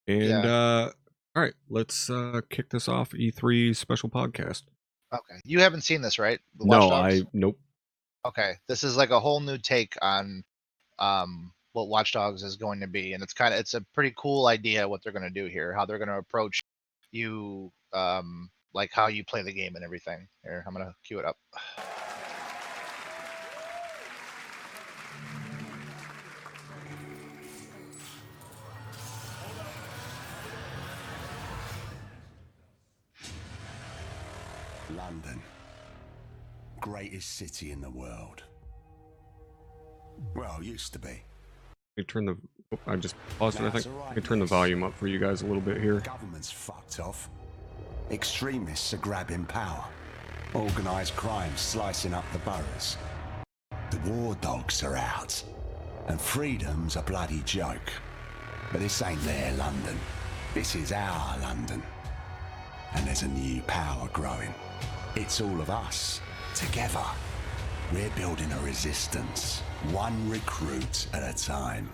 And Yeah. all right, let's kick this off. E3 special podcast. Okay. You haven't seen this, right? The Watch No, Dogs? nope. Okay. This is like a whole new take on what Watch Dogs is going to be, and it's a pretty cool idea what they're going to do here, how they're going to approach you, like how you play the game and everything. Here, I'm going to cue it up. London, greatest city in the world. Well, used to be. Let me turn the. Oh, I just paused it. I think. Right, Let me turn the volume up for you guys a little bit here. Government's fucked off. Extremists are grabbing power. Organised crime slicing up the boroughs. The war dogs are out, and freedom's a bloody joke. But this ain't their London. This is our London. And there's a new power growing. It's all of us, together. We're building a resistance, one recruit at a time.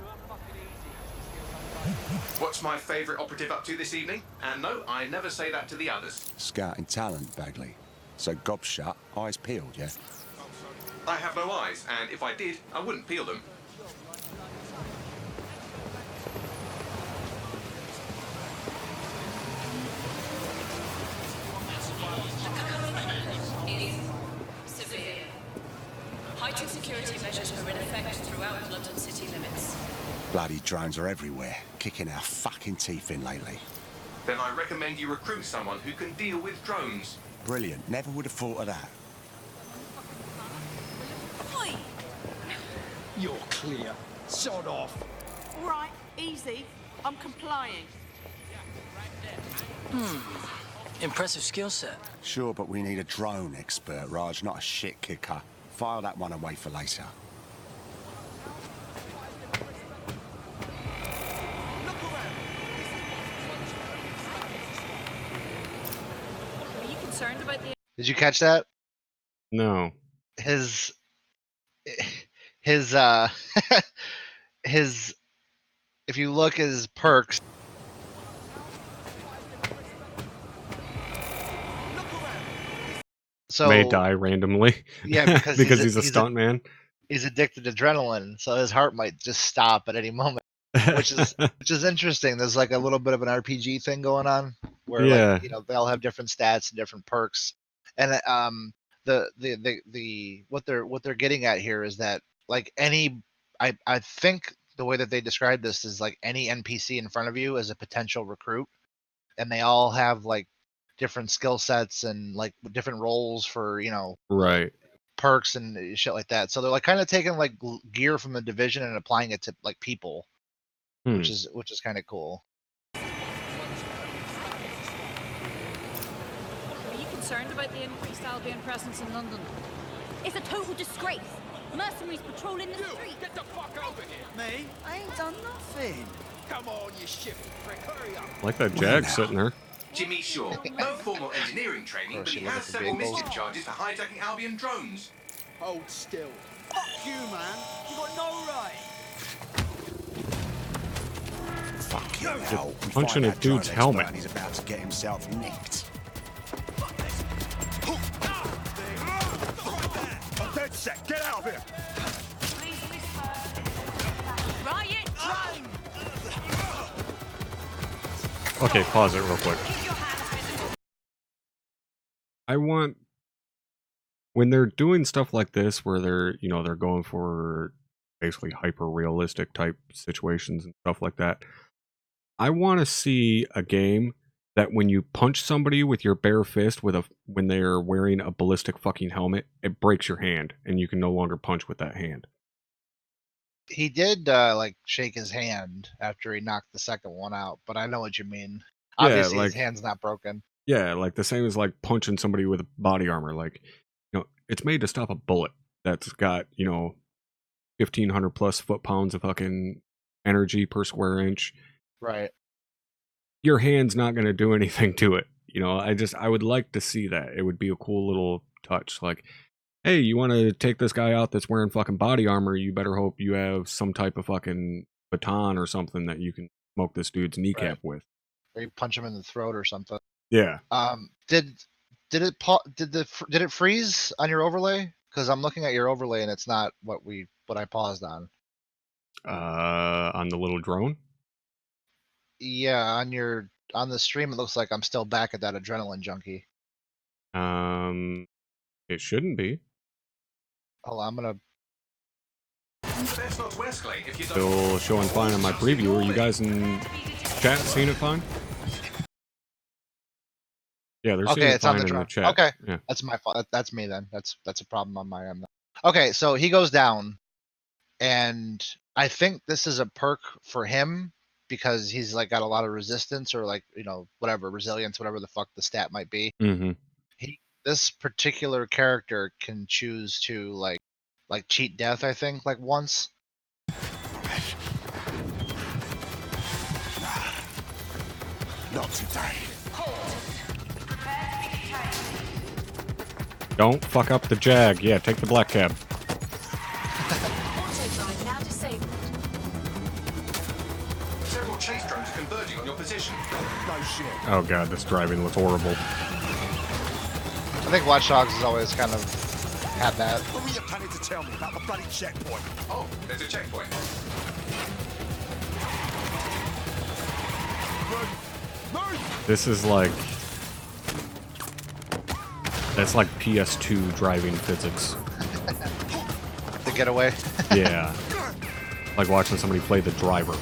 What's my favourite operative up to this evening? And no, I never say that to the others. Scouting talent, Bagley. So gob shut, eyes peeled, yeah? I have no eyes, and if I did, I wouldn't peel them. Severe. Heightened security measures are in effect throughout London city limits. Bloody drones are everywhere, kicking our fucking teeth in lately. Then I recommend you recruit someone who can deal with drones. Brilliant, never would have thought of that. Oi! You're clear. Sod off. All right, easy. I'm complying. Impressive skill set. Sure, but we need a drone expert, Raj, not a shit kicker. File that one away for later. Are you concerned about the... Did you catch that? No. His his if you look at his perks, so May die randomly. Yeah, because because he's a stuntman. He's addicted to adrenaline, so his heart might just stop at any moment, which is interesting. There's like a little bit of an RPG thing going on where Yeah. like, they all have different stats and different perks, and the what they're getting at here is that like I think the way that they describe this is like any NPC in front of you is a potential recruit, and they all have like different skill sets and like different roles for Right. perks and shit like that. So they're like kind of taking like gear from the division and applying it to like people, which is kind of cool. Are you concerned about the increased Albion presence in London? It's a total disgrace. Mercenaries patrolling the street. Get the fuck over here. Me? I ain't done nothing. Come on, you shifty prick. Hurry up. Like that Jag sitting there. Jimmy Shaw, no formal engineering training, but he has several mischief charges for hijacking Albion drones. Hold still. Fuck you, man. You got no right. Fucking hell. we punching find a that dude's drone helmet. expert and he's about to get himself nicked. I'm dead set. Get out of here. Riot drone! Okay, pause it real quick. I want, when they're doing stuff like this where they're going for basically hyper realistic type situations and stuff like that, I want to see a game that when you punch somebody with your bare fist when they're wearing a ballistic fucking helmet, it breaks your hand and you can no longer punch with that hand. He did like shake his hand after he knocked the second one out, but I know what you mean. Yeah, Obviously like- his hand's not broken. Yeah, like the same as like punching somebody with body armor. Like, it's made to stop a bullet that's got 1,500 plus foot-pounds of fucking energy per square inch. Right. Your hand's not going to do anything to it. I would like to see that. It would be a cool little touch. Like, hey, you want to take this guy out that's wearing fucking body armor, you better hope you have some type of fucking baton or something that you can smoke this dude's kneecap with. Or you punch him in the throat or something. Yeah. Did it freeze on your overlay? Because I'm looking at your overlay and it's not what I paused on. On the little drone? Yeah, on the stream it looks like I'm still back at that adrenaline junkie. It shouldn't be. Hold on, I'm gonna. Still showing fine on my preview. Are you guys in chat seeing it fine? Yeah, they're seeing it it's on fine the in the drone. chat. Okay, Yeah. that's my fault. That's me then. That's a problem on my end. Okay, so he goes down, and I think this is a perk for him because he's like got a lot of resistance or like whatever resilience, whatever the fuck the stat might be. Mm-hmm. This particular character can choose to like cheat death. I think like once. Not today. Don't fuck up the Jag. Yeah, take the black cab. Now disabled. Several chase drones are converging on your position. No shit. Oh god, this driving looks horrible. I think Watch Dogs has always kind of had that. What were you planning to tell me about the bloody checkpoint? Oh, there's a checkpoint. This is like... That's like PS2 driving physics. The getaway. Yeah. Like watching somebody play the driver.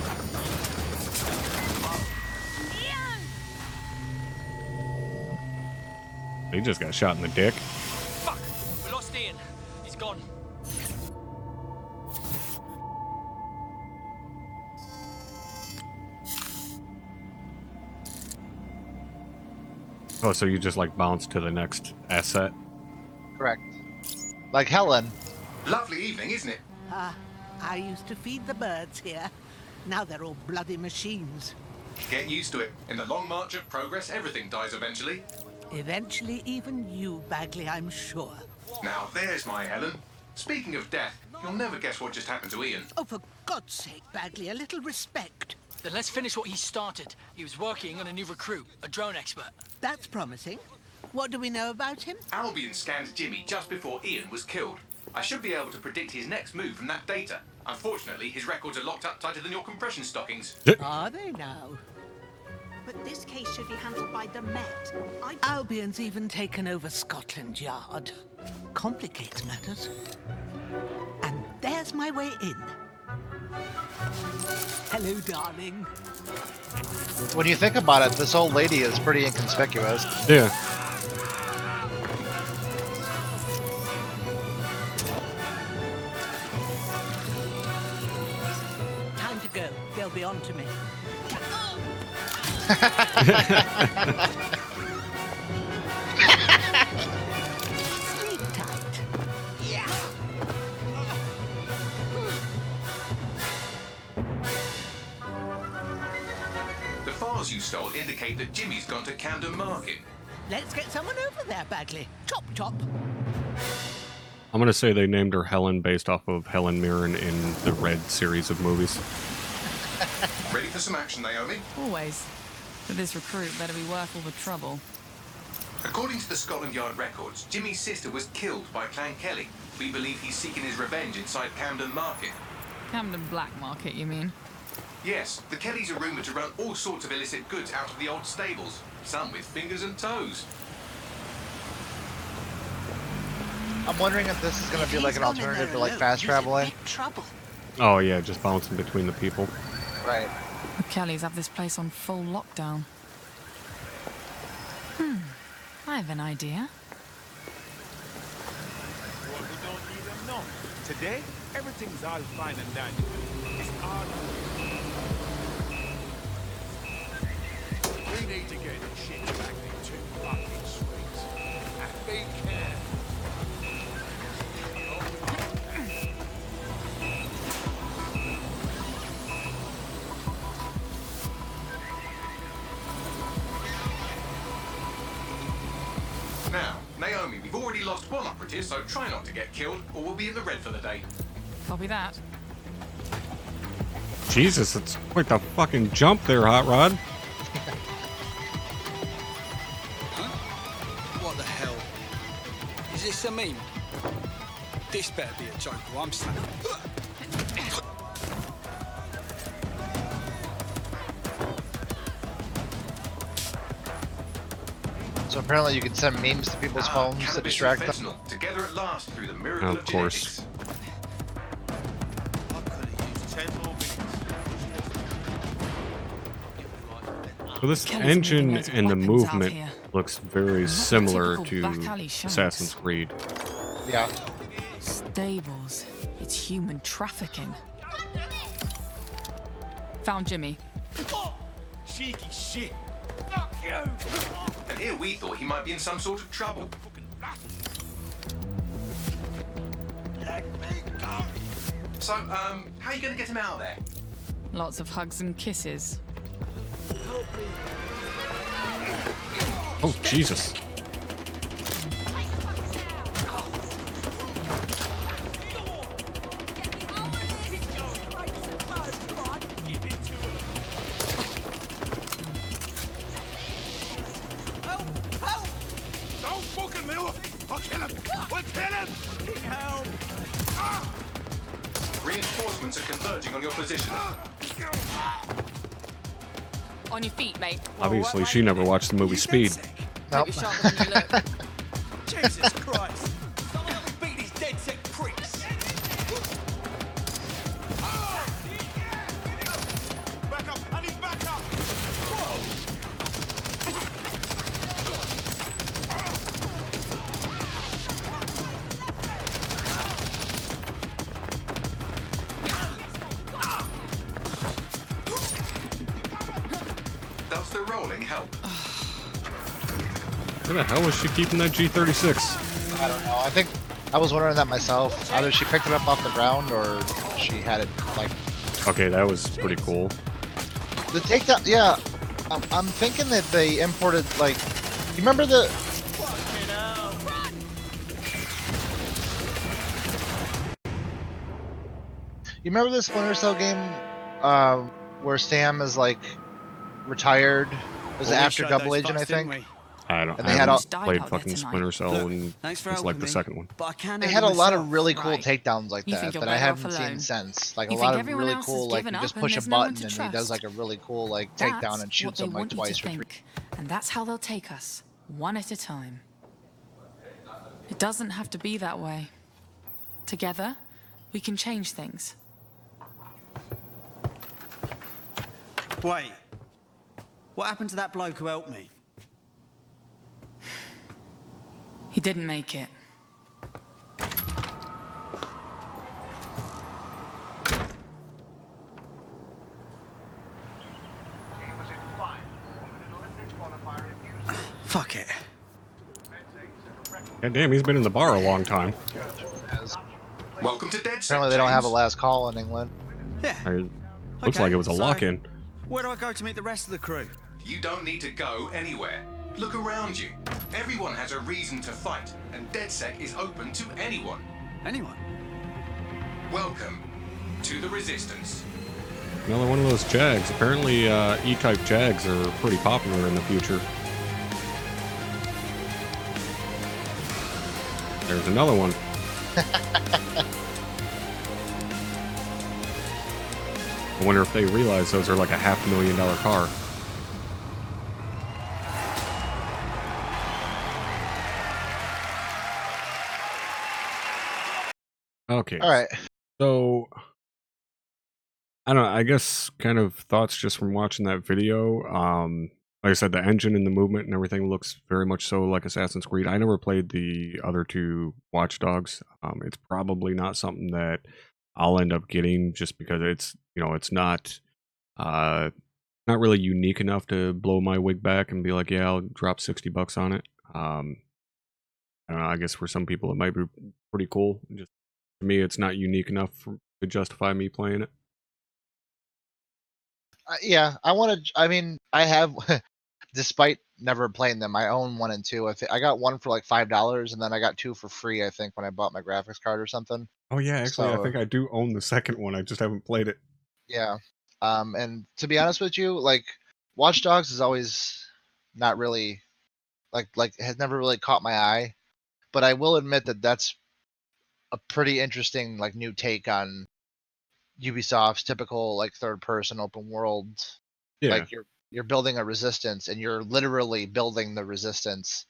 He just got shot in the dick. Fuck! We lost Ian. He's gone. Oh, so you just like bounce to the next asset? Correct. Like Helen. Lovely evening, isn't it? I used to feed the birds here. Now they're all bloody machines. Get used to it. In the long march of progress, everything dies eventually. Eventually, even you, Bagley, I'm sure. Now, there's my Helen. Speaking of death, you'll never guess what just happened to Ian. Oh, for God's sake, Bagley, a little respect. Then let's finish what he started. He was working on a new recruit, a drone expert. That's promising. What do we know about him? Albion scanned Jimmy just before Ian was killed. I should be able to predict his next move from that data. Unfortunately, his records are locked up tighter than your compression stockings. Are they now? But this case should be handled by the Met. Albion's even taken over Scotland Yard. Complicates matters. And there's my way in. Hello, darling. When you think about it, this old lady is pretty inconspicuous. Yeah. Time to go. They'll be on to me. Sleep tight. Yeah. The files you stole indicate that Jimmy's gone to Camden Market. Let's get someone over there, Bagley. Chop, chop. I'm gonna say they named her Helen based off of Helen Mirren in the Red series of movies. Ready for some action, Naomi? Always. But this recruit better be worth all the trouble. According to the Scotland Yard records, Jimmy's sister was killed by Clan Kelly. We believe he's seeking his revenge inside Camden Market. Camden Black Market, you mean? Yes, the Kellys are rumoured to run all sorts of illicit goods out of the old stables, some with fingers and toes. I'm wondering if this is going to be like an alternative to like fast traveling. Trouble. Oh yeah, just bouncing between the people. Right. The Kellys have this place on full lockdown. I have an idea. Well, we don't even know. Today, everything's all fine and dandy. It's all we need to get this shit back into fucking streets. And they can. Now, Naomi, we've already lost one operative, so try not to get killed, or we'll be in the red for the day. Copy that. Jesus, it's quite the fucking jump there, Hot Rod. What the hell? Is this a meme? This better be a joke or I'm stuck. So apparently you can send memes to people's phones to distract them. Together at last through the miracle of course. genetics. So this engine and the movement looks very similar to Assassin's Creed. Yeah. Stables. It's human trafficking. Found Jimmy. Cheeky shit. And here we thought he might be in some sort of trouble. So, how are you going to get him out of there? Lots of hugs and kisses. Oh, Jesus. Don't fucking move! I'll kill him! We'll kill him! Help! Reinforcements are converging on your position. On your feet, mate. Obviously, she never watched the movie Speed. Nope. Maybe sharper than you look. Jesus Christ! Someone help me beat these dead sick pricks! Back up! I need back up! Does the rolling help? Where the hell was she keeping that G36? I don't know. I think I was wondering that myself. Either she picked it up off the ground or she had it like. Okay, that was pretty cool. The takedown, yeah. I'm thinking that they imported like. You remember the? You remember the Splinter Cell game where Sam is like retired? Was it after Double Agent, I think? I don't. And I they had haven't all- played fucking Splinter Cell, Look, and thanks for it's like helping the me, second one. But I can't They handle had a lot of myself. really cool Right. takedowns like You think that you're that I better off haven't seen alone? since. Like You a think lot of everyone really else cool, has like given you up just and push a there's no one button to and he does trust? like a really cool like That's takedown and shoots what they him like want you twice to or three. think. And that's how they'll take us, one at a time. It doesn't have to be that way. Together, we can change things. Wait. What happened to that bloke who helped me? He didn't make it. Fuck it. God damn, he's been in the bar a long time. Welcome to Dead Set, Apparently they don't have a James. last call in England. Yeah. Looks Okay, like it was a so- lock-in. Where do I go to meet the rest of the crew? You don't need to go anywhere. Look around you. Everyone has a reason to fight, and DedSec is open to anyone. Anyone? Welcome to the Resistance. Another one of those Jags. Apparently, E-type Jags are pretty popular in the future. There's another one. I wonder if they realize those are like a $500,000 car. Okay. All right. So, I don't know, I guess kind of thoughts just from watching that video. Like I said, the engine and the movement and everything looks very much so like Assassin's Creed. I never played the other two Watch Dogs. It's probably not something that I'll end up getting just because it's, you know, it's not really unique enough to blow my wig back and be like, yeah, I'll drop $60 on it. I don't know, I guess for some people it might be pretty cool. Just to me, it's not unique enough to justify me playing it. Yeah, I want to. I mean, I have, despite never playing them, I own 1 and 2. I got one for like $5, and then I got 2 for free. I think when I bought my graphics card or something. Oh yeah, actually, I So- think I do own the second one. I just haven't played it. Yeah, And to be honest with you, like Watch Dogs is always not really like has never really caught my eye, but I will admit that that's a pretty interesting like new take on Ubisoft's typical like third person open world. Yeah. Like you're building a resistance and you're literally building the resistance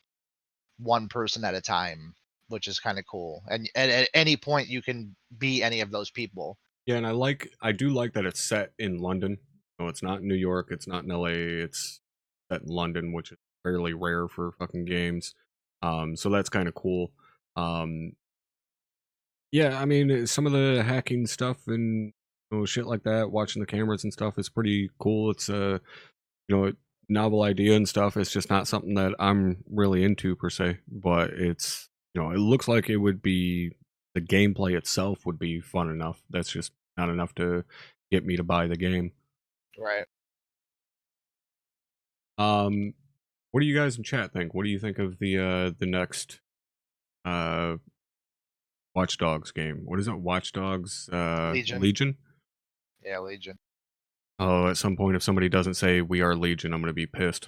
one person at a time, which is kind of cool. And at any point you can be any of those people. Yeah, and I do like that it's set in London. No, it's not in New York, it's not in LA, it's set in London, which is fairly rare for fucking games. So that's kind of cool. Yeah, I mean, some of the hacking stuff and shit like that, watching the cameras and stuff is pretty cool. It's a novel idea and stuff. It's just not something that I'm really into per se, but it's it looks like it would be the gameplay itself would be fun enough. That's just not enough to get me to buy the game. Right. What do you guys in chat think? What do you think of the next Watch Dogs game? What is it? Watch Dogs Legion? Yeah, Legion. Oh, at some point if somebody doesn't say we are Legion, I'm going to be pissed.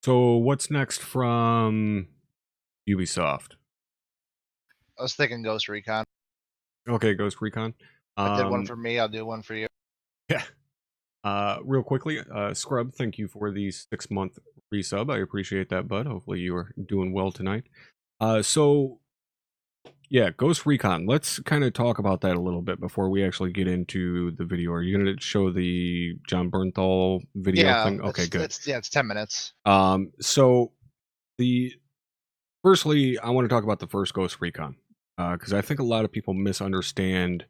So what's next from Ubisoft? I was thinking Ghost Recon. Okay, Ghost Recon. I did one for me, I'll do one for you. Yeah. Real quickly, Scrub, thank you for the 6-month resub. I appreciate that, bud. Hopefully you are doing well tonight. So yeah, Ghost Recon. Let's kind of talk about that a little bit before we actually get into the video. Are you going to show the John Bernthal video thing? Okay, good. It's 10 minutes. So firstly, I want to talk about the first Ghost Recon because I think a lot of people misunderstand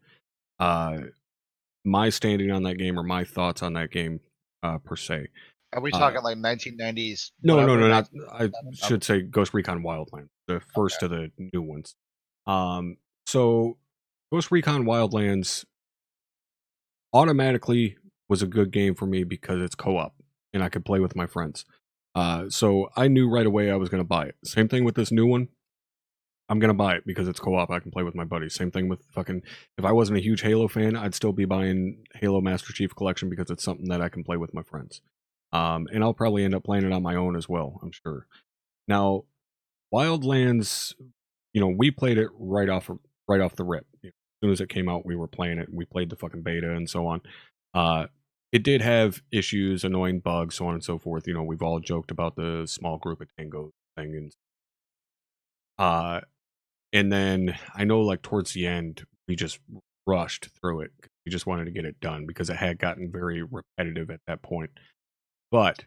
my standing on that game or my thoughts on that game per se. Are we talking like 1990s? No, not. I should say Ghost Recon Wildlands, the first of the new ones. So Ghost Recon Wildlands automatically was a good game for me because it's co-op and I could play with my friends. So I knew right away I was going to buy it. Same thing with this new one. I'm going to buy it because it's co-op. I can play with my buddies. Same thing with if I wasn't a huge Halo fan, I'd still be buying Halo Master Chief Collection because it's something that I can play with my friends. And I'll probably end up playing it on my own as well, I'm sure. Now, Wildlands, we played it right off the rip. As soon as it came out, we were playing it. We played the fucking beta and so on. It did have issues, annoying bugs, so on and so forth. We've all joked about the small group of tango thing. And then I know like towards the end, we just rushed through it. We just wanted to get it done because it had gotten very repetitive at that point. But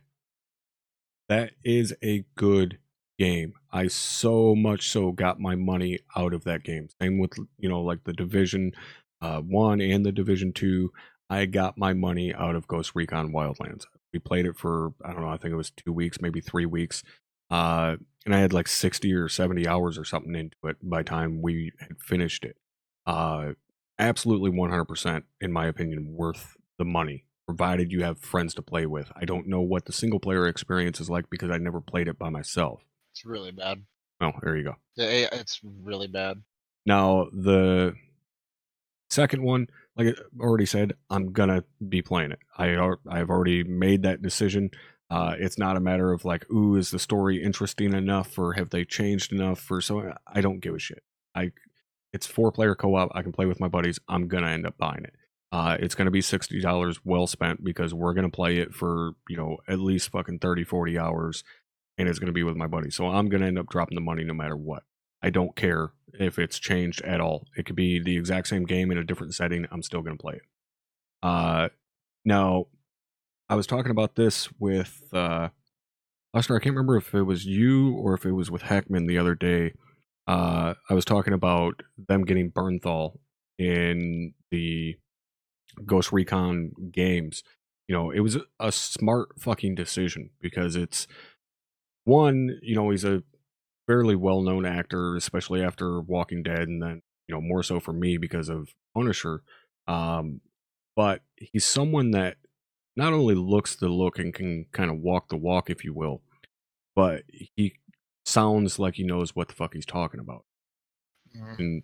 that is a good game. I so much so got my money out of that game. Same with like the Division 1 and the Division 2. I got my money out of Ghost Recon Wildlands. We played it for I don't know, I think it was 2 weeks, maybe 3 weeks. And I had like 60 or 70 hours or something into it by the time we had finished it. Absolutely 100%, in my opinion, worth the money, provided you have friends to play with. I don't know what the single player experience is like because I never played it by myself. It's really bad. Oh, there you go. It's really bad. Now, the second one, like I already said, I'm gonna be playing it. I've already made that decision. It's not a matter of like, ooh, is the story interesting enough or have they changed enough for so I don't give a shit. It's 4-player co-op. I can play with my buddies. I'm gonna end up buying it. It's gonna be $60 well spent because we're gonna play it for at least fucking 30-40 hours, and it's gonna be with my buddies. So I'm gonna end up dropping the money no matter what. I don't care if it's changed at all. It could be the exact same game in a different setting. I'm still gonna play it. Now, I was talking about this with Lester. I can't remember if it was you or if it was with Hackman the other day. I was talking about them getting Bernthal in the Ghost Recon games. It was a smart fucking decision because it's one, he's a fairly well-known actor, especially after Walking Dead, and then more so for me because of Punisher. But he's someone that not only looks the look and can kind of walk the walk, if you will, but he sounds like he knows what the fuck he's talking about. And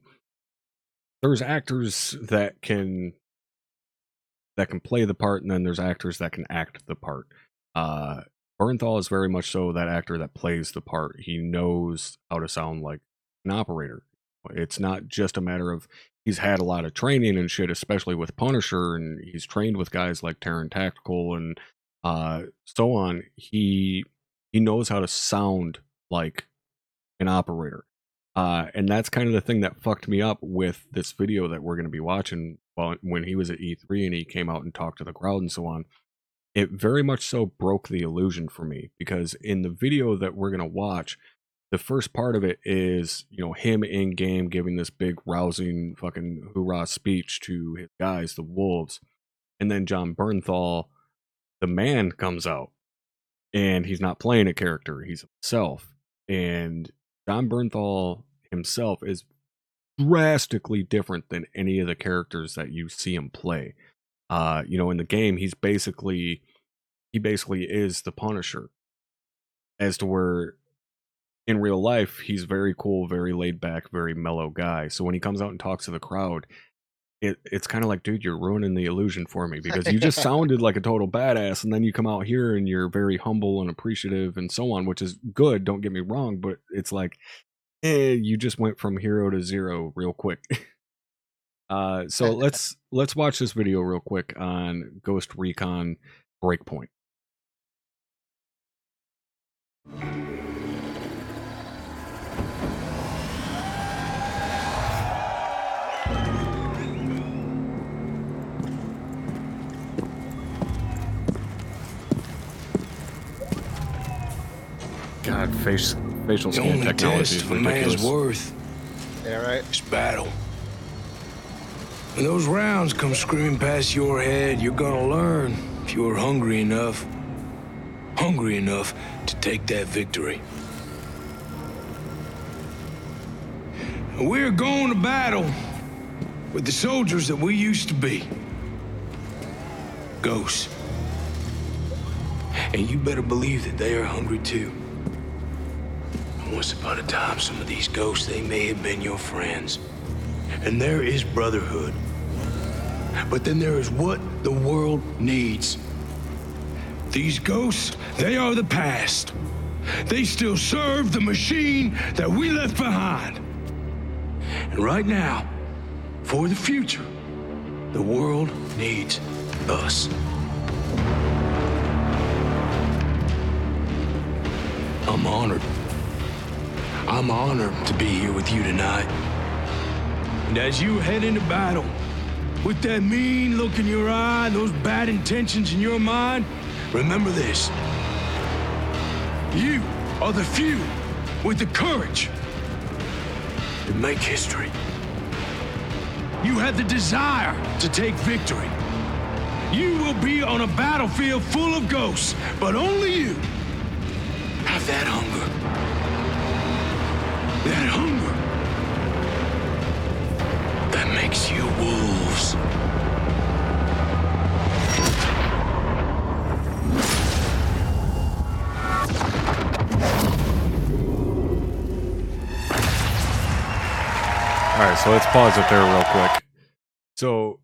there's actors that can play the part, and then there's actors that can act the part. Bernthal is very much so that actor that plays the part. He knows how to sound like an operator. It's not just a matter of he's had a lot of training and shit, especially with Punisher, and he's trained with guys like Terran Tactical and so on. He knows how to sound like an operator. And that's kind of the thing that fucked me up with this video that we're going to be watching when he was at E3 and he came out and talked to the crowd and so on. It very much so broke the illusion for me, because in the video that we're going to watch, the first part of it is, him in game giving this big rousing fucking hoorah speech to his guys, the Wolves. And then John Bernthal, the man, comes out and he's not playing a character, he's himself. And John Bernthal himself is drastically different than any of the characters that you see him play. In the game, he basically is the Punisher, as to where in real life he's very cool, very laid back, very mellow guy. So when he comes out and talks to the crowd, it's kind of like, dude, you're ruining the illusion for me, because you just sounded like a total badass, and then you come out here and you're very humble and appreciative and so on, which is good, don't get me wrong, but it's like, you just went from hero to zero real quick. So let's watch this video real quick on Ghost Recon Breakpoint. God, facial scan technology is ridiculous. Man's worth. Yeah, right. It's battle. When those rounds come screaming past your head, you're gonna learn if you're hungry enough to take that victory. We're going to battle with the soldiers that we used to be. Ghosts. And you better believe that they are hungry too. Once upon a time, some of these ghosts, they may have been your friends. And there is brotherhood. But then there is what the world needs. These ghosts, they are the past. They still serve the machine that we left behind. And right now, for the future, the world needs us. I'm honored. I'm honored to be here with you tonight. And as you head into battle, with that mean look in your eye, those bad intentions in your mind, remember this. You are the few with the courage to make history. You have the desire to take victory. You will be on a battlefield full of ghosts, but only you have that hunger. That hunger that makes you wolves. Alright, so let's pause it there real quick. So,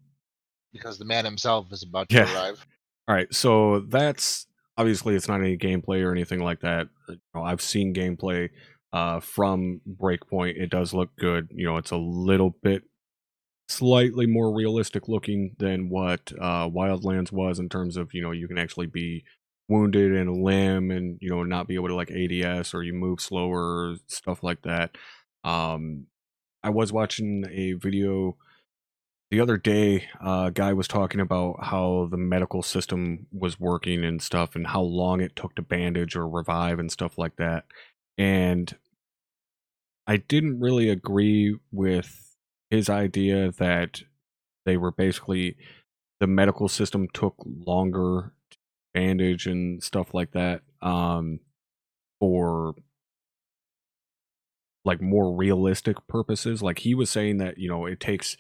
because the man himself is about to arrive. Alright, so that's obviously it's not any gameplay or anything like that. I've seen gameplay from Breakpoint. It does look good. It's a little bit slightly more realistic looking than what Wildlands was, in terms of, you can actually be wounded in a limb and, not be able to like ADS, or you move slower, stuff like that. I was watching a video the other day. A guy was talking about how the medical system was working and stuff, and how long it took to bandage or revive and stuff like that. And I didn't really agree with his idea that they were basically, the medical system took longer to bandage and stuff like that, for like more realistic purposes. Like he was saying that, it takes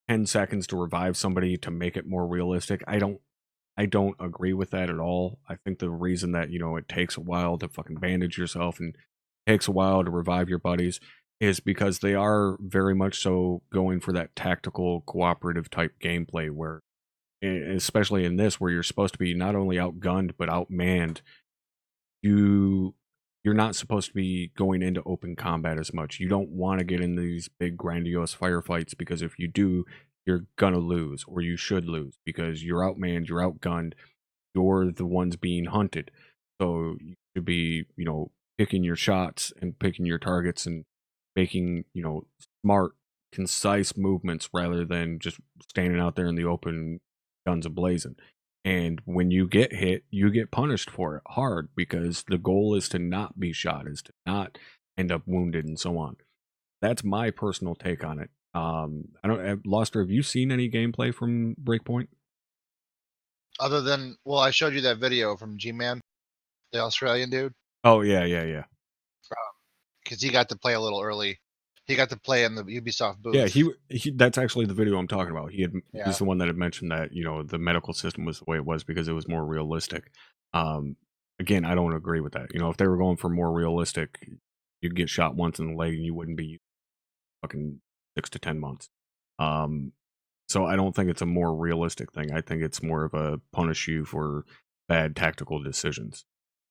10 seconds to revive somebody to make it more realistic. I don't agree with that at all. I think the reason that, it takes a while to fucking bandage yourself and takes a while to revive your buddies is because they are very much so going for that tactical cooperative type gameplay where, especially in this, where you're supposed to be not only outgunned but outmanned, you're not supposed to be going into open combat as much. You don't want to get in these big grandiose firefights, because if you do, you're gonna lose, or you should lose, because you're outmanned, you're outgunned, you're the ones being hunted. So you should be, picking your shots and picking your targets and making, smart, concise movements rather than just standing out there in the open, guns ablazing. And when you get hit, you get punished for it hard, because the goal is to not be shot, is to not end up wounded, and so on. That's my personal take on it. Loster, have you seen any gameplay from Breakpoint? Other than, well, I showed you that video from G-Man, the Australian dude. Oh, yeah. Because he got to play a little early. He got to play in the Ubisoft booth. Yeah, he that's actually the video I'm talking about. He's the one that had mentioned that, the medical system was the way it was because it was more realistic. Again, I don't agree with that. If they were going for more realistic, you'd get shot once in the leg and you wouldn't be fucking 6 to 10 months. So I don't think it's a more realistic thing. I think it's more of a punish you for bad tactical decisions.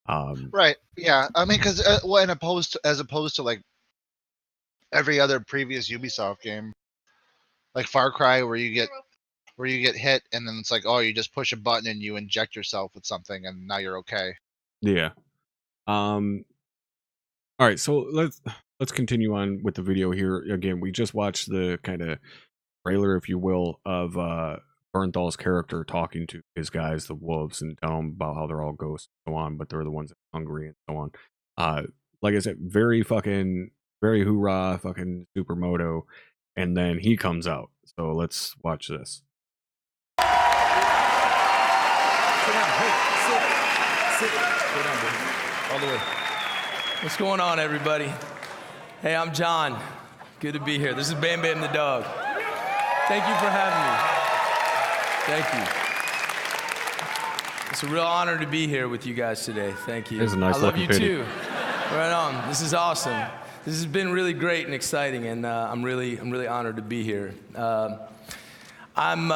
Right. Yeah. I mean, because as opposed to like every other previous Ubisoft game, like Far Cry, where you get hit and then it's like, oh, you just push a button and you inject yourself with something and now you're okay. Yeah. All right. So let's continue on with the video here. Again, we just watched the kind of trailer, if you will, of Bernthal's character talking to his guys, the wolves, and telling them about how they're all ghosts and so on, but they're the ones that are hungry and so on. Like I said, very hoorah, fucking supermoto, and then he comes out. So let's watch this. Sit down. Hey, sit. Go down, bro. All the way. What's going on, everybody? Hey, I'm John. Good to be here. This is Bam Bam the dog. Thank you for having me. Thank you. It's a real honor to be here with you guys today. Thank you. There's a nice I love you pity. too. Right on. This is awesome. This has been really great and exciting, and I'm really honored to be here. I'm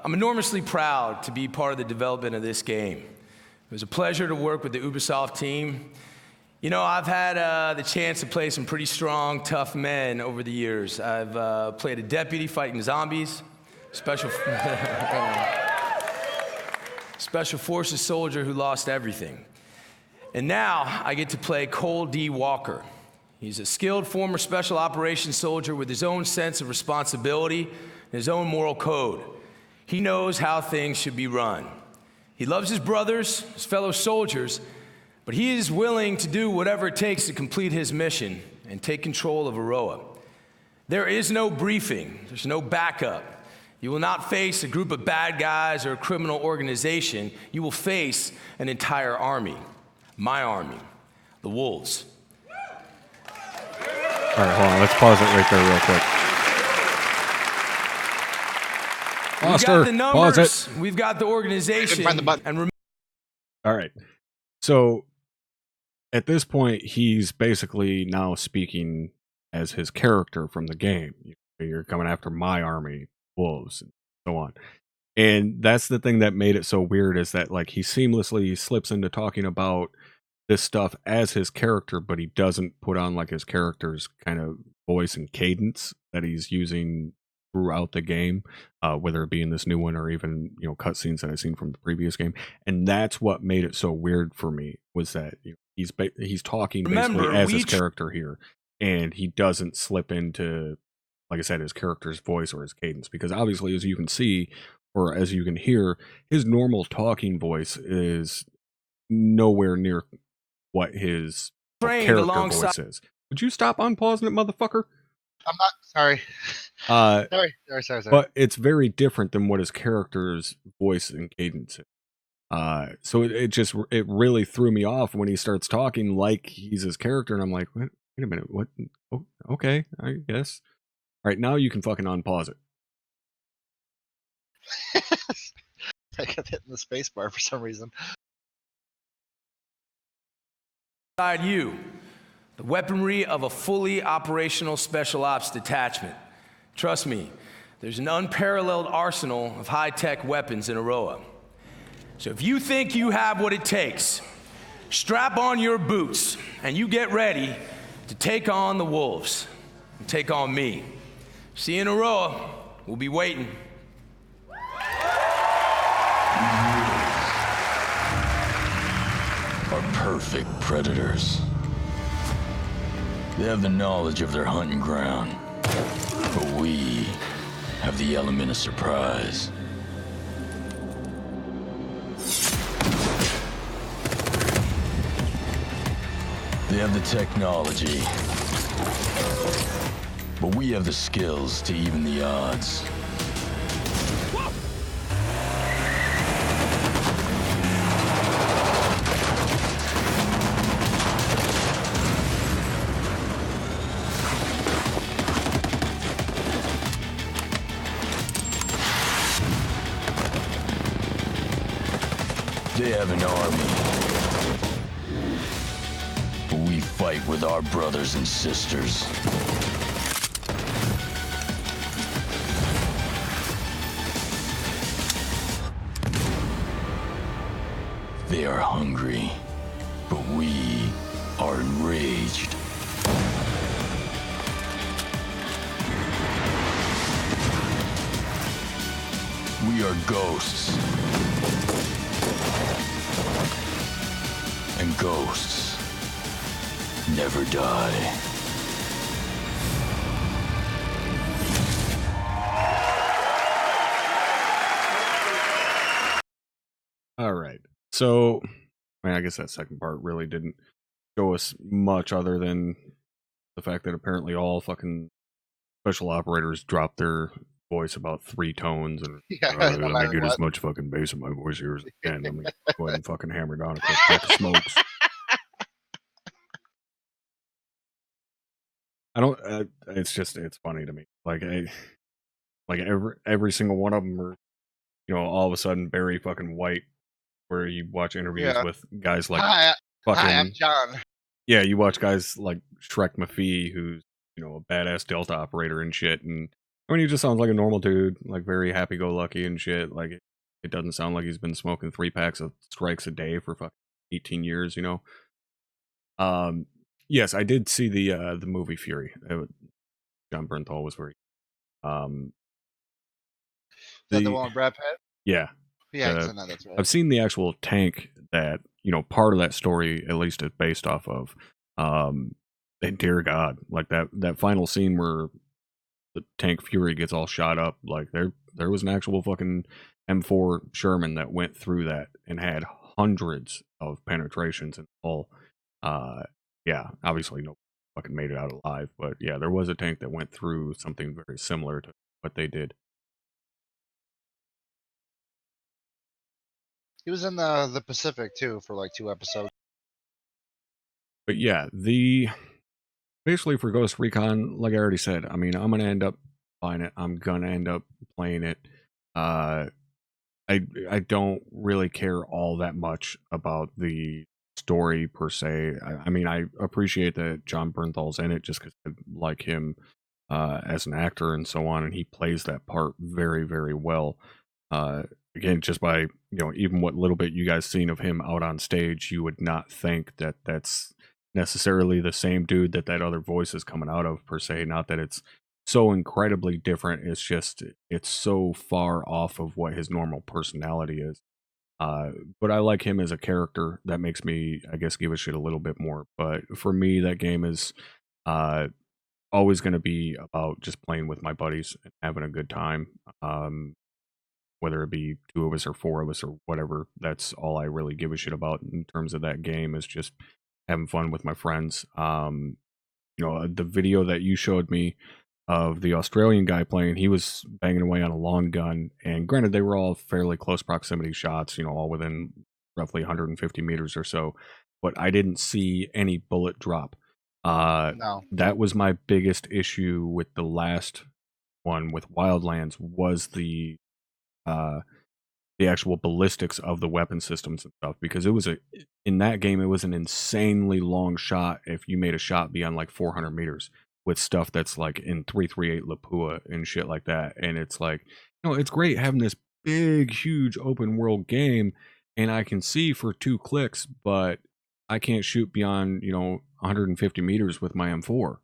enormously proud to be part of the development of this game. It was a pleasure to work with the Ubisoft team. I've had the chance to play some pretty strong, tough men over the years. I've played a deputy fighting zombies, special forces soldier who lost everything. And now I get to play Cole D. Walker. He's a skilled former special operations soldier with his own sense of responsibility and his own moral code. He knows how things should be run. He loves his brothers, his fellow soldiers, but he is willing to do whatever it takes to complete his mission and take control of Aroa. There is no briefing. There's no backup. You will not face a group of bad guys or a criminal organization. You will face an entire army. My army. The Wolves. All right, hold on. Let's pause it right there real quick. We've got the numbers. We've got the organization. All right. So at this point, he's basically now speaking as his character from the game. You're coming after my army, wolves, and so on. And that's the thing that made it so weird, is that like he seamlessly slips into talking about this stuff as his character, but he doesn't put on like his character's kind of voice and cadence that he's using throughout the game, whether it be in this new one or even cutscenes that I've seen from the previous game. And that's what made it so weird for me, was that he's talking basically as his character here, and he doesn't slip into, like I said, his character's voice or his cadence, because obviously, as you can see or as you can hear, his normal talking voice is nowhere near what his character voice is. Would you stop unpausing it, motherfucker? I'm not sorry. Sorry. But it's very different than what his character's voice and cadence is. So it really threw me off when he starts talking like he's his character, and I'm like, wait a minute, what? Oh, okay, I guess. All right, now you can fucking unpause it. I kept hitting the space bar for some reason. You, The weaponry of a fully operational special ops detachment. Trust me, there's an unparalleled arsenal of high-tech weapons in Aroa. So if you think you have what it takes, strap on your boots and you get ready to take on the wolves and take on me. See you in Aroa. We'll be waiting. Are perfect predators. They have the knowledge of their hunting ground, but we have the element of surprise. They have the technology, but we have the skills to even the odds. They have an army, but we fight with our brothers and sisters. They are hungry, but we are enraged. We are ghosts. And ghosts never die. All right. So, I mean, I guess that second part really didn't show us much other than the fact that apparently all fucking special operators dropped their voice about 3 tones, and let me get as much fucking bass in my voice here as I can. Let me go ahead and fucking hammer down a quick pack of smokes. I don't. It's funny to me. Like every single one of them are, all of a sudden very fucking white. Where you watch interviews with guys like fucking. Hi, I'm John. Yeah, you watch guys like Shrek Mafee, who's a badass Delta operator and shit, and I mean he just sounds like a normal dude, like very happy-go-lucky and shit. Like it doesn't sound like he's been smoking 3 packs of strikes a day for fucking 18 years, Yes, I did see the movie Fury. John Bernthal was very. Is that the one with Brad Pitt? Yeah. Yeah, that's right. I've seen the actual tank that part of that story at least is based off of. And dear God, like that final scene where the tank Fury gets all shot up, like there was an actual fucking M4 Sherman that went through that and had hundreds of penetrations and all. Yeah, obviously no fucking made it out alive, but yeah, there was a tank that went through something very similar to what they did. He was in the Pacific too for like 2 episodes. But yeah, basically for Ghost Recon, like I already said, I mean, I'm gonna end up buying it. I'm gonna end up playing it. I don't really care all that much about the story per se. I mean, I appreciate that John Bernthal's in it just because I like him as an actor and so on, and he plays that part very, very well. Again, just by even what little bit you guys seen of him out on stage, you would not think that that's necessarily the same dude that other voice is coming out of per se. Not that it's so incredibly different, it's just it's so far off of what his normal personality is. But I like him as a character. That makes me, I guess, give a shit a little bit more. But for me, that game is always going to be about just playing with my buddies and having a good time. Whether it be 2 of us or 4 of us or whatever, that's all I really give a shit about in terms of that game, is just having fun with my friends. The video that you showed me of the Australian guy playing, he was banging away on a long gun, and granted they were all fairly close proximity shots, all within roughly 150 meters or so, but I didn't see any bullet drop. No. That was my biggest issue with the last one with Wildlands, was the the actual ballistics of the weapon systems and stuff, because it was in that game it was an insanely long shot if you made a shot beyond like 400 meters with stuff that's like in 338 Lapua and shit like that. And it's like, it's great having this big huge open world game and I can see for 2 clicks, but I can't shoot beyond 150 meters with my M4.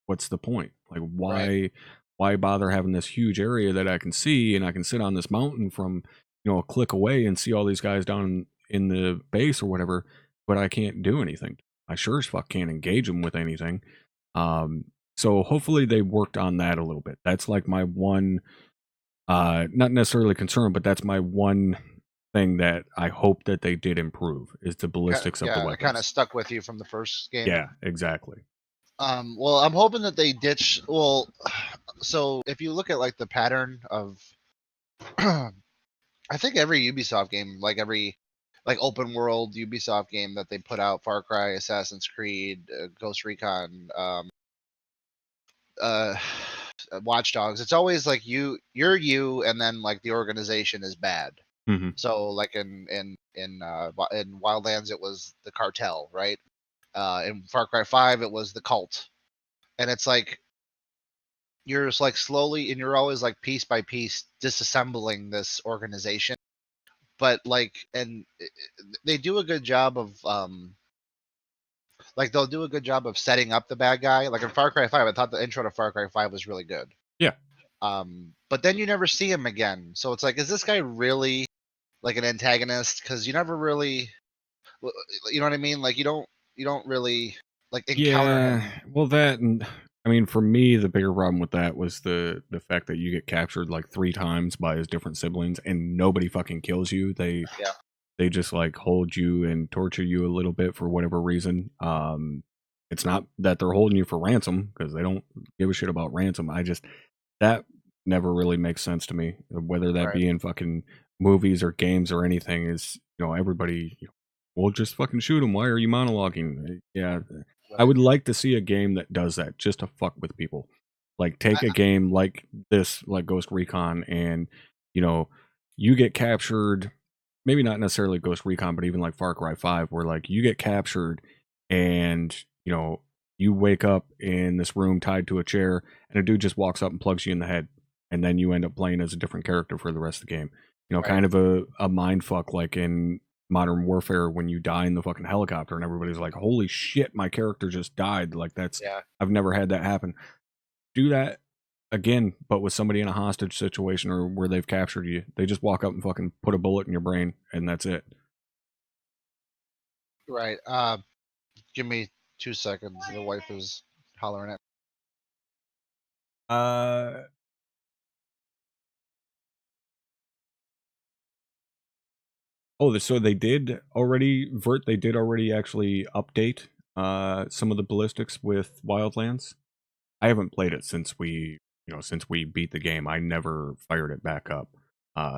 What's the point? Like, why bother having this huge area that I can see and I can sit on this mountain from a click away and see all these guys down in the base or whatever, but I can't do anything. I sure as fuck can't engage them with anything. So hopefully they worked on that a little bit. That's like my one, not necessarily concern, but that's my one thing that I hope that they did improve is the ballistics of the weapons. It kind of stuck with you from the first game. Yeah, exactly. Well, I'm hoping that they ditch. Well, so if you look at like the pattern of, I think every Ubisoft game, like every open world Ubisoft game that they put out, Far Cry, Assassin's Creed, Ghost Recon, Watch Dogs, it's always like you're you, and then like the organization is bad. Mm-hmm. So like in Wildlands, it was the cartel, right? In Far Cry 5, it was the cult, and it's like you're just like slowly, and you're always like piece by piece disassembling this organization. But like, and they do a good job of like they'll do a good job of setting up the bad guy. Like in Far Cry 5, I thought the intro to Far Cry 5 was really good. Yeah. But then you never see him again. So it's like, is this guy really like an antagonist? Because you never really, you know what I mean? Like you don't really like encounter him. Well, that, and I mean, for me, the bigger problem with that was the fact that you get captured like 3 times by his different siblings, and nobody fucking kills you. They just like hold you and torture you a little bit for whatever reason. It's not that they're holding you for ransom, because they don't give a shit about ransom. That never really makes sense to me. Whether that be in fucking movies or games or anything, is everybody. Well, just fucking shoot him. Why are you monologuing? Yeah. I would like to see a game that does that just to fuck with people. Like take a game like this, like Ghost Recon, and you get captured, maybe not necessarily Ghost Recon, but even like Far Cry 5, where like you get captured and you wake up in this room tied to a chair and a dude just walks up and plugs you in the head, and then you end up playing as a different character for the rest of the game. Kind of a mind fuck, like in Modern Warfare when you die in the fucking helicopter and everybody's like, holy shit, my character just died. Like I've never had that happen. Do that again, but with somebody in a hostage situation or where they've captured you. They just walk up and fucking put a bullet in your brain and that's it. Right. Give me 2 seconds. The wife is hollering at me. Oh, so they did already, they did already actually update some of the ballistics with Wildlands. I haven't played it since we beat the game. I never fired it back up.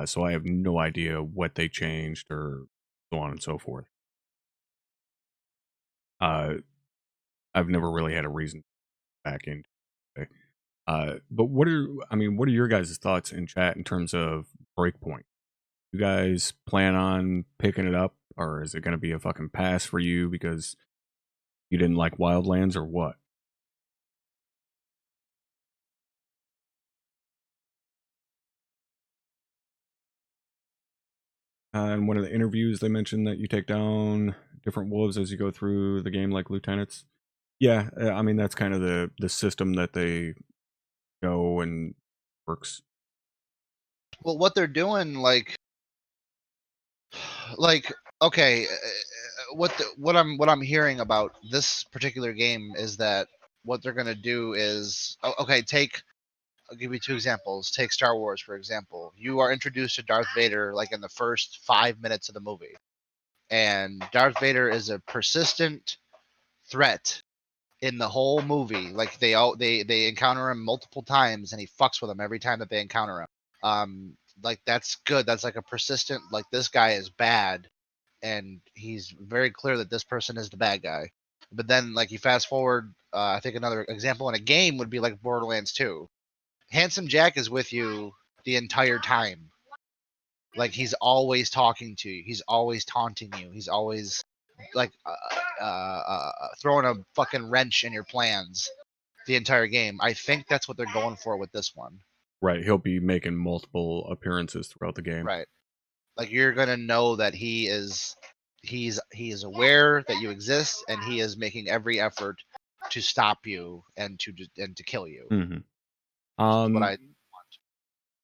So I have no idea what they changed or so on and so forth. I've never really had a reason back in. But what are your guys' thoughts in chat in terms of Breakpoint? You guys plan on picking it up, or is it going to be a fucking pass for you because you didn't like Wildlands, or what? In one of the interviews, they mentioned that you take down different wolves as you go through the game, like lieutenants. Yeah, I mean that's kind of the system that they go and works. Well, what they're doing, like okay, what I'm hearing about this particular game is that what they're gonna do is okay. I'll give you 2 examples. Take Star Wars, for example. You are introduced to Darth Vader like in the first 5 minutes of the movie, and Darth Vader is a persistent threat in the whole movie. Like they encounter him multiple times, and he fucks with them every time that they encounter him. Like that's good. That's like a persistent, like this guy is bad, and he's very clear that this person is the bad guy. But then like you fast forward, I think another example in a game would be like Borderlands 2. Handsome Jack is with you the entire time. Like he's always talking to you. He's always taunting you. He's always like throwing a fucking wrench in your plans the entire game. I think that's what they're going for with this one. Right, he'll be making multiple appearances throughout the game. Right. Like you're gonna know that he is aware that you exist, and he is making every effort to stop you and to kill you. Mm-hmm. What I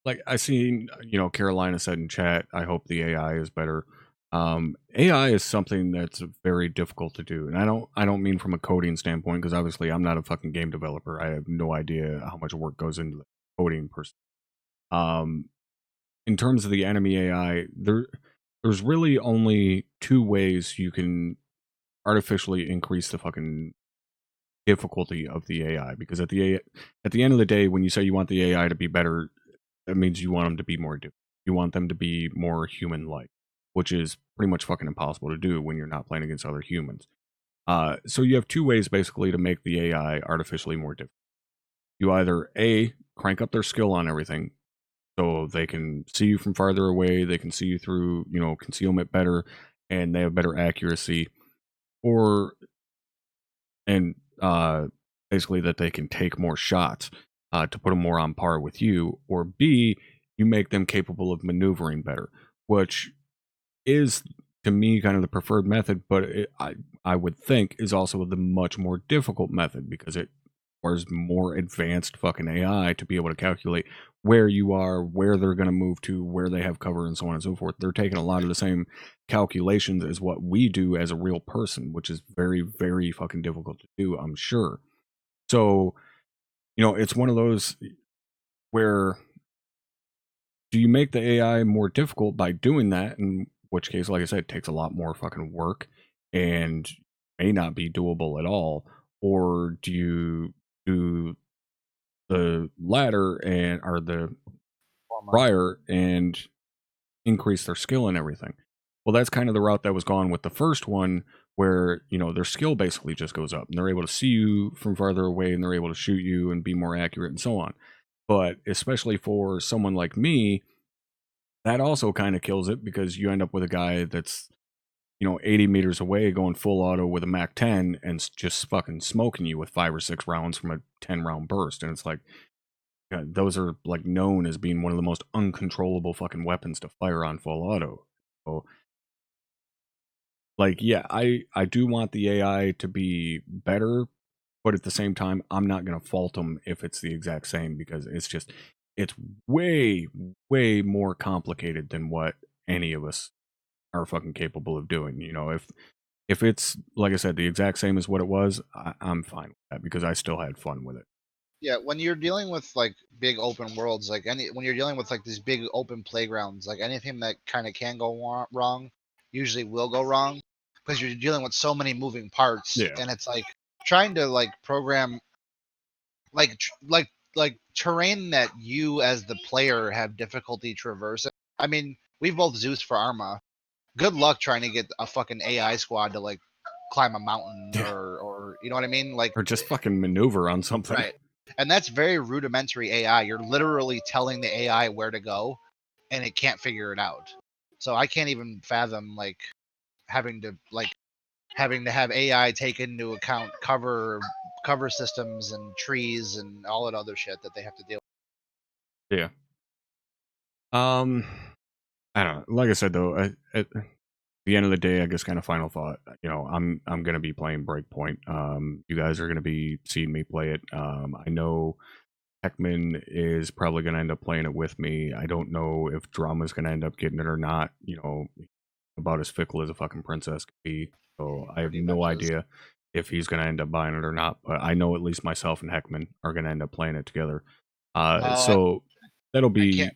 like I seen, Carolina said in chat, I hope the AI is better. AI is something that's very difficult to do, and I don't mean from a coding standpoint, because obviously I'm not a fucking game developer. I have no idea how much work goes into the coding per se. In terms of the enemy AI, there's really only two ways you can artificially increase the fucking difficulty of the AI, because at the end of the day, when you say you want the AI to be better, that means you want them to be more you want them to be more human-like, which is pretty much fucking impossible to do when you're not playing against other humans. So you have two ways basically to make the AI artificially more difficult. You either A, crank up their skill on everything, so they can see you from farther away, they can see you through, concealment better, and they have better accuracy, or and basically that they can take more shots to put them more on par with you, or B, you make them capable of maneuvering better, which is to me kind of the preferred method, but I would think is also the much more difficult method, because it requires more advanced fucking AI to be able to calculate where you are, where they're going to move to, where they have cover, and so on and so forth. They're taking a lot of the same calculations as what we do as a real person, which is very, very fucking difficult to do, I'm sure. So, it's one of those where, do you make the AI more difficult by doing that? In which case, like I said, it takes a lot more fucking work and may not be doable at all. Or do you do the latter or the prior and increase their skill and everything? Well, that's kind of the route that was gone with the first one, where, their skill basically just goes up and they're able to see you from farther away and they're able to shoot you and be more accurate and so on. But especially for someone like me, that also kind of kills it, because you end up with a guy that's 80 meters away going full auto with a Mac 10 and just fucking smoking you with 5 or 6 rounds from a 10 round burst. And it's like, those are like known as being one of the most uncontrollable fucking weapons to fire on full auto. So, like, yeah, I do want the AI to be better, but at the same time, I'm not going to fault them if it's the exact same, because it's way, way more complicated than what any of us are fucking capable of doing. If it's, like I said, the exact same as what it was, I'm fine with that, because I still had fun with it. Yeah, when you're dealing with like big open worlds, when you're dealing with like these big open playgrounds, like anything that kind of can go wrong usually will go wrong, because you're dealing with so many moving parts. Yeah. And it's like trying to like program like terrain that you as the player have difficulty traversing. I mean, we've both Zeus for ArmA. Good luck trying to get a fucking AI squad to like climb a mountain, or you know what I mean? Like, or just fucking maneuver on something. Right. And that's very rudimentary AI. You're literally telling the AI where to go, and it can't figure it out. So I can't even fathom like having to have AI take into account cover systems and trees and all that other shit that they have to deal with. Yeah. I don't know. Like I said though, at the end of the day, I guess kind of final thought, I'm gonna be playing Breakpoint. You guys are gonna be seeing me play it. I know Heckman is probably gonna end up playing it with me. I don't know if Drama's gonna end up getting it or not. About as fickle as a fucking princess could be. So I have no idea if he's gonna end up buying it or not. But I know at least myself and Heckman are gonna end up playing it together. So that'll be.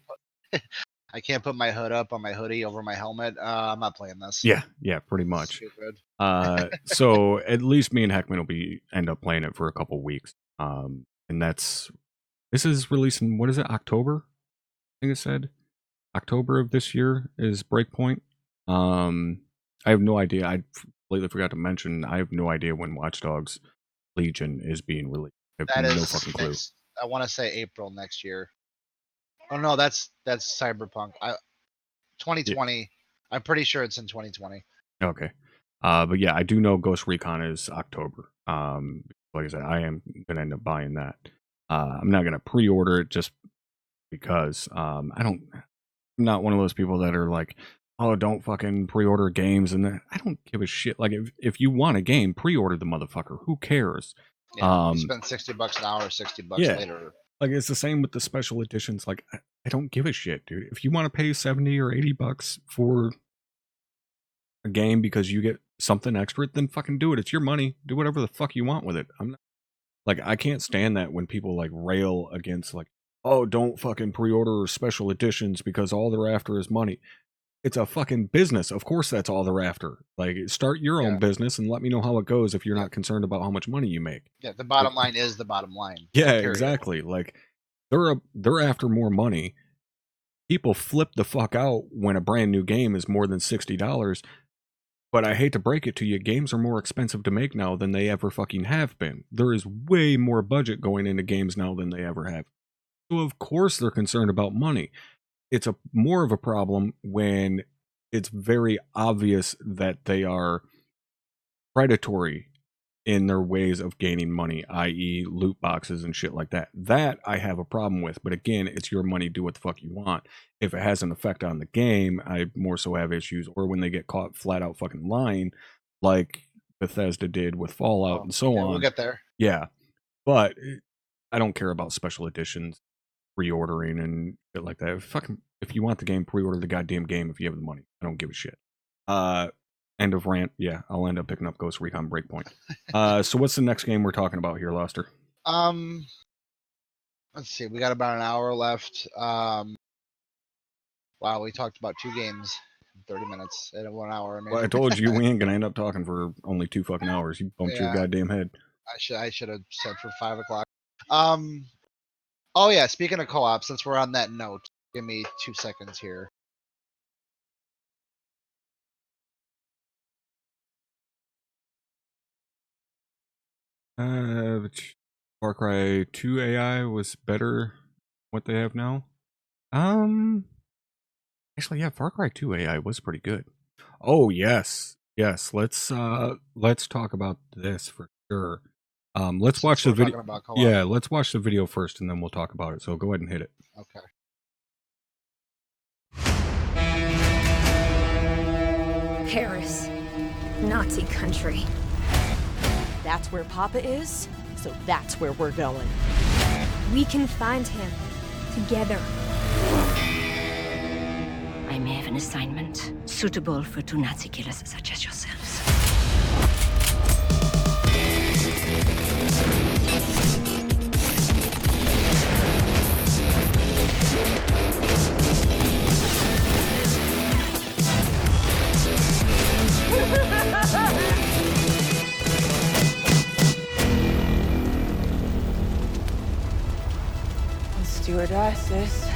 I can't put my hood up on my hoodie over my helmet. I'm not playing this. Yeah, pretty much. Stupid. So at least me and Heckman will end up playing it for a couple weeks. And this is releasing, what is it, October? I think it said October of this year is Breakpoint. I have no idea. I completely forgot to mention, I have no idea when Watch Dogs Legion is being released. I have no fucking clue. I want to say April next year. Oh no, that's Cyberpunk. 2020. I'm pretty sure it's in 2020. Okay. But yeah, I do know Ghost Recon is October. Like I said, I am gonna end up buying that. I'm not gonna pre-order it just because I'm not one of those people that are like, oh, don't fucking pre-order games, and I don't give a shit. Like if you want a game, pre-order the motherfucker. Who cares? Yeah, you spend $60 an hour, $60 later. Like it's the same with the special editions. Like I don't give a shit, dude. If you want to pay 70 or 80 bucks for a game because you get something extra, then fucking do it. It's your money. Do whatever the fuck you want with it. I'm not, like, I can't stand that when people like rail against like, oh, don't fucking pre-order special editions because all they're after is money. It's a fucking business. Of course that's all they're after. Like, start your own business and let me know how it goes if you're not concerned about how much money you make. Yeah, the bottom line is the bottom line. Yeah, exactly. Like they're after more money. People flip the fuck out when a brand new game is more than $60. But I hate to break it to you, games are more expensive to make now than they ever fucking have been. There is way more budget going into games now than they ever have. So of course they're concerned about money. It's more of a problem when it's very obvious that they are predatory in their ways of gaining money, i.e. loot boxes and shit like that. That I have a problem with. But again, it's your money, do what the fuck you want. If it has an effect on the game, I more so have issues. Or when they get caught flat out fucking lying, like Bethesda did with Fallout and so on. We'll get there. Yeah. But I don't care about special editions, pre-ordering and shit like that. If you want the game, pre-order the goddamn game if you have the money. I don't give a shit. End of rant. Yeah, I'll end up picking up Ghost Recon Breakpoint. So what's the next game we're talking about here, Loster? Let's see. We got about an hour left. Wow, we talked about 2 games in 30 minutes in 1 hour. Well, I told you we ain't gonna end up talking for only 2 fucking hours. You bumped your goddamn head. I should have said for 5 o'clock. Oh yeah, speaking of co-op, since we're on that note, give me 2 seconds here. Far Cry 2 AI was better than what they have now. Actually, yeah, Far Cry 2 AI was pretty good. Oh yes, let's talk about this for sure. Let's watch the video. Yeah, let's watch the video first, and then we'll talk about it. So go ahead and hit it. Okay. Paris. Nazi country. That's where Papa is, so that's where we're going. We can find him. Together. I may have an assignment suitable for 2 Nazi killers such as yourselves. Stewardesses.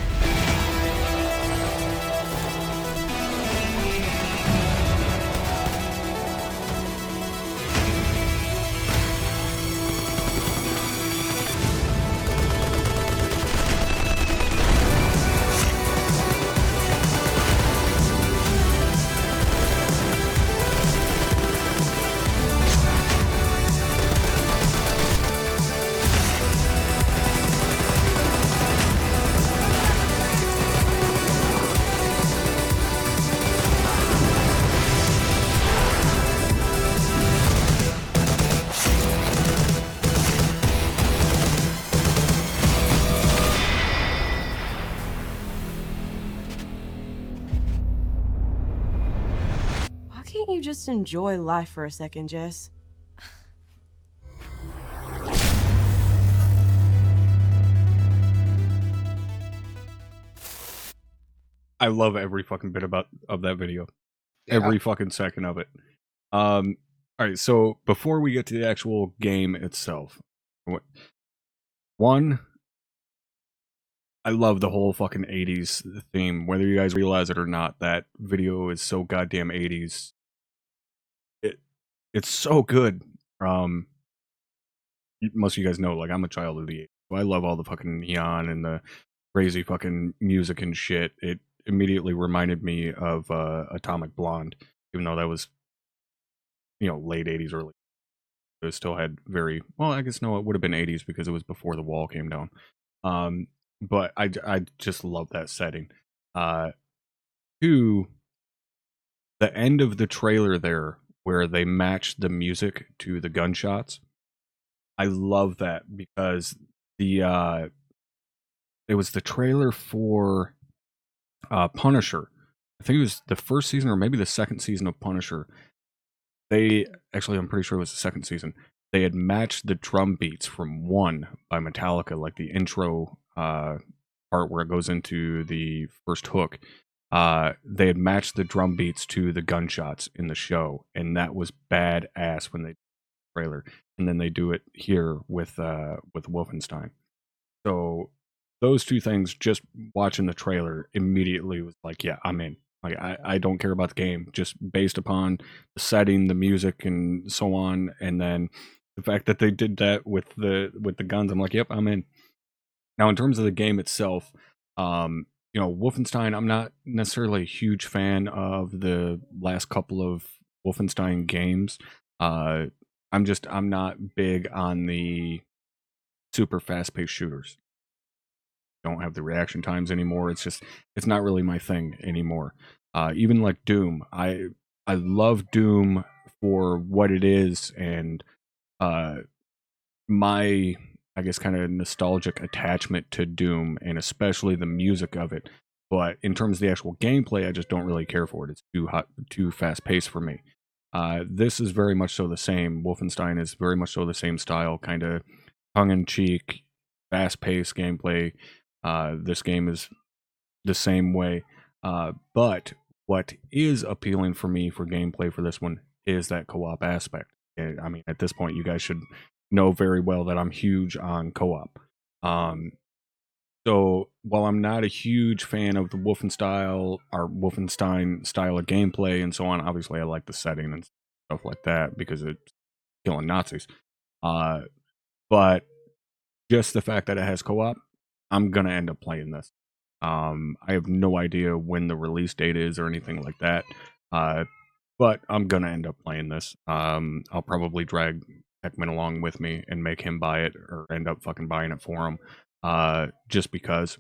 Just enjoy life for a second, Jess. I love every fucking bit of that video. Yeah. Every fucking second of it. All right, so before we get to the actual game itself, one, I love the whole fucking 80s theme. Whether you guys realize it or not, that video is so goddamn 80s. It's so good. Most of you guys know, like, I'm a child of the 80s. So I love all the fucking neon and the crazy fucking music and shit. immediately reminded me of Atomic Blonde, even though that was, late 80s, early. It still had very well. I guess no, it would have been 80s because it was before the wall came down. But I just love that setting. To the end of the trailer there, where they match the music to the gunshots. I love that because it was the trailer for Punisher. I think it was the first season or maybe the second season of Punisher. I'm pretty sure it was the second season. They had matched the drum beats from One by Metallica, like the intro part where it goes into the first hook. They had matched the drum beats to the gunshots in the show, and that was badass when they did the trailer. And then they do it here with Wolfenstein. So those two things, just watching the trailer immediately was like, yeah, I'm in. Like I don't care about the game, just based upon the setting, the music, and so on. And then the fact that they did that with the guns, I'm like, yep, I'm in. Now, in terms of the game itself, Wolfenstein, I'm not necessarily a huge fan of the last couple of Wolfenstein games. I'm not big on the super fast-paced shooters. Don't have the reaction times anymore. It's not really my thing anymore. Even like Doom, I love Doom for what it is, and my, I guess, kind of nostalgic attachment to Doom, and especially the music of it. But in terms of the actual gameplay, I just don't really care for it. It's too fast paced for me. This is very much so the same. Wolfenstein is very much so the same style, kind of tongue in cheek, fast paced gameplay. This game is the same way. But what is appealing for me for gameplay for this one is that co-op aspect. I mean, at this point, you guys should know very well that I'm huge on co-op. So while I'm not a huge fan of the Wolfenstein style of gameplay and so on, obviously I like the setting and stuff like that because it's killing Nazis. But just the fact that it has co-op, I'm gonna end up playing this. I have no idea when the release date is or anything like that. But I'm gonna end up playing this. I'll probably drag Heckman along with me and make him buy it or end up fucking buying it for him. Just because.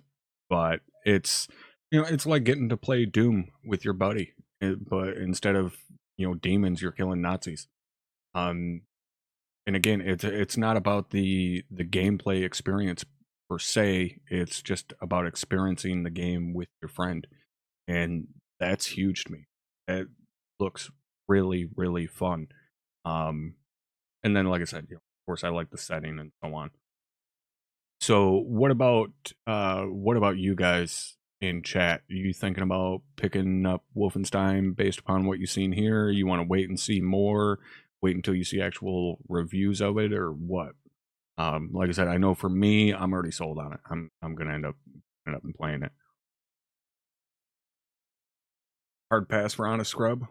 But it's it's like getting to play Doom with your buddy. But instead of, demons, you're killing Nazis. And again, it's not about the gameplay experience per se. It's just about experiencing the game with your friend. And that's huge to me. It looks really, really fun. And then, like I said, of course, I like the setting and so on. So, what about you guys in chat? Are you thinking about picking up Wolfenstein based upon what you've seen here? You want to wait and see more? Wait until you see actual reviews of it, or what? Like I said, I know for me, I'm already sold on it. I'm gonna end up and playing it. Hard pass for Honest Scrub.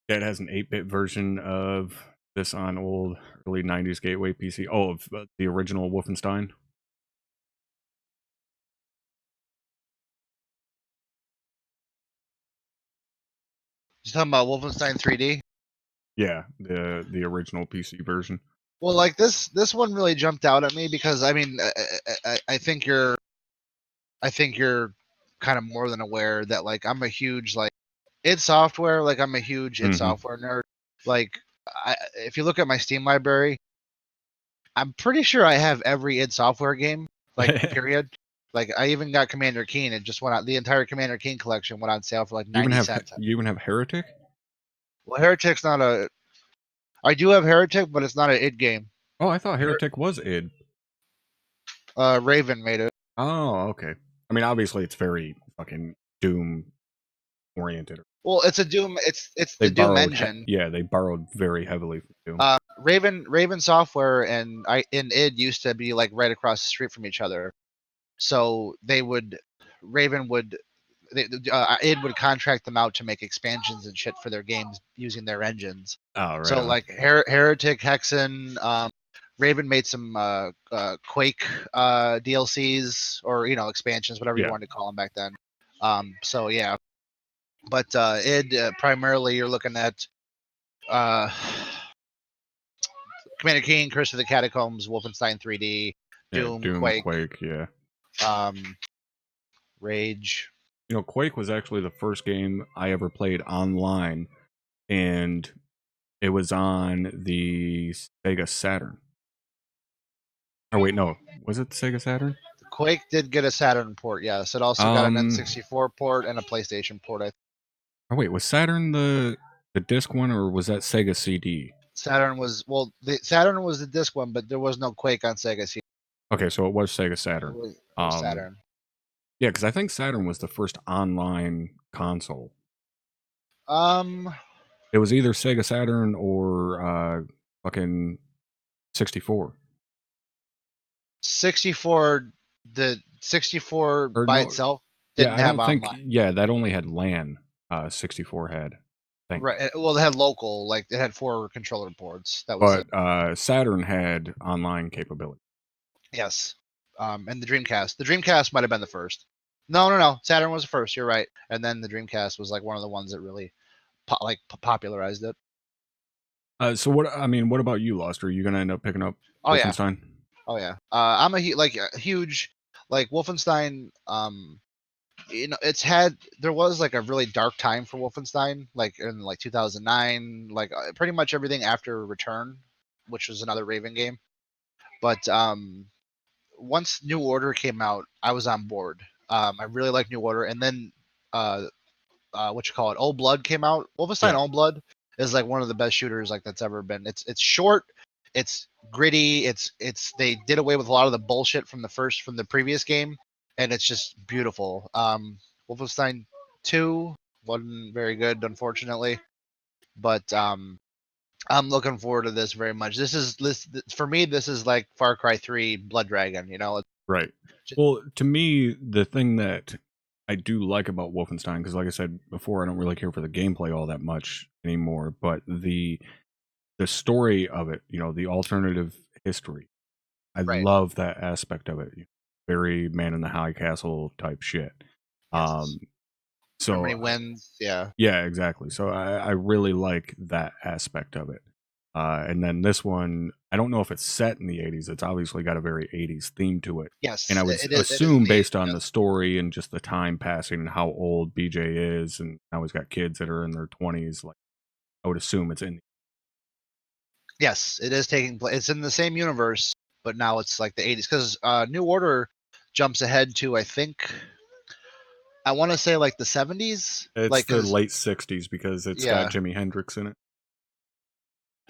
That has an 8-bit version of this on old early 90s Gateway PC. Oh, of the original Wolfenstein. You talking about Wolfenstein 3D? Yeah, the original PC version. Well, like this one really jumped out at me because I mean I think you're kind of more than aware that like I'm a huge id Software, like I'm a huge id Software nerd. Like if you look at my Steam library, I'm pretty sure I have every id Software game, like period. Like I even got Commander Keen. It just went out. The entire Commander Keen collection went on sale for like 90 cents. You even have Heretic? Well, Heretic's not a. I do have Heretic, but it's not an id game. Oh, I thought Heretic was id. Raven made it. Oh, okay. I mean, obviously, it's very fucking Doom oriented. Well, it's a Doom. It's the Doom engine. Yeah, they borrowed very heavily from Doom. Raven Software and id used to be like right across the street from each other, so id would contract them out to make expansions and shit for their games using their engines. Oh, right. So like Heretic, Hexen, Raven made some Quake DLCs or expansions, whatever you Yeah. wanted to call them back then. So yeah, but id primarily you're looking at Commander King, Curse of the Catacombs, Wolfenstein 3D, Doom, Quake, yeah. Rage. Quake was actually the first game I ever played online, and it was on the Sega Saturn. Oh wait, no, was it the Sega Saturn? Quake did get a Saturn port, yes. It also got an N64 port and a PlayStation port. Oh wait, was Saturn the disc one, or was that Sega CD? Saturn was the Saturn was the disc one, but there was no Quake on Sega CD. Okay, so it was Sega Saturn. It was Saturn. Yeah, because I think Saturn was the first online console. It was either Sega Saturn or fucking 64. 64, the 64 by itself didn't have online. Yeah, that only had LAN. 64 had. Right. Well, it had local, like it had 4 controller ports. That was it. Saturn had online capability. Yes. And the Dreamcast. The Dreamcast might have been the first. No. Saturn was the first. You're right. And then the Dreamcast was like one of the ones that really popularized it. So what about you, Lost? Are you gonna end up picking up Wolfenstein? Oh yeah. I'm a huge Wolfenstein. There was like a really dark time for Wolfenstein, like in like 2009, like pretty much everything after Return, which was another Raven game. But once New Order came out, I was on board. I really liked New Order, and then Old Blood came out. Wolfenstein Old Blood is like one of the best shooters like that's ever been. It's short, it's gritty, it's they did away with a lot of the bullshit from the previous game, and it's just beautiful. Wolfenstein 2 wasn't very good, unfortunately, but I'm looking forward to this very much. For me, this is like Far Cry 3 Blood Dragon, Right. Well, to me, the thing that I do like about Wolfenstein, because like I said before, I don't really care for the gameplay all that much anymore, but the story of it, the alternative history, I love that aspect of it. Very Man in the High Castle type shit. Yes. So Germany wins, yeah. Yeah, exactly. So I really like that aspect of it. And then this one, I don't know if it's set in the 80s. It's obviously got a very 80s theme to it. Yes. And I would assume based on the story and just the time passing and how old BJ is, and now he's got kids that are in their 20s, like I would assume it's in. Yes, it is taking place. It's in the same universe, but now it's like the 80s, because New Order jumps ahead to, I think, I want to say like the 70s. It's like the late 60s because it's got Jimi Hendrix in it.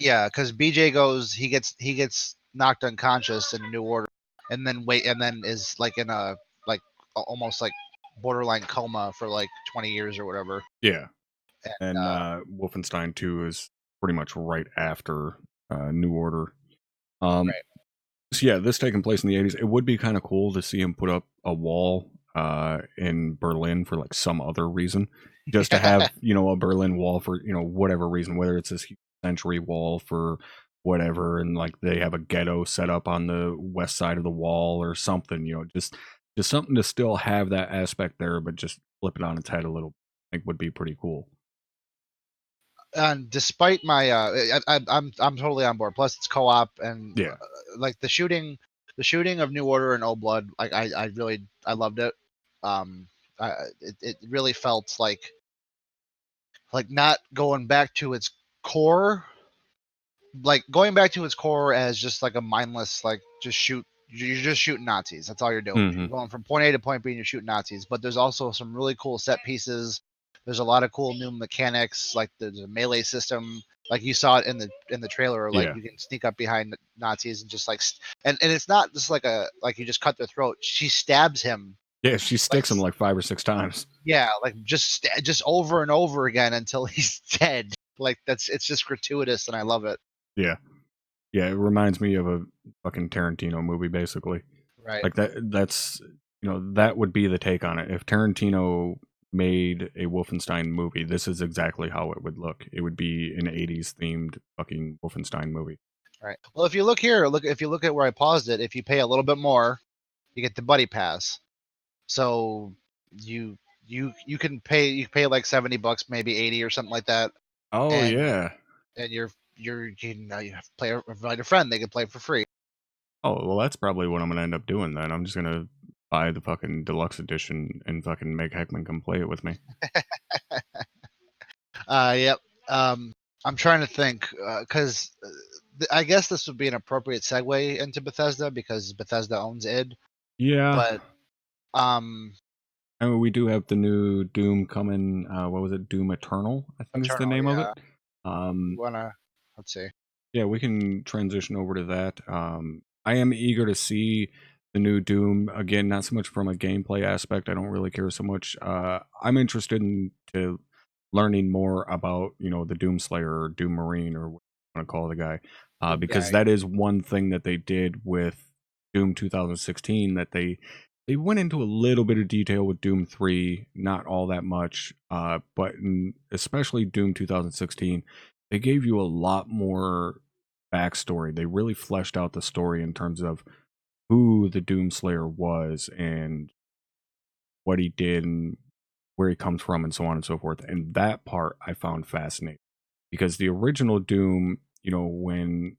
Yeah, because BJ goes, he gets knocked unconscious in a New Order, and then is like in a almost like borderline coma for like 20 years or whatever. Yeah, and Wolfenstein 2 is pretty much right after New Order. Right. So yeah, this taking place in the 80s. It would be kind of cool to see him put up a wall in Berlin for like some other reason, just to have a Berlin wall for whatever reason, whether it's this century wall for whatever, and like they have a ghetto set up on the west side of the wall or something, just something to still have that aspect there, but just flip it on its head a little. I think would be pretty cool. And despite my I'm totally on board. Plus it's co-op, and like the shooting of New Order and Old Blood, like I loved it. It really felt like not going back to its core, as just like a mindless, like you're just shooting Nazis. That's all you're doing. Mm-hmm. You're going from point A to point B and you're shooting Nazis. But there's also some really cool set pieces. There's a lot of cool new mechanics, like there's a melee system, like you saw it in the trailer. Like you can sneak up behind Nazis and just and it's not just like you just cut their throat. She stabs him. Yeah, she sticks him like 5 or 6 times. Yeah, like just over and over again until he's dead. Like it's just gratuitous, and I love it. Yeah, it reminds me of a fucking Tarantino movie, basically. Right. Like that's that would be the take on it. If Tarantino made a Wolfenstein movie, this is exactly how it would look. It would be an 80s themed fucking Wolfenstein movie. Right. Well, if you look here, if you look at where I paused it, if you pay a little bit more, you get the buddy pass. So you can pay like $70, maybe 80 or something like that. Oh and yeah. and you play invite a friend, they can play for free. Oh well, that's probably what I'm gonna end up doing then. I'm just gonna buy the fucking deluxe edition and fucking make Heckman come play it with me. Yep. I'm trying to think because I guess this would be an appropriate segue into Bethesda because Bethesda owns id. Yeah. But I mean, we do have the new Doom coming. What was it? Doom Eternal, I think is the Eternal, name of yeah. it. Um, Let's see. Yeah, we can transition over to that. I am eager to see the new Doom again. Not so much from a gameplay aspect. I don't really care so much. I'm interested in to learning more about the Doom Slayer or Doom Marine or what you want to call the guy, because that is one thing that they did with Doom 2016 that they went into a little bit of detail with Doom 3, not all that much, but especially Doom 2016. They gave you a lot more backstory. They really fleshed out the story in terms of who the Doomslayer was and what he did and where he comes from and so on and so forth. And that part I found fascinating because the original Doom, when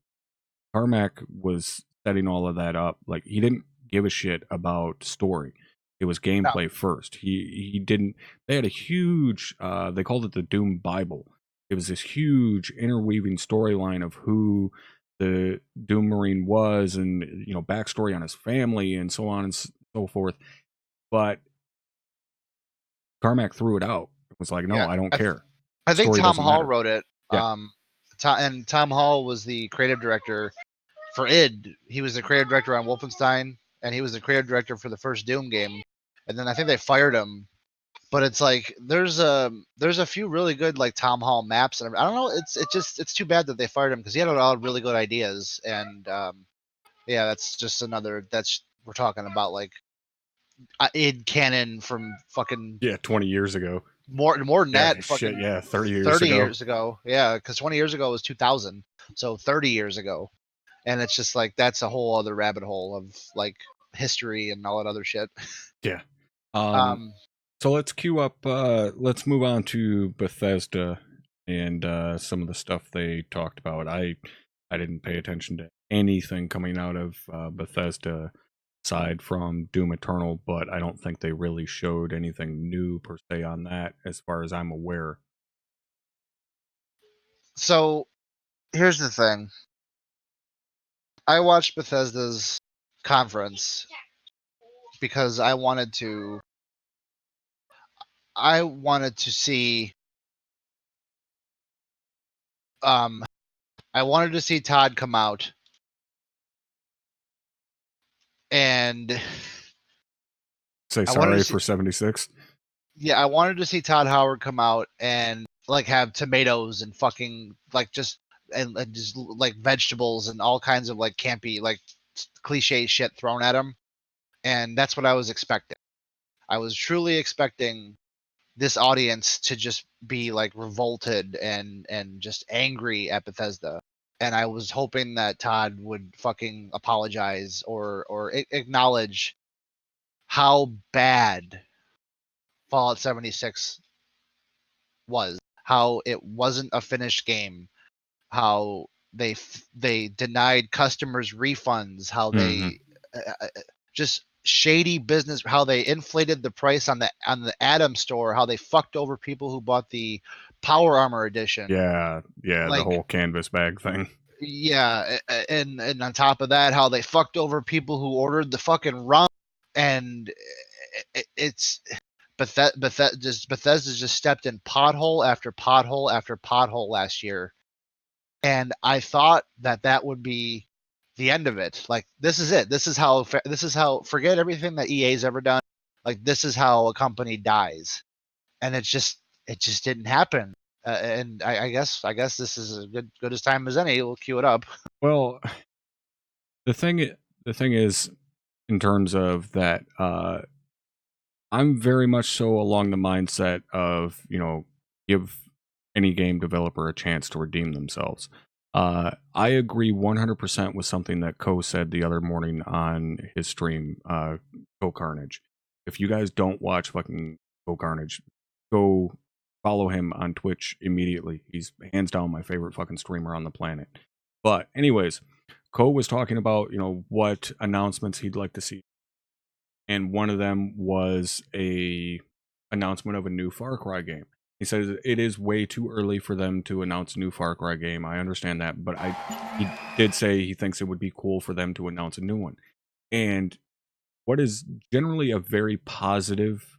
Carmack was setting all of that up, like he didn't give a shit about story. It was gameplay first. He didn't. They had a huge. They called it the Doom Bible. It was this huge interweaving storyline of who the Doom Marine was, and backstory on his family, and so on and so forth. But Carmack threw it out. It was like, no, I don't care. I think Story Tom doesn't Hall matter. wrote it. Yeah. And Tom Hall was the creative director for id. He was the creative director on Wolfenstein, and he was the creative director for the first Doom game. And then I think they fired him. But it's like there's a few really good like Tom Hall maps, and I don't know. It's too bad that they fired him because he had a lot of really good ideas. And yeah, that's just another. We're talking about like id canon from fucking 20 years ago. More than that. Shit, Fucking 30 years 30 ago. years ago. Yeah, because 20 years ago was 2000, so 30 years ago, and it's just like that's a whole other rabbit hole of like history and all that other shit. Yeah. So let's queue up. Let's move on to Bethesda and some of the stuff they talked about. I didn't pay attention to anything coming out of Bethesda aside from Doom Eternal, but I don't think they really showed anything new per se on that, as far as I'm aware. So here's the thing. I watched Bethesda's conference because I wanted to see I wanted to see Todd come out and say sorry for 76. Yeah, I wanted to see Todd Howard come out and like have tomatoes and fucking like just like vegetables and all kinds of like campy like cliche shit thrown at him, and that's what I was expecting. I was truly expecting this audience to just be like revolted and just angry at Bethesda. And I was hoping that Todd would fucking apologize or acknowledge how bad Fallout 76 was, how it wasn't a finished game, how they denied customers refunds, how they just shady business, how they inflated the price on the Atom store, how they fucked over people who bought the Power Armor edition. Yeah, Like, the whole canvas bag thing. Yeah, and on top of that, how they fucked over people who ordered the fucking rum, and it's Bethesda just stepped in pothole after pothole after pothole last year, and I thought that would be the end of it. Like, this is it. This is how forget everything that EA's ever done. Like, this is how a company dies, and it just didn't happen. And I guess this is as good as time as any. We'll cue it up. Well, the thing is, in terms of that, I'm very much so along the mindset of give any game developer a chance to redeem themselves. I agree 100% with something that Ko said the other morning on his stream, Ko Carnage. If you guys don't watch fucking Ko Carnage, go follow him on Twitch immediately. He's hands down my favorite fucking streamer on the planet. But anyways, Ko was talking about, what announcements he'd like to see. And one of them was a announcement of a new Far Cry game. He says it is way too early for them to announce a new Far Cry game. I understand that, but he did say he thinks it would be cool for them to announce a new one. And what is generally a very positive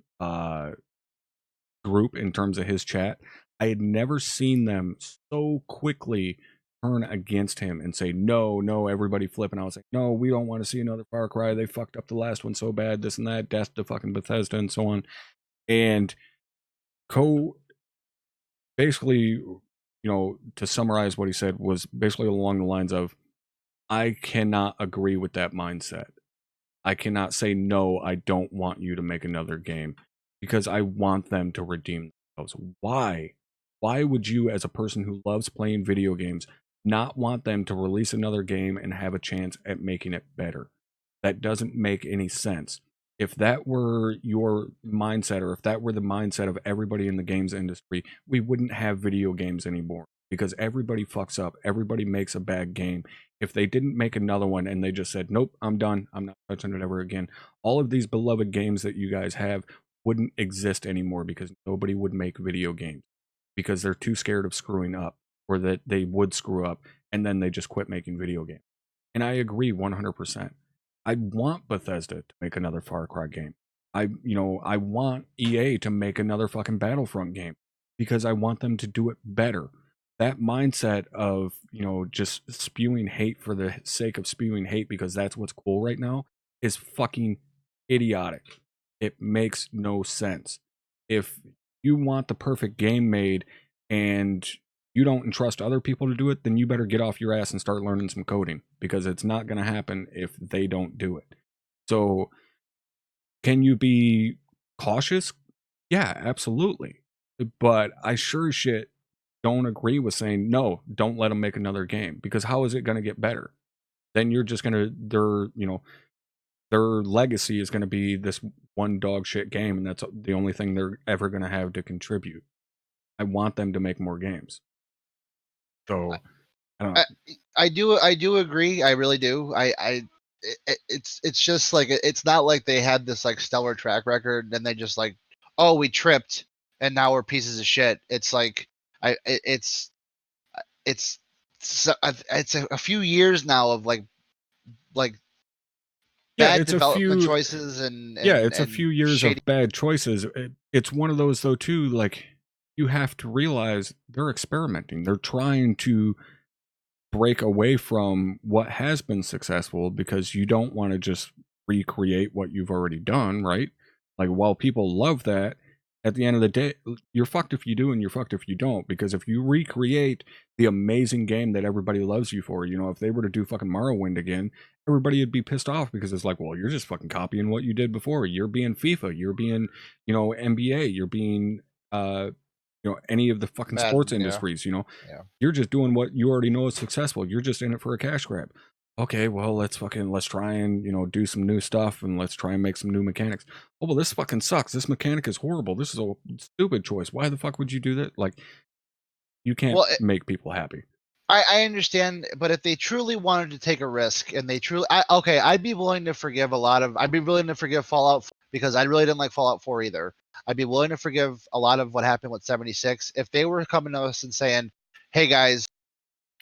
group in terms of his chat, I had never seen them so quickly turn against him and say, no, everybody flipping. I was like, no, we don't want to see another Far Cry. They fucked up the last one so bad, this and that, death to fucking Bethesda and so on. And Ko basically, to summarize what he said, was basically along the lines of, I cannot agree with that mindset. I cannot say, no, I don't want you to make another game, because I want them to redeem themselves. Why? Why would you, as a person who loves playing video games, not want them to release another game and have a chance at making it better? That doesn't make any sense. If that were your mindset, or if that were the mindset of everybody in the games industry, we wouldn't have video games anymore, because everybody fucks up. Everybody makes a bad game. If they didn't make another one and they just said, nope, I'm done, I'm not touching it ever again, all of these beloved games that you guys have wouldn't exist anymore, because nobody would make video games, because they're too scared of screwing up, or that they would screw up and then they just quit making video games. And I agree 100%. I want Bethesda to make another Far Cry game. I want EA to make another fucking Battlefront game, because I want them to do it better. That mindset of, just spewing hate for the sake of spewing hate because that's what's cool right now is fucking idiotic. It makes no sense. If you want the perfect game made and you don't entrust other people to do it, then you better get off your ass and start learning some coding, because it's not going to happen if they don't do it. So, can you be cautious? Yeah, absolutely. But I sure as shit don't agree with saying, no, don't let them make another game, because how is it going to get better? Then you're just going to, their legacy is going to be this one dog shit game, and that's the only thing they're ever going to have to contribute. I want them to make more games. So I don't know. I do agree. I really do. It's just like, it's not like they had this like stellar track record and they just like, oh, we tripped and now we're pieces of shit. It's like it's a few years now of like bad development choices and it's a few years shady. of bad choices. It's one of those though too, like, you have to realize they're experimenting. They're trying to break away from what has been successful, because you don't want to just recreate what you've already done, right? Like, while people love that, at the end of the day, you're fucked if you do and you're fucked if you don't, because if you recreate the amazing game that everybody loves you for, if they were to do fucking Morrowind again, everybody would be pissed off, because it's like, well, you're just fucking copying what you did before. You're being FIFA, you're being, NBA, you're being any of the fucking sports industries, you're just doing what you already know is successful. You're just in it for a cash grab. Okay, well, let's try and, do some new stuff, and let's try and make some new mechanics. Oh, well, this fucking sucks. This mechanic is horrible. This is a stupid choice. Why the fuck would you do that? Like, you can't make people happy. I understand, but if they truly wanted to take a risk and they truly, I'd be willing to forgive I'd be willing to forgive Fallout 4, because I really didn't like Fallout 4 either. I'd be willing to forgive a lot of what happened with 76 if they were coming to us and saying, hey guys,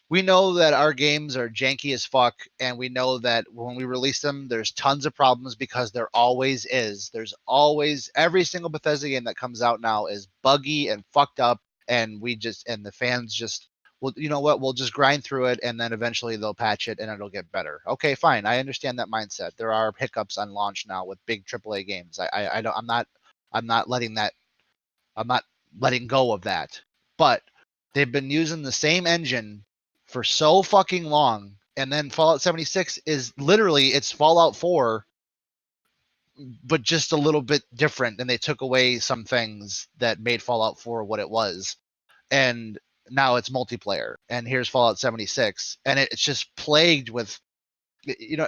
we know that our games are janky as fuck, and we know that when we release them, there's tons of problems, because there always is. There's always, every single Bethesda game that comes out now is buggy and fucked up, and the fans just, well, you know what? We'll just grind through it, and then eventually they'll patch it, and it'll get better. Okay, fine. I understand that mindset. There are hiccups on launch now with big AAA games. I'm not letting go of that. But they've been using the same engine for so fucking long, and then Fallout 76 is literally, it's Fallout 4, but just a little bit different, and they took away some things that made Fallout 4 what it was. And now it's multiplayer, and here's Fallout 76, and it's just plagued with,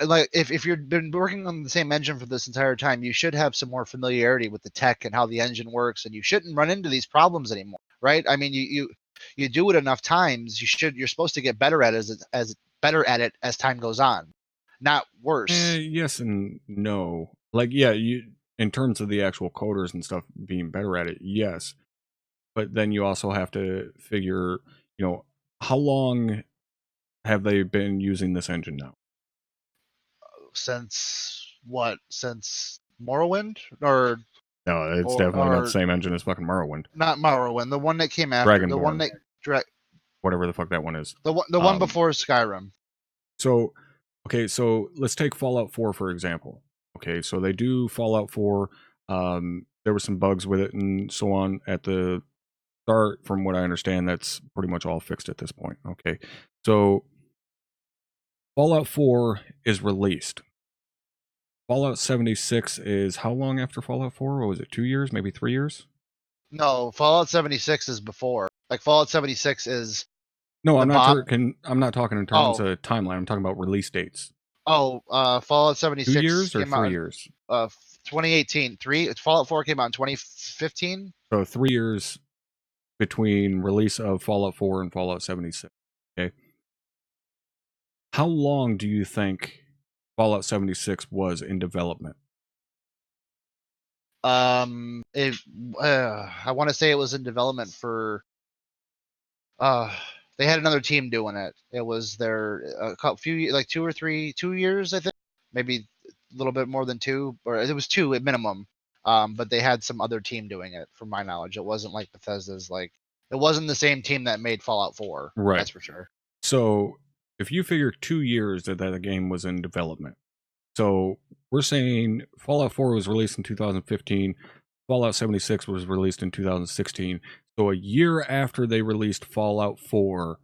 like if you've been working on the same engine for this entire time, you should have some more familiarity with the tech and how the engine works, and you shouldn't run into these problems anymore, right? I mean, you do it enough times, you're supposed to get better at it as time goes on, not worse. Yes and no. Like, yeah, in terms of the actual coders and stuff being better at it, yes. But then you also have to figure, how long have they been using this engine now? Since Morrowind? Or no, it's definitely not the same engine as fucking Morrowind. Not Morrowind, the one that came after, the one Dragonborn. that whatever the fuck that one is. the one before Skyrim. So, okay, so let's take Fallout 4 for example. Okay, so they do Fallout 4. There were some bugs with it and so on at the start. From what I understand, that's pretty much all fixed at this point. Okay, so Fallout 4 is released. Fallout 76 is how long after Fallout 4? What was it, 2 years, maybe 3 years? No, Fallout 76 is before. Like Fallout 76 is. No, I'm not talking in terms of timeline. I'm talking about release dates. Fallout 76 2 years or 3 years? 2018. Fallout 4 came out in 2015. So 3 years between release of Fallout 4 and Fallout 76. Okay. How long do you think Fallout 76 was in development? I want to say it was in development for. They had another team doing it. It was their 2 years, I think, maybe a little bit more than 2, or it was 2 at minimum. But they had some other team doing it, from my knowledge. It wasn't like Bethesda's. Like, it wasn't the same team that made Fallout 4. Right. That's for sure. So if you figure 2 years that the game was in development, so we're saying Fallout 4 was released in 2015, Fallout 76 was released in 2016. So a year after they released Fallout 4,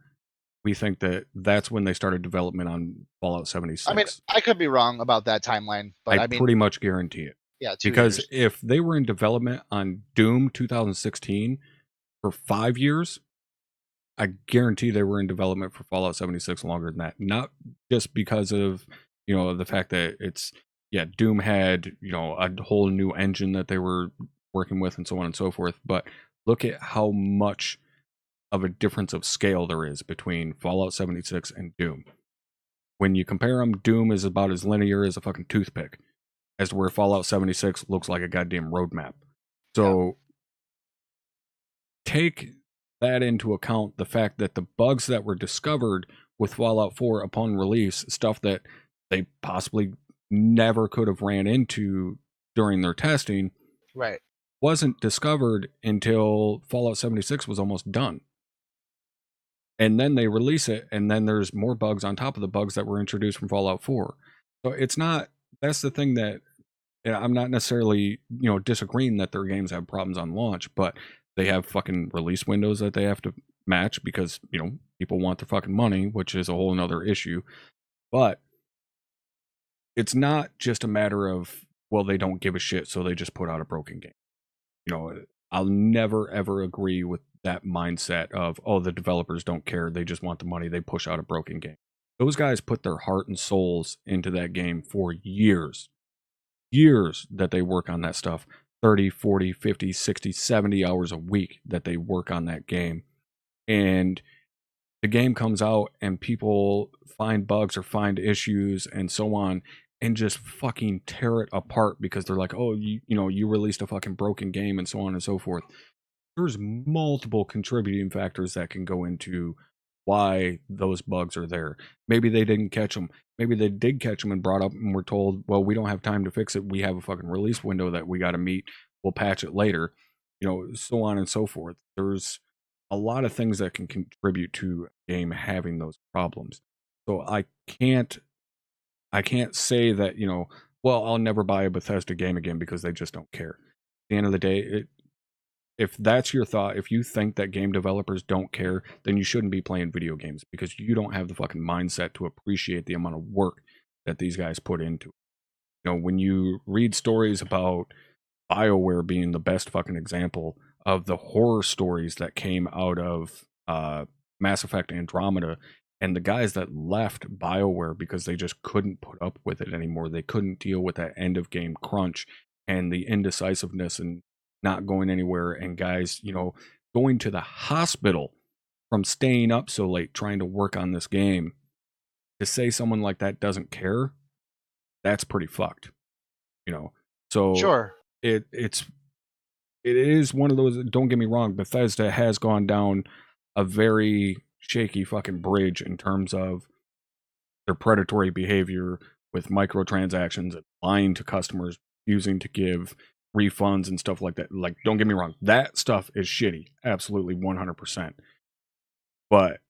we think that's when they started development on Fallout 76. I mean, I could be wrong about that timeline, but I mean, pretty much guarantee it. Yeah, 2 because years. if they were in development on Doom 2016 for 5 years, I guarantee they were in development for Fallout 76 longer than that. Not just because of, the fact that Doom had, a whole new engine that they were working with and so on and so forth, but look at how much of a difference of scale there is between Fallout 76 and Doom. When you compare them, Doom is about as linear as a fucking toothpick, as to where Fallout 76 looks like a goddamn roadmap. So take that into account, the fact that the bugs that were discovered with Fallout 4 upon release, stuff that they possibly never could have ran into during their testing, right, wasn't discovered until Fallout 76 was almost done. And then they release it, and then there's more bugs on top of the bugs that were introduced from Fallout 4. So that's the thing that I'm not necessarily, disagreeing that their games have problems on launch, but they have fucking release windows that they have to match because, people want their fucking money, which is a whole nother issue. But it's not just a matter of, well, they don't give a shit, so they just put out a broken game. I'll never, ever agree with that mindset of, oh, the developers don't care. They just want the money. They push out a broken game. Those guys put their heart and souls into that game for years that they work on that stuff. 30, 40, 50, 60, 70 hours a week that they work on that game. And the game comes out and people find bugs or find issues and so on and just fucking tear it apart because they're like, oh, you released a fucking broken game and so on and so forth. There's multiple contributing factors that can go into why those bugs are there. Maybe they didn't catch them. Maybe they did catch them and brought up and were told, well, we don't have time to fix it. We have a fucking release window that we got to meet. We'll patch it later, so on and so forth. There's a lot of things that can contribute to a game having those problems. So I can't say that, well, I'll never buy a Bethesda game again because they just don't care. At the end of the day, if that's your thought, if you think that game developers don't care, then you shouldn't be playing video games because you don't have the fucking mindset to appreciate the amount of work that these guys put into it. When you read stories about BioWare being the best fucking example of the horror stories that came out of Mass Effect Andromeda, and the guys that left BioWare because they just couldn't put up with it anymore. They couldn't deal with that end of game crunch and the indecisiveness and not going anywhere, and guys, going to the hospital from staying up so late trying to work on this game. To say someone like that doesn't care, that's pretty fucked. So Sure. it is one of those, don't get me wrong, Bethesda has gone down a very shaky fucking bridge in terms of their predatory behavior with microtransactions and lying to customers, refusing to give refunds and stuff like that. Like, don't get me wrong, that stuff is shitty, absolutely 100%. But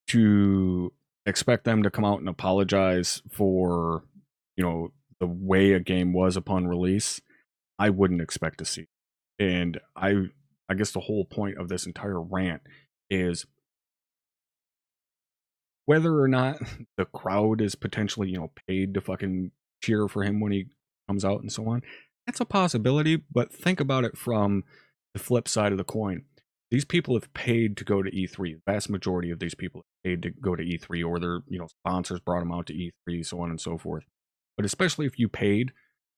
to expect them to come out and apologize for, the way a game was upon release, I wouldn't expect to see. And I guess the whole point of this entire rant is whether or not the crowd is potentially, paid to fucking cheer for him when he comes out and so on. That's a possibility, but think about it from the flip side of the coin. These people have paid to go to E3. The vast majority of these people have paid to go to E3, or their, sponsors brought them out to E3, so on and so forth. But especially if you paid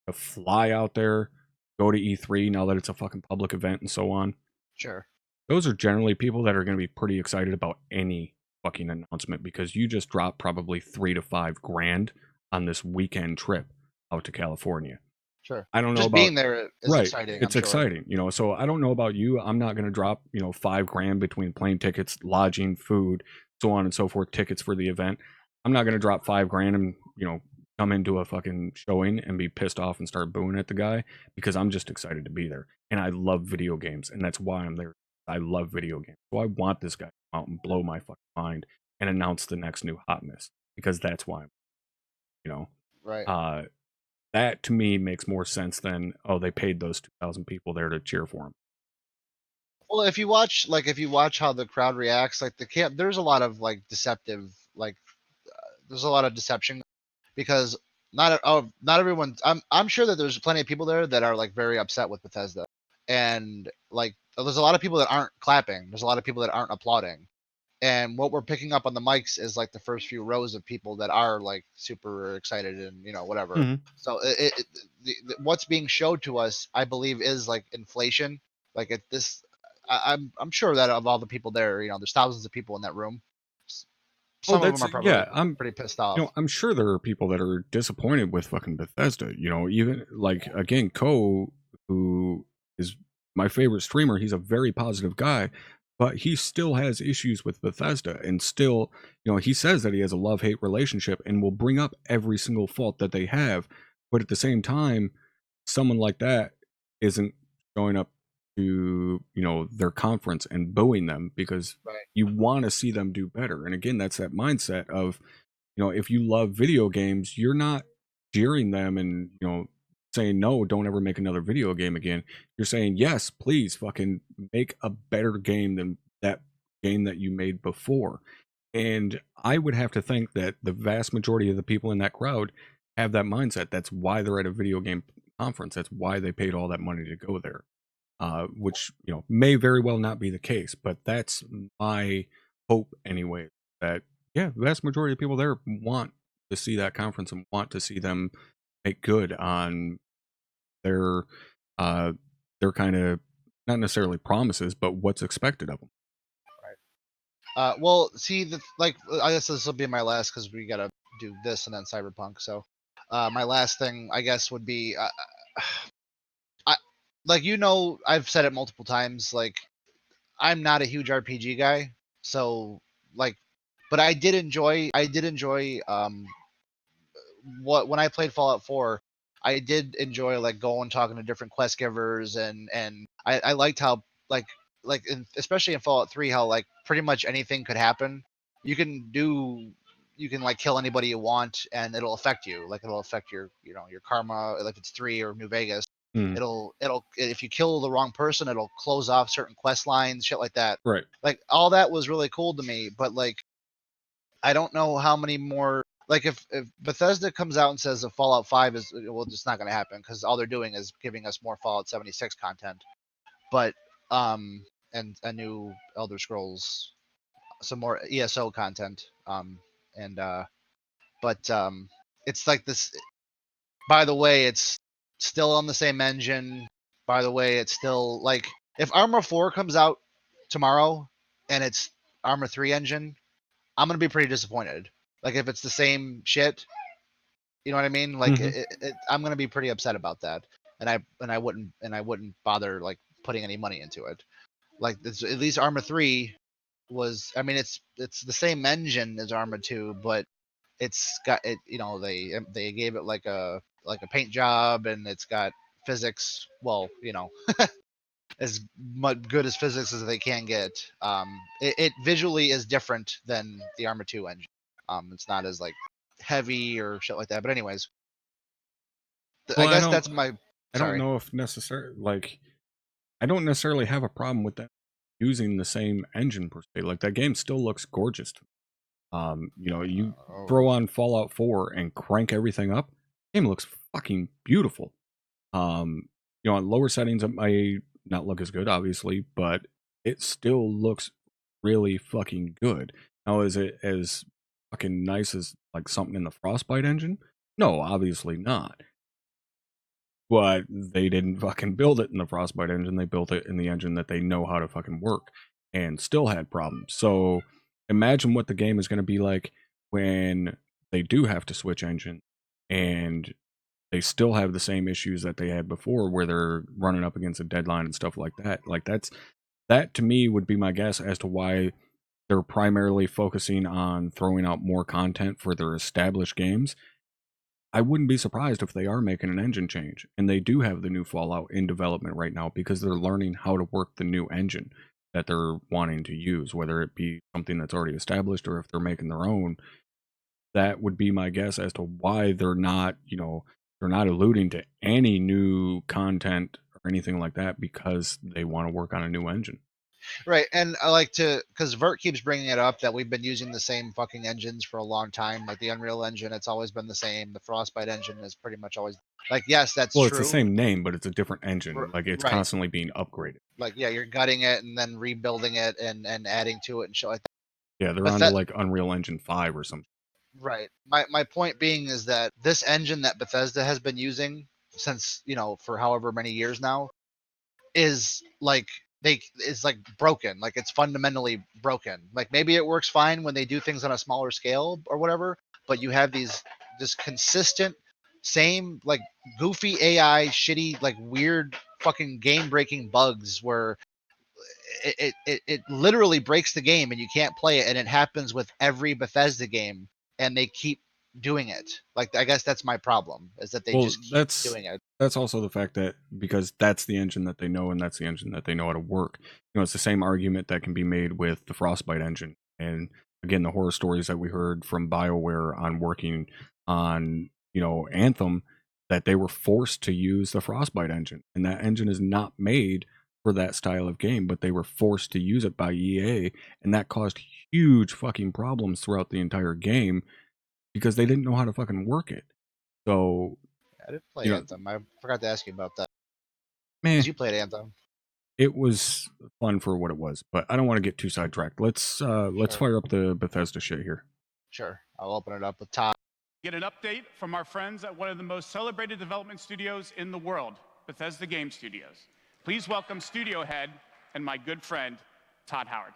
to fly out there, go to E3, now that it's a fucking public event and so on. Sure. Those are generally people that are going to be pretty excited about any fucking announcement, because you just dropped probably $3,000 to $5,000 on this weekend trip out to California. Sure. I don't know just about being there is right. exciting. It's exciting, so I don't know about you. I'm not going to drop, $5,000 between plane tickets, lodging, food, so on and so forth, tickets for the event. I'm not going to drop $5,000 and, come into a fucking showing and be pissed off and start booing at the guy, because I'm just excited to be there. And I love video games, and that's why I'm there. I love video games. So I want this guy to come out and blow my fucking mind and announce the next new hotness, because that's why I'm, right. That to me makes more sense than, they paid those 2,000 people there to cheer for him. Well, if you watch how the crowd reacts, like there's a lot of deceptive, there's a lot of deception, because not everyone. I'm sure that there's plenty of people there that are very upset with Bethesda, and there's a lot of people that aren't clapping. There's a lot of people that aren't applauding. And what we're picking up on the mics is the first few rows of people that are super excited and whatever. Mm-hmm. So what's being showed to us, I believe, is inflation. I'm sure that of all the people there, there's thousands of people in that room. Some of them are probably I'm pretty pissed off. I'm sure there are people that are disappointed with fucking Bethesda. Even again, who is my favorite streamer, he's a very positive guy, but he still has issues with Bethesda, and still, he says that he has a love-hate relationship and will bring up every single fault that they have. But at the same time, someone like that isn't showing up to their conference and booing them, because you want to see them do better. And again, that's that mindset of, if you love video games, you're not jeering them and saying, no, don't ever make another video game again. You're saying, yes, please fucking make a better game than that game that you made before. And I would have to think that the vast majority of the people in that crowd have that mindset. That's why they're at a video game conference. That's why they paid all that money to go there. Which may very well not be the case, but that's my hope anyway. That the vast majority of people there want to see that conference and want to see them make good on their kind of, not necessarily promises, but what's expected of them. Right. Well, see, I guess this will be my last, because we gotta do this and then Cyberpunk. So, my last thing, I guess, would be. I've said it multiple times, I'm not a huge RPG guy, so but I did enjoy when I played Fallout 4. I did enjoy going, talking to different quest givers, and I liked how especially in Fallout 3, how pretty much anything could happen. You can kill anybody you want, and it'll affect you. It'll affect your your karma. If it's 3 or New Vegas, it'll if you kill the wrong person, it'll close off certain quest lines, shit like that. Right. All that was really cool to me, but I don't know how many more. If Bethesda comes out and says that Fallout 5 is, well, it's not going to happen, because all they're doing is giving us more Fallout 76 content, but and a new Elder Scrolls some more ESO content. It's like this. By the way, it's still on the same engine. By the way, it's still like if ArmA 4 comes out tomorrow and it's ArmA 3 engine, I'm gonna be pretty disappointed. Like if it's the same shit, you know what I mean? Like I'm gonna be pretty upset about that, and I wouldn't bother like putting any money into it. Like at least ArmA 3 was. I mean, it's the same engine as ArmA 2, but it's got it. You know, they gave it like a paint job, and it's got physics. Well, you know, as good as physics as they can get. It visually is different than the ArmA 2 engine. It's not as like heavy or shit like that. But anyways, Well, I guess that's my. I don't know if necessarily like I don't necessarily have a problem with that using the same engine per se. Like that game still looks gorgeous to me. You know, you throw on Fallout 4 and crank everything up, game looks fucking beautiful. You know, on lower settings it might not look as good, obviously, but it still looks really fucking good. Now, is it as fucking nice as like something in the Frostbite engine? No, obviously not. But they didn't fucking build it in the Frostbite engine. They built it in the engine that they know how to fucking work, and still had problems. So imagine what the game is going to be like when they do have to switch engine and they still have the same issues that they had before, where they're running up against a deadline and stuff like that. Like that to me would be my guess as to why they're primarily focusing on throwing out more content for their established games. I wouldn't be surprised if they are making an engine change, and they do have the new Fallout in development right now because they're learning how to work the new engine that they're wanting to use, whether it be something that's already established or if they're making their own. That would be my guess as to why they're not, you know, they're not alluding to any new content or anything like that because they want to work on a new engine. Right, and I like to, because Vert keeps bringing it up that we've been using the same fucking engines for a long time. Like the Unreal Engine, it's always been the same. The Frostbite engine is pretty much always like, yes, that's well, true. It's the same name, but it's a different engine. Like it's constantly being upgraded. Like yeah, you're gutting it and then rebuilding it and adding to it and shit like that. Yeah, they're on to like Unreal Engine 5 or something. Right. My point being is that this engine that Bethesda has been using since, you know, for however many years now is like is like broken. Like it's fundamentally broken. Like maybe it works fine when they do things on a smaller scale or whatever, but you have this consistent same like goofy AI shitty like weird fucking game breaking bugs where it literally breaks the game and you can't play it, and it happens with every Bethesda game and they keep doing it. Like I guess that's my problem is that they just keep doing it. That's also the fact that because that's the engine that they know and that's the engine that they know how to work. You know, it's the same argument that can be made with the Frostbite engine. And again, the horror stories that we heard from BioWare on working on, you know, Anthem, that they were forced to use the Frostbite engine. And that engine is not made for that style of game, but they were forced to use it by EA, and that caused huge fucking problems throughout the entire game because they didn't know how to fucking work it. So I didn't play Anthem. I forgot to ask you about that. Man, you played Anthem. It was fun for what it was, but I don't want to get too sidetracked. Let's fire up the Bethesda shit here. Sure, I'll open it up with Todd. Get an update from our friends at one of the most celebrated development studios in the world, Bethesda Game Studios. Please welcome studio head and my good friend, Todd Howard.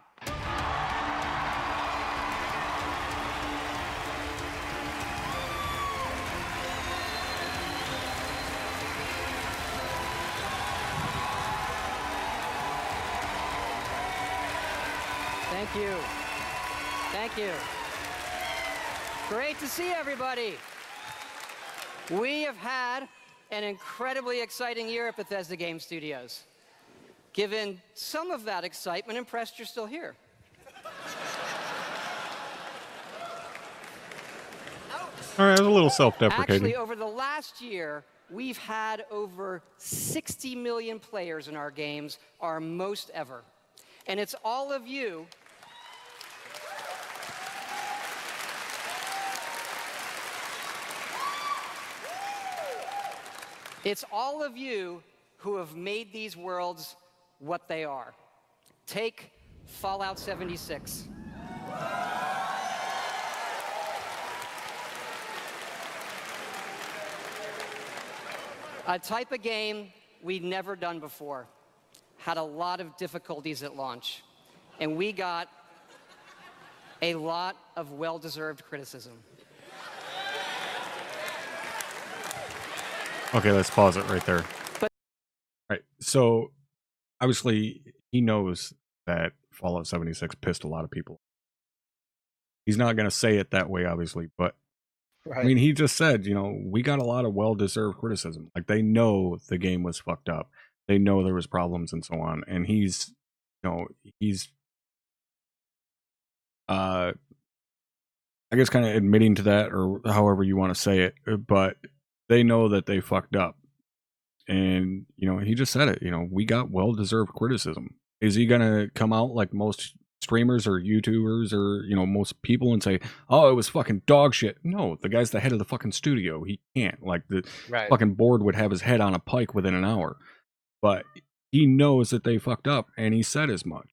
Thank you. Thank you. Great to see everybody. We have had an incredibly exciting year at Bethesda Game Studios. Given some of that excitement, impressed you're still here. All right, I was a little self-deprecating. Actually, over the last year, we've had over 60 million players in our games, our most ever. And it's all of you who have made these worlds what they are. Take Fallout 76. A type of game we'd never done before. Had a lot of difficulties at launch. And we got a lot of well-deserved criticism. Okay, let's pause it right there. Right. So obviously he knows that Fallout 76 pissed a lot of people. He's not going to say it that way, obviously, but Right. I mean, he just said, you know, we got a lot of well-deserved criticism. Like, they know the game was fucked up. They know there was problems and so on. And he's, you know, he's, I guess kind of admitting to that, or however you want to say it, but they know that they fucked up. And, you know, he just said it, you know, we got well-deserved criticism. Is he going to come out like most streamers or YouTubers or, you know, most people and say, oh, it was fucking dog shit? No, the guy's the head of the fucking studio. He can't. Like, the fucking board would have his head on a pike within an hour. But he knows that they fucked up, and he said as much.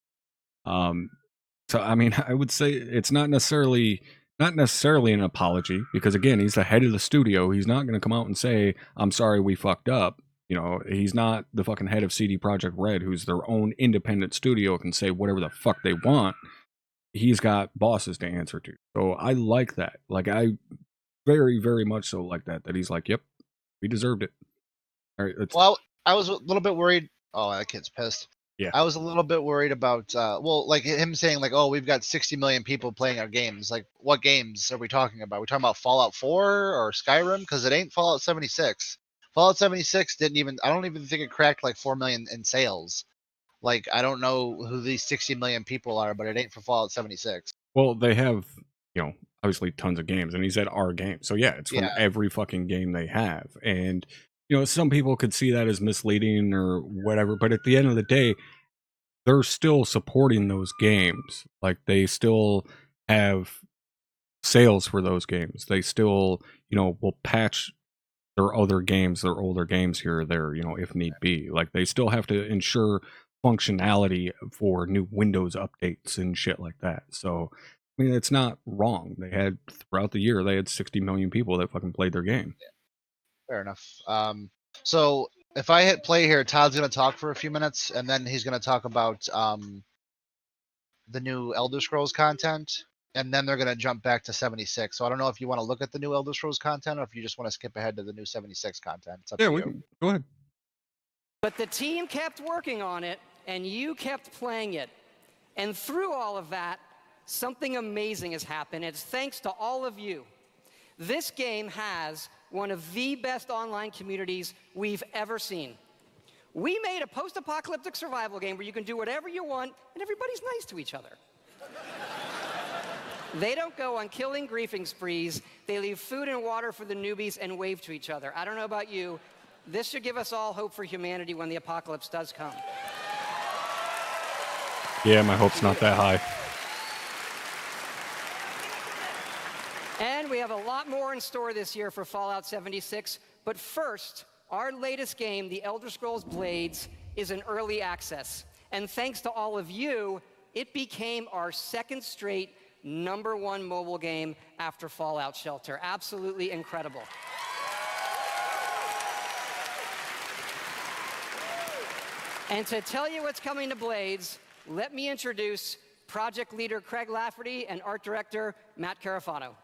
So, I mean, I would say it's not necessarily an apology, because, again, he's the head of the studio. He's not going to come out and say, I'm sorry we fucked up. You know, he's not the fucking head of CD Projekt Red, who's their own independent studio, can say whatever the fuck they want. He's got bosses to answer to. So I like that. Like, I very, very much so like that he's like, yep, we deserved it. All right. Well, I was a little bit worried. Oh, that kid's pissed. Yeah. I was a little bit worried about, well, like him saying like, oh, we've got 60 million people playing our games. Like, what games are we talking about? Are we talking about Fallout 4 or Skyrim? Because it ain't Fallout 76. Fallout 76 I don't even think it cracked like 4 million in sales. Like, I don't know who these 60 million people are, but it ain't for Fallout 76. Well, they have, you know, obviously tons of games, and he said our game. So yeah, it's from every fucking game they have. And, you know, some people could see that as misleading or whatever, but at the end of the day, they're still supporting those games. Like, they still have sales for those games. They still, you know, will patch their other games, their older games here or there, you know, if need be. Like, they still have to ensure functionality for new Windows updates and shit like that. So, I mean, it's not wrong. They had, throughout the year, they had 60 million people that fucking played their game. Fair enough. So if I hit play here, Todd's going to talk for a few minutes, and then he's going to talk about the new Elder Scrolls content, and then they're going to jump back to 76. So I don't know if you want to look at the new Elder Scrolls content, or if you just want to skip ahead to the new 76 content. It's up to you. Can go ahead. But the team kept working on it, and you kept playing it. And through all of that, something amazing has happened. It's thanks to all of you. This game has one of the best online communities we've ever seen. We made a post-apocalyptic survival game where you can do whatever you want, and everybody's nice to each other. They don't go on killing griefing sprees. They leave food and water for the newbies and wave to each other. I don't know about you. This should give us all hope for humanity when the apocalypse does come. Yeah, my hope's not that high. And we have a lot more in store this year for Fallout 76. But first, our latest game, The Elder Scrolls Blades, is in early access. And thanks to all of you, it became our second straight #1 mobile game after Fallout Shelter. Absolutely incredible. And to tell you what's coming to Blades, let me introduce project leader Craig Lafferty and art director Matt Carafano.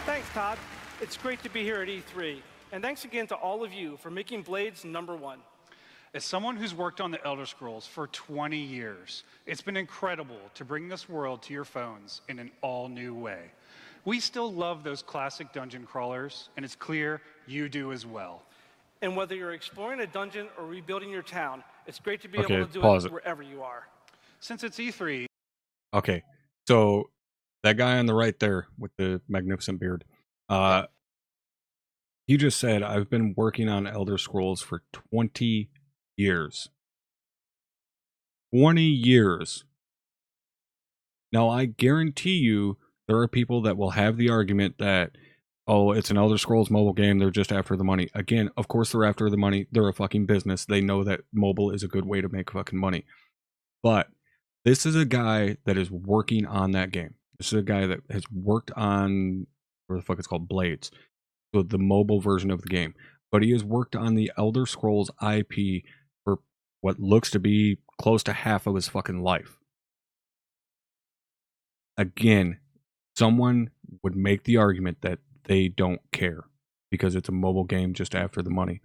Thanks, Todd. It's great to be here at E3. And thanks again to all of you for making Blades #1. As someone who's worked on the Elder Scrolls for 20 years, it's been incredible to bring this world to your phones in an all-new way. We still love those classic dungeon crawlers, and it's clear you do as well. And whether you're exploring a dungeon or rebuilding your town, it's great to be able to do it wherever you are. Since it's E3... Okay, so that guy on the right there with the magnificent beard, he just said, I've been working on Elder Scrolls for 20 years. 20 years. Now, I guarantee you there are people that will have the argument that oh, it's an Elder Scrolls mobile game, they're just after the money. Again, of course they're after the money. They're a fucking business. They know that mobile is a good way to make fucking money. But this is a guy that is working on that game. This is a guy that has worked on, what the fuck it's called, Blades, so the mobile version of the game. But he has worked on the Elder Scrolls IP for what looks to be close to half of his fucking life. Again, someone would make the argument that they don't care because it's a mobile game just after the money.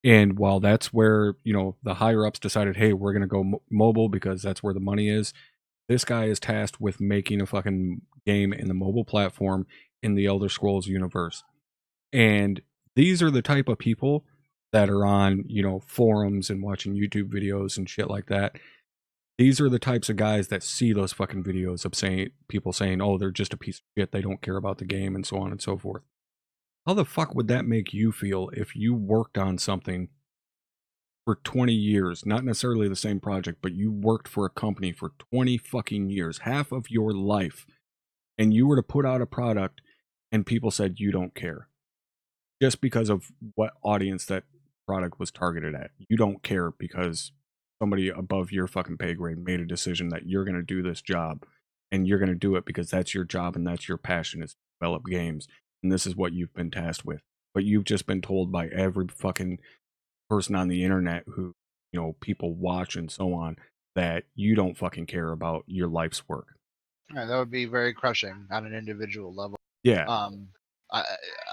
And while that's where, you know, the higher ups decided, hey, we're going to go mobile because that's where the money is, this guy is tasked with making a fucking game in the mobile platform in the Elder Scrolls universe. And these are the type of people that are on, you know, forums and watching YouTube videos and shit like that. These are the types of guys that see those fucking videos of people saying, oh, they're just a piece of shit, they don't care about the game, and so on and so forth. How the fuck would that make you feel if you worked on something for 20 years, not necessarily the same project, but you worked for a company for 20 fucking years, half of your life, and you were to put out a product and people said you don't care just because of what audience that product was targeted at? You don't care because somebody above your fucking pay grade made a decision that you're going to do this job, and you're going to do it because that's your job and that's your passion, is to develop games, and this is what you've been tasked with. But you've just been told by every fucking person on the internet who, you know, people watch and so on, that you don't fucking care about your life's work. Yeah, that would be very crushing on an individual level. Yeah.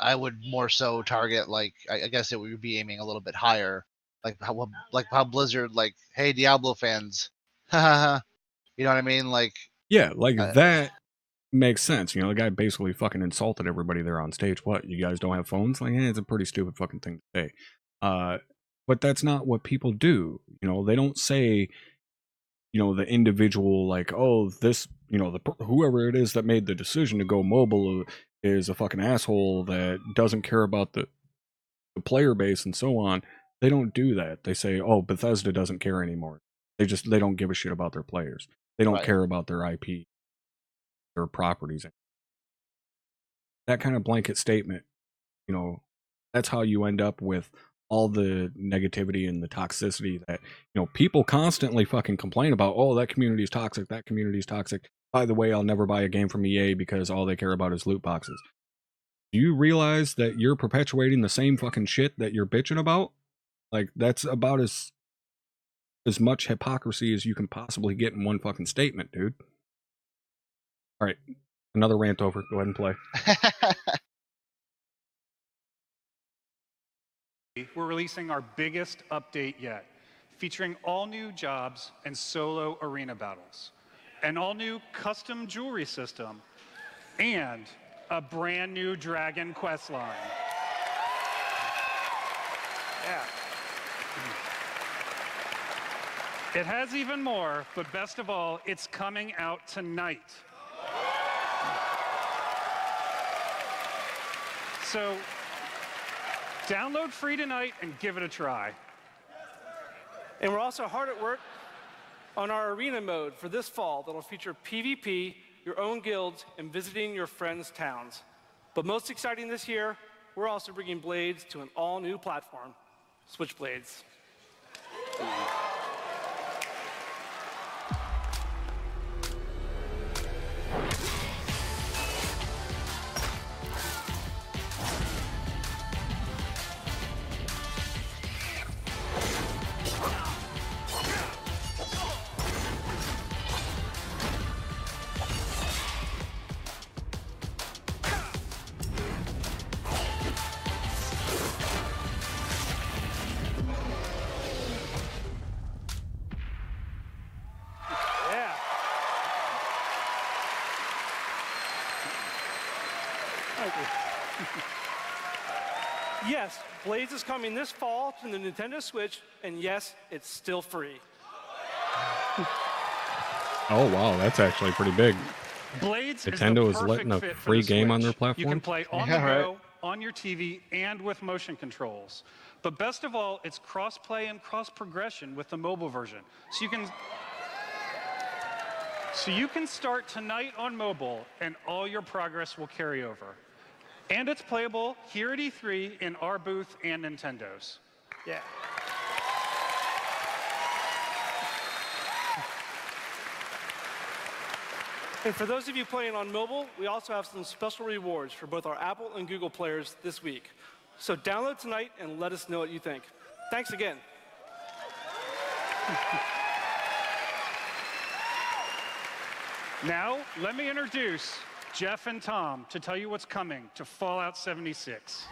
I would more so target, like, I guess it would be aiming a little bit higher, like how Blizzard, like, hey, Diablo fans, you know what I mean? Like, yeah, like that makes sense. You know, the guy basically fucking insulted everybody there on stage. What, you guys don't have phones? Like, it's a pretty stupid fucking thing to say. But that's not what people do. You know, they don't say, you know, the individual, like, oh, this, you know, whoever it is that made the decision to go mobile is a fucking asshole that doesn't care about the player base and so on. They don't do that. They say, oh, Bethesda doesn't care anymore. They don't give a shit about their players. They don't care about their IP, their properties. That kind of blanket statement, you know, that's how you end up with all the negativity and the toxicity that, you know, people constantly fucking complain about. Oh, that community is toxic. That community is toxic. By the way, I'll never buy a game from EA because all they care about is loot boxes. Do you realize that you're perpetuating the same fucking shit that you're bitching about? Like, that's about as much hypocrisy as you can possibly get in one fucking statement, dude. All right, another rant over. Go ahead and play. We're releasing our biggest update yet, featuring all new jobs and solo arena battles, an all new custom jewelry system, and a brand new dragon quest line. Yeah. It has even more, but best of all, it's coming out tonight. So, download free tonight and give it a try. And we're also hard at work on our arena mode for this fall that'll feature PvP, your own guilds, and visiting your friends' towns. But most exciting this year, we're also bringing Blades to an all-new platform, Switchblades. Yes, Blades is coming this fall to the Nintendo Switch, and yes, it's still free. Oh, wow, that's actually pretty big. Blades Nintendo is is letting a free game on their platform. You can play on the go, on your TV, and with motion controls. But best of all, it's cross-play and cross-progression with the mobile version. So you can start tonight on mobile, and all your progress will carry over. And it's playable here at E3 in our booth and Nintendo's. Yeah. And for those of you playing on mobile, we also have some special rewards for both our Apple and Google players this week. So download tonight and let us know what you think. Thanks again. Now, let me introduce Jeff and Tom to tell you what's coming to Fallout 76.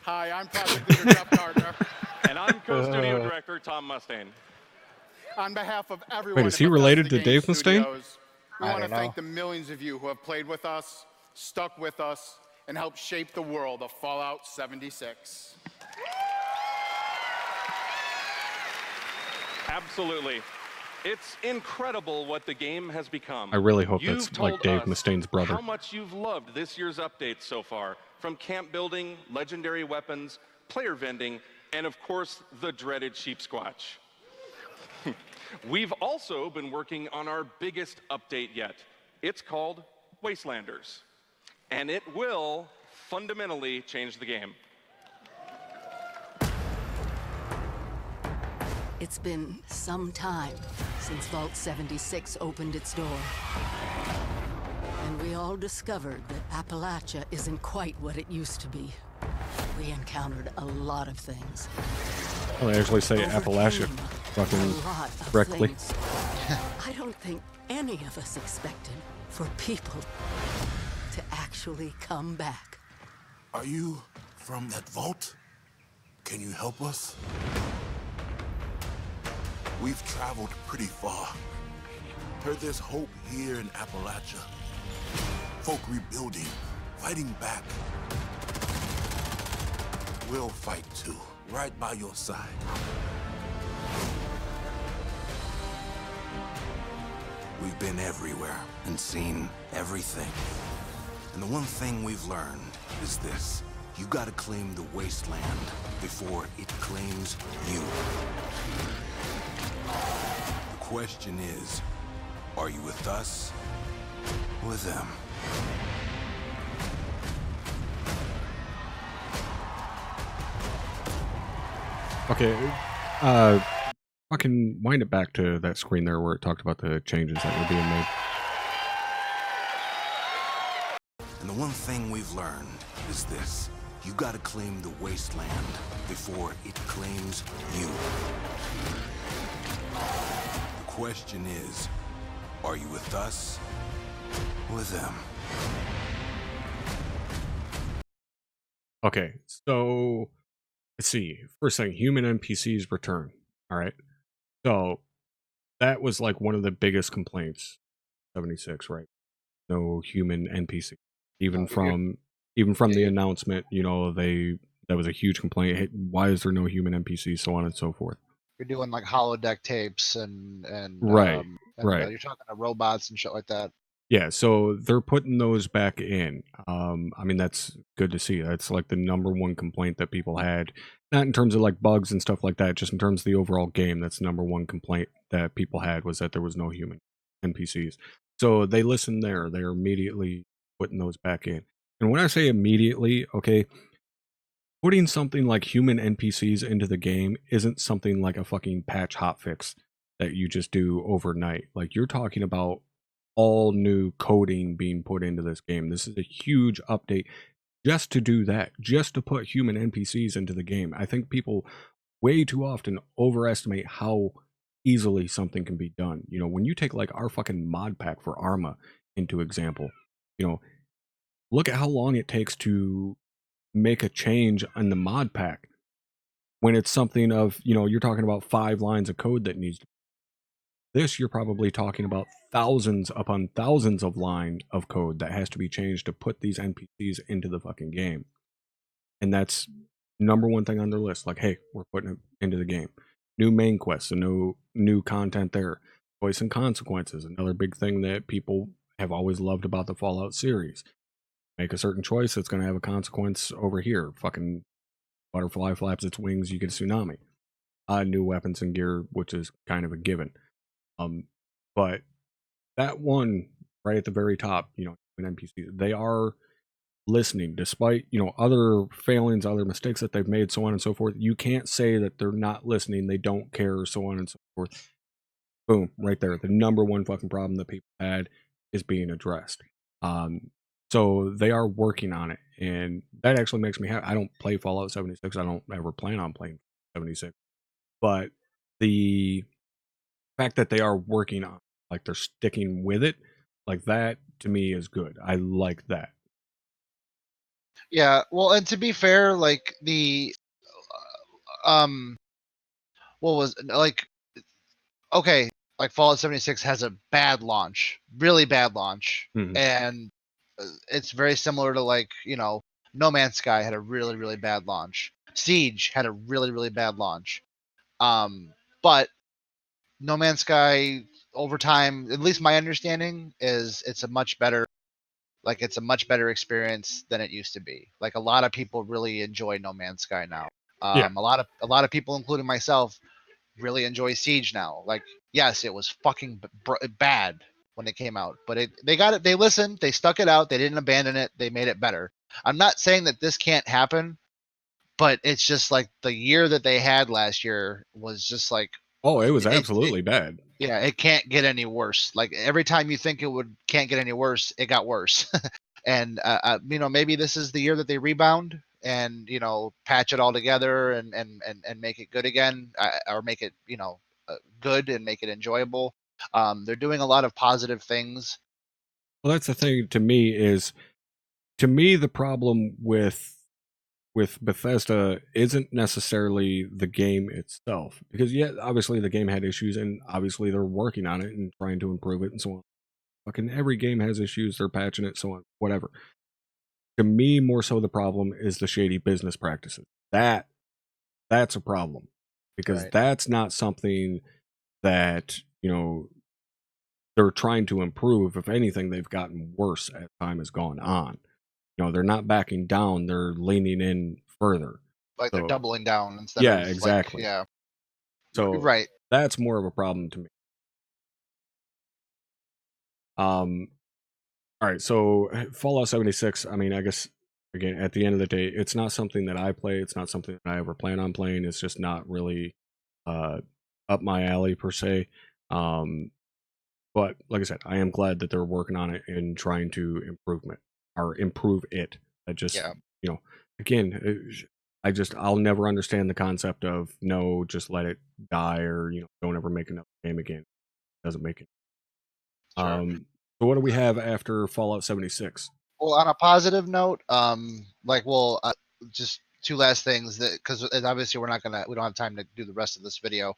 Hi, I'm Project Leader Jeff Gardner. And I'm co-studio director Tom Mustaine. On behalf of everyone Wait, is he related to Dave Mustaine? Studios, we want to thank the millions of you who have played with us, stuck with us, and helped shape the world of Fallout 76. Absolutely. It's incredible what the game has become. I really hope You've that's like told Dave us Mustaine's brother. how much you've loved this year's updates so far, from camp building, legendary weapons, player vending, and of course, the dreaded sheep squatch. We've also been working on our biggest update yet. It's called Wastelanders, and it will fundamentally change the game. It's been some time since Vault 76 opened its door. And we all discovered that Appalachia isn't quite what it used to be. We encountered a lot of things. Well, they actually say Appalachia fucking correctly. I don't think any of us expected for people to actually come back. Are you from that vault? Can you help us? We've traveled pretty far. Heard there's hope here in Appalachia. Folk rebuilding, fighting back. We'll fight too, right by your side. We've been everywhere and seen everything. And the one thing we've learned is this. You gotta claim the wasteland before it claims you. The question is, are you with us or with them? Okay, fucking wind it back to that screen there where it talked about the changes that were being made. And the one thing we've learned is this. You gotta claim the wasteland before it claims you. The question is, are you with us or with them? Okay, so let's see. First thing, human NPCs return. All right. So that was like one of the biggest complaints. 76, right? No human NPC. Even from the announcement, you know, that was a huge complaint. Hey, why is there no human NPC? So on and so forth. You're doing like holodeck tapes and Right. you're talking to robots and shit like that. Yeah, so they're putting those back in. I mean, that's good to see. That's like the number one complaint that people had. Not in terms of like bugs and stuff like that, just in terms of the overall game. That's the number one complaint that people had, was that there was no human NPCs. So they listened there. They're immediately putting those back in. And when I say immediately, okay, putting something like human NPCs into the game isn't something like a fucking patch hotfix that you just do overnight. Like, you're talking about all new coding being put into this game. This is a huge update just to do that, just to put human NPCs into the game. I think people way too often overestimate how easily something can be done. You know, when you take like our fucking mod pack for ArmA into example, you know, look at how long it takes to make a change on the mod pack when it's something of, you know, you're talking about 5 lines of code that needs to. This, you're probably talking about thousands upon thousands of lines of code that has to be changed to put these NPCs into the fucking game. And that's number one thing on their list. Like, hey, we're putting it into the game. New main quests, and no new content there. Choice and consequences, another big thing that people have always loved about the Fallout series. Make a certain choice, it's going to have a consequence over here. Fucking butterfly flaps its wings, you get a tsunami. New weapons and gear, which is kind of a given. But that one right at the very top, you know, an NPC, they are listening despite, you know, other failings, other mistakes that they've made, so on and so forth. You can't say that they're not listening, they don't care, so on and so forth. Boom, right there. The number one fucking problem that people had is being addressed. So they are working on it, and that actually makes me happy. I don't play Fallout 76. I don't ever plan on playing 76. But the fact that they are working on, like they're sticking with it, like that to me is good. I like that. Yeah, well, and to be fair, like what was like, okay, like Fallout 76 has a bad launch, really bad launch, and it's very similar to, like, you know, No Man's Sky had a really, really bad launch. Siege had a really, really bad launch. But No Man's Sky over time, at least my understanding is it's a much better experience than it used to be. Like, a lot of people really enjoy No Man's Sky now. Yeah. A lot of people, including myself, really enjoy Siege now. Like, yes, it was fucking bad when it came out, but they got it. They listened. They stuck it out. They didn't abandon it. They made it better. I'm not saying that this can't happen, but it's just like the year that they had last year was just like, oh, it was absolutely bad. Yeah, it can't get any worse. Like, every time you think it can't get any worse, it got worse. And you know, maybe this is the year that they rebound and, you know, patch it all together and make it good again, or make it, you know, good and make it enjoyable. They're doing a lot of positive things. Well, that's the thing to me is, the problem with Bethesda isn't necessarily the game itself, because yeah, obviously the game had issues, and obviously they're working on it and trying to improve it and so on. Fucking every game has issues, they're patching it, so on, whatever. To me, more so the problem is the shady business practices. That's a problem, because that's not something that, you know, they're trying to improve. If anything, they've gotten worse as time has gone on. You know, they're not backing down, they're leaning in further. Like, they're doubling down instead yeah, of exactly. like, yeah. So Right. that's more of a problem to me. All right, so Fallout 76, I mean, I guess, again, at the end of the day, it's not something that I play. It's not something that I ever plan on playing. It's just not really up my alley, per se. But like I said, I am glad that they're working on it and trying to improve it. I just, you know, again, I'll never understand the concept of, no, just let it die, or, you know, don't ever make another game again. It doesn't make it. Sure. So what do we have after Fallout 76? Well, on a positive note, like, well, just two last things, that because obviously we don't have time to do the rest of this video,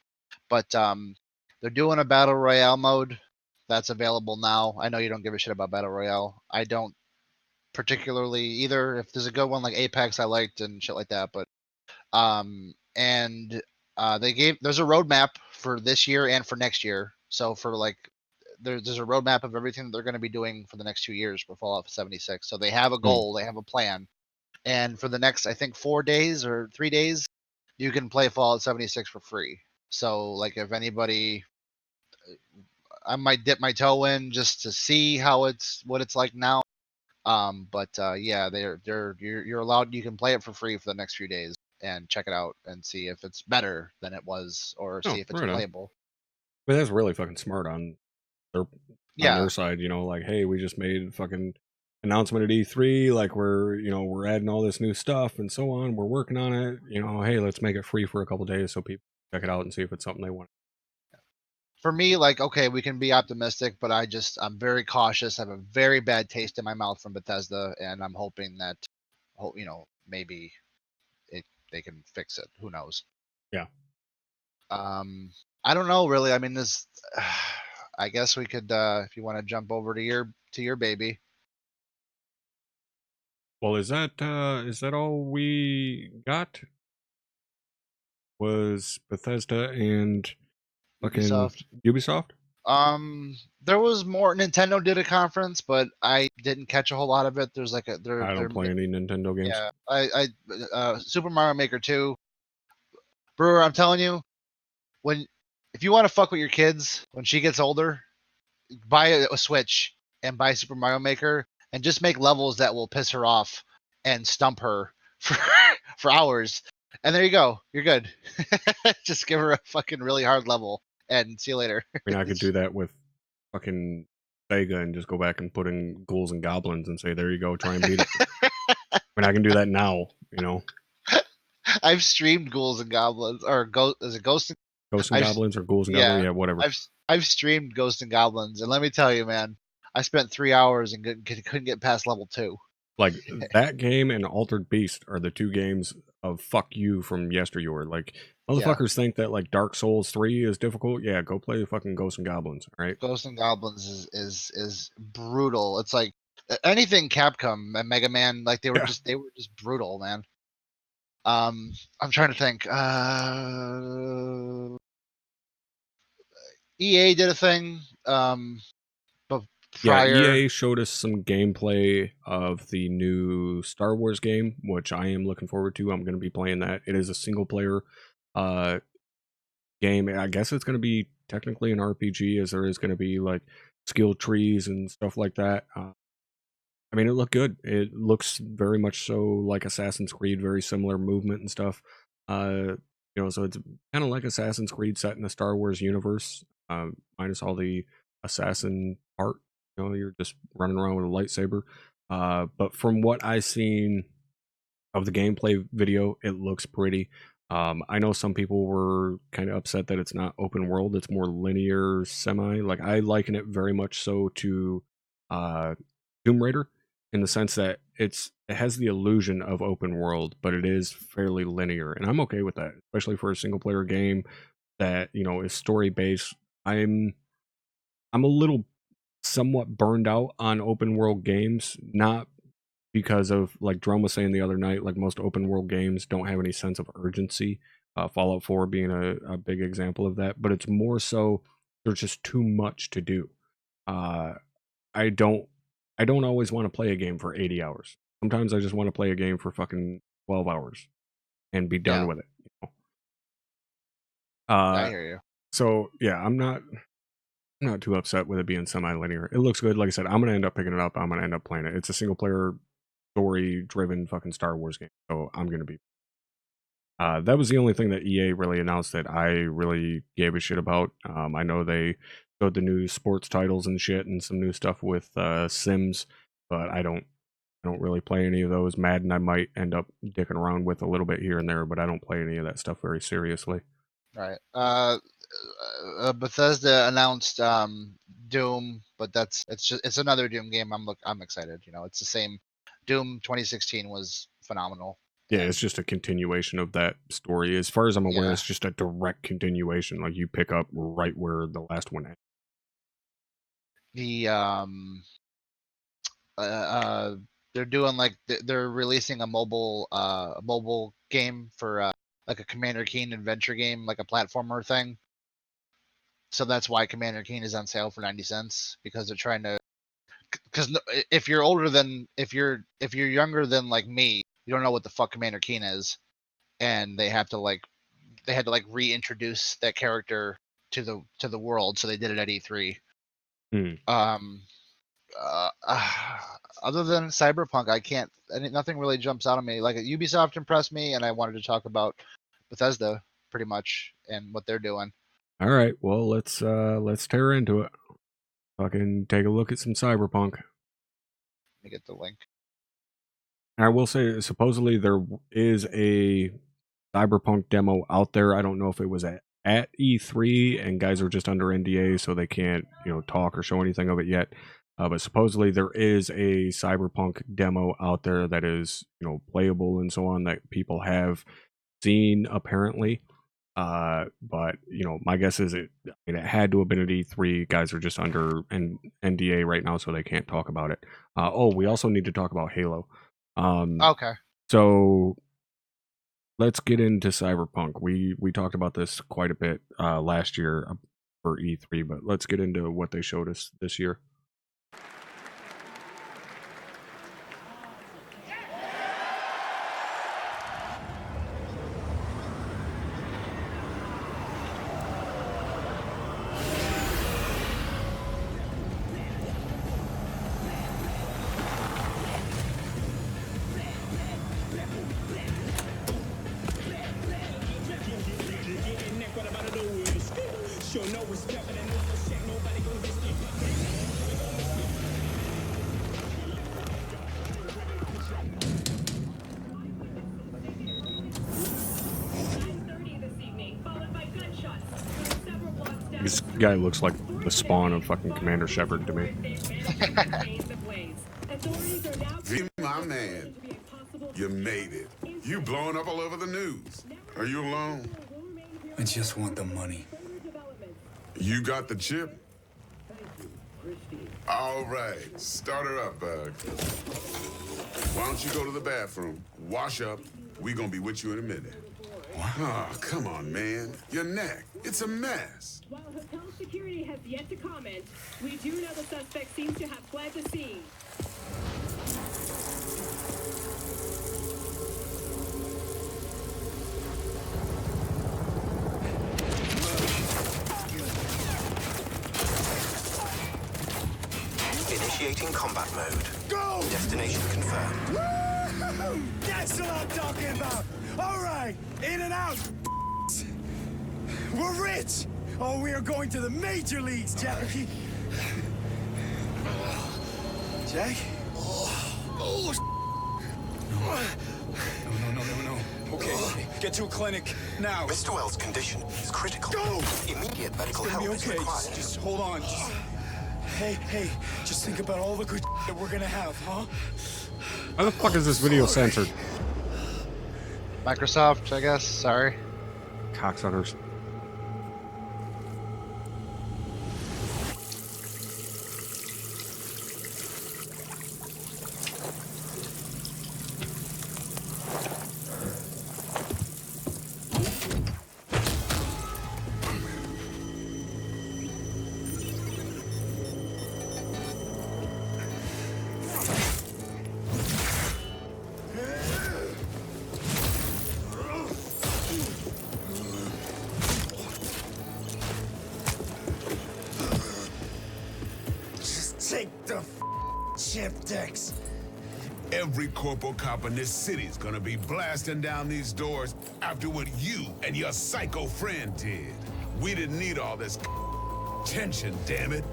but they're doing a battle royale mode that's available now. I know you don't give a shit about battle royale. I don't particularly either. If there's a good one like Apex, I liked and shit like that, but and there's a roadmap for this year and for next year. So for like, there's a roadmap of everything that they're going to be doing for the next 2 years for Fallout 76. So they have a goal, they have a plan, and for the next, I think, 4 days or 3 days, you can play Fallout 76 for free. So, like, if anybody, I might dip my toe in just to see what it's like now. But yeah, you're allowed. You can play it for free for the next few days and check it out and see if it's better than it was, or see if it's playable. But that's really fucking smart on their side. You know, like, hey, we just made fucking announcement at E3. Like, we're adding all this new stuff and so on. We're working on it. You know, hey, let's make it free for a couple days so people check it out and see if it's something they want. For me, like, okay, we can be optimistic, but I'm very cautious. I have a very bad taste in my mouth from Bethesda, and I'm hoping that, you know, maybe they can fix it. Who knows? Yeah. I don't know, really. I mean, this. I guess we could, if you want to jump over to your baby. Well, is that all we got? Was Bethesda and fucking Ubisoft? There was more. Nintendo did a conference, but I didn't catch a whole lot of it. There's like a I don't play any Nintendo games. Yeah, Super Mario Maker 2. Brewer, I'm telling you, if you want to fuck with your kids when she gets older, buy a Switch and buy Super Mario Maker and just make levels that will piss her off and stump her for hours. And there you go. You're good. Just give her a fucking really hard level and see you later. I mean, I could do that with fucking Sega and just go back and put in Ghouls and Goblins and say, there you go, try and beat it. I mean, I can do that now, you know. I've streamed Ghouls and Goblins, or is it Ghosts and Goblins or Ghouls and Goblins? Yeah, whatever. I've streamed Ghosts and Goblins, and let me tell you, man, I spent 3 hours and couldn't get past level 2. Like, that game and Altered Beast are the two games of fuck you from yesteryear. Like, motherfuckers think that, like, Dark Souls 3 is difficult. Yeah, go play fucking Ghosts and Goblins, all right? Ghosts and Goblins is brutal. It's like anything Capcom and Mega Man, like they were just brutal, man. I'm trying to think. EA did a thing. But prior... Yeah, EA showed us some gameplay of the new Star Wars game, which I am looking forward to. I'm going to be playing that. It is a single player game. I guess it's going to be technically an RPG, as there is going to be like skill trees and stuff like that. I mean, it looked good. It looks very much so like Assassin's Creed, very similar movement and stuff. You know, so it's kind of like Assassin's Creed set in the Star Wars universe, minus all the assassin part. You know, you're just running around with a lightsaber. But from what I've seen of the gameplay video, it looks pretty. I know some people were kind of upset that it's not open world. It's more linear, semi. Like, I liken it very much so to Tomb Raider, in the sense that it has the illusion of open world, but it is fairly linear, and I'm okay with that, especially for a single player game that, you know, is story based. I'm a little somewhat burned out on open world games, not because of, like Drum was saying the other night, like most open world games don't have any sense of urgency. Fallout 4 being a big example of that, but it's more so there's just too much to do. I don't always want to play a game for 80 hours. Sometimes I just want to play a game for fucking 12 hours and be done with it. You know? I hear you. So yeah, I'm not too upset with it being semi-linear. It looks good. Like I said, I'm gonna end up picking it up. I'm gonna end up playing it. It's a single player, story-driven fucking Star Wars game. So I'm gonna be. That was the only thing that EA really announced that I really gave a shit about. I know they showed the new sports titles and shit and some new stuff with Sims, but I don't really play any of those. Madden I might end up dicking around with a little bit here and there, but I don't play any of that stuff very seriously. Right. Bethesda announced Doom, but it's another Doom game. I'm excited. You know, it's the same. Doom 2016 was phenomenal. Yeah, it's just a continuation of that story. As far as I'm aware, it's just a direct continuation. Like, you pick up right where the last one ended. They're doing they're releasing a mobile game for like a Commander Keen adventure game, like a platformer thing. So that's why Commander Keen is on sale for 90 cents, because they're trying to. Because if you're younger than like me, you don't know what the fuck Commander Keen is, and they had to reintroduce that character to the world, so they did it at E3. Other than Cyberpunk, nothing really jumps out at me. Like, Ubisoft impressed me, and I wanted to talk about Bethesda pretty much and what they're doing. All right, well, let's tear into it. Fucking take a look at some Cyberpunk. Let me get the link. And I will say, supposedly there is a Cyberpunk demo out there. I don't know if it was at E3, and guys are just under NDA, so they can't, you know, talk or show anything of it yet. But supposedly there is a Cyberpunk demo out there that is, you know, playable and so on, that people have seen apparently. But you know, my guess is it had to have been at E3. Guys are just under an NDA right now, so they can't talk about it. We also need to talk about Halo. Okay. So let's get into Cyberpunk. We talked about this quite a bit last year. for E3, but let's get into what they showed us this year. This guy looks like the spawn of fucking Commander Shepard to me. My man, you made it. You blowing up all over the news. Are you alone? I just want the money. You got the chip? All right, start her up, Bug. Why don't you go to the bathroom, wash up, we gonna be with you in a minute. Oh, come on, man. Your neck, it's a mess. While hotel security has yet to comment, we do know the suspect seems to have fled the scene. Initiating combat mode. Go! Destination confirmed. Woo! That's what I'm talking about! Alright, in and out! We're rich! Oh, we are going to the major leagues, Jackie! Jack? Oh, no. Okay, get to a clinic, now. Mr. Wells' condition is critical. Go! Immediate medical It's gonna help be okay. is required. Just hold on. Hey, just think about all the good that we're gonna have, huh? Why the fuck is this video censored? Microsoft, I guess. Sorry. Cocksuckers. Take the chip decks. Every corporal cop in this city is gonna be blasting down these doors after what you and your psycho friend did. We didn't need all this tension, damn it.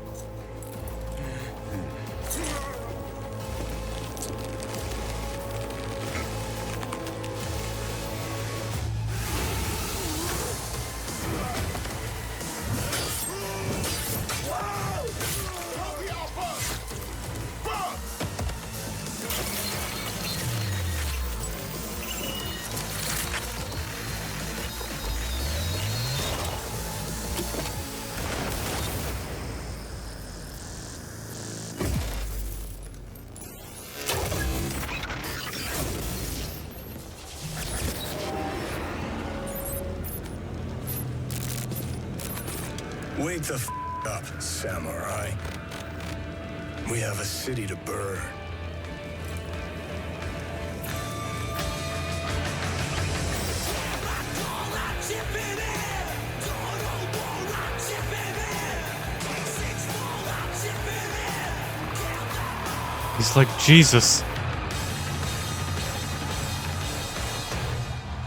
Wake the up, samurai. We have a city to burn. He's like Jesus.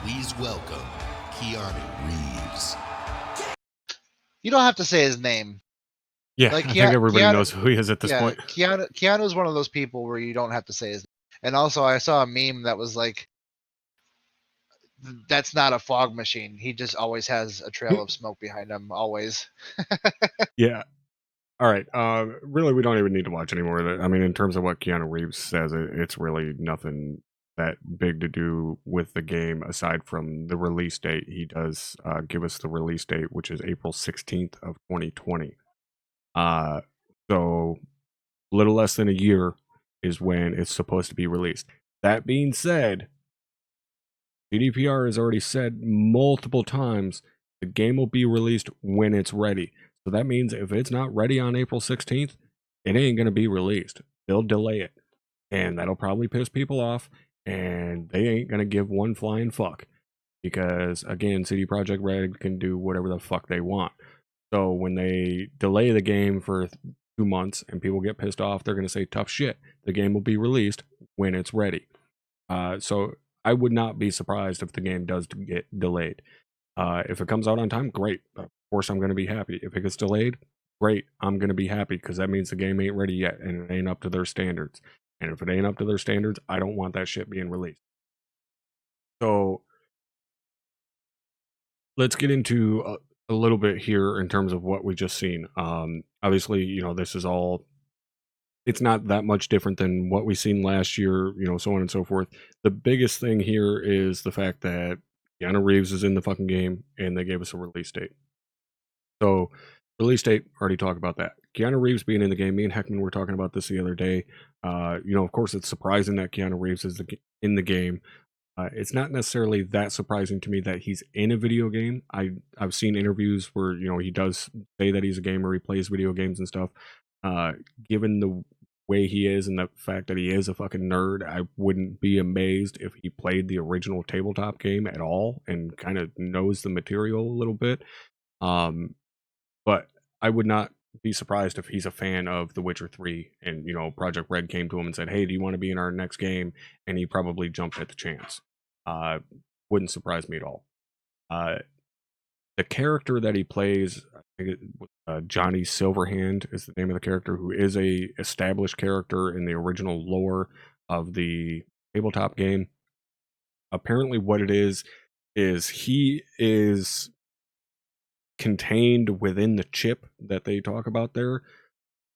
Please welcome Keanu Reeves. You don't have to say his name. Yeah, Like, I think everybody knows who he is at this point. Keanu is one of those people where you don't have to say his name. And also, I saw a meme that was like, that's not a fog machine. He just always has a trail of smoke behind him, always. Yeah. All right. Really, we don't even need to watch any more of it. I mean, in terms of what Keanu Reeves says, it's really nothing that big to do with the game aside from the release date. He does give us the release date, which is April 16th of 2020. So a little less than a year is when it's supposed to be released. That being said, GDPR has already said multiple times the game will be released when it's ready. So that means if it's not ready on April 16th, it ain't going to be released. They'll delay it. And that'll probably piss people off. And they ain't going to give one flying fuck. Because, again, CD Projekt Red can do whatever the fuck they want. So when they delay the game for 2 months and people get pissed off, they're going to say tough shit. The game will be released when it's ready. So I would not be surprised if the game does get delayed. If it comes out on time, great. Of course, I'm going to be happy. If it gets delayed, great. I'm going to be happy because that means the game ain't ready yet and it ain't up to their standards. And if it ain't up to their standards, I don't want that shit being released. So let's get into a little bit here in terms of what we just seen. Obviously, you know, this is all, it's not that much different than what we seen last year, you know, so on and so forth. The biggest thing here is the fact that Keanu Reeves is in the fucking game and they gave us a release date. So, release date, already talked about that. Keanu Reeves being in the game, me and Heckman were talking about this the other day. You know, of course, it's surprising that Keanu Reeves is in the game. It's not necessarily that surprising to me that he's in a video game. I've seen interviews where, you know, he does say that he's a gamer, he plays video games and stuff. Given the way he is and the fact that he is a fucking nerd, I wouldn't be amazed if he played the original tabletop game at all and kind of knows the material a little bit. But I would not be surprised if he's a fan of The Witcher 3 and, you know, Project Red came to him and said, hey, do you want to be in our next game? And he probably jumped at the chance. Wouldn't surprise me at all. The character that he plays, I think Johnny Silverhand is the name of the character, who is a established character in the original lore of the tabletop game. Apparently what it is he is contained within the chip that they talk about there,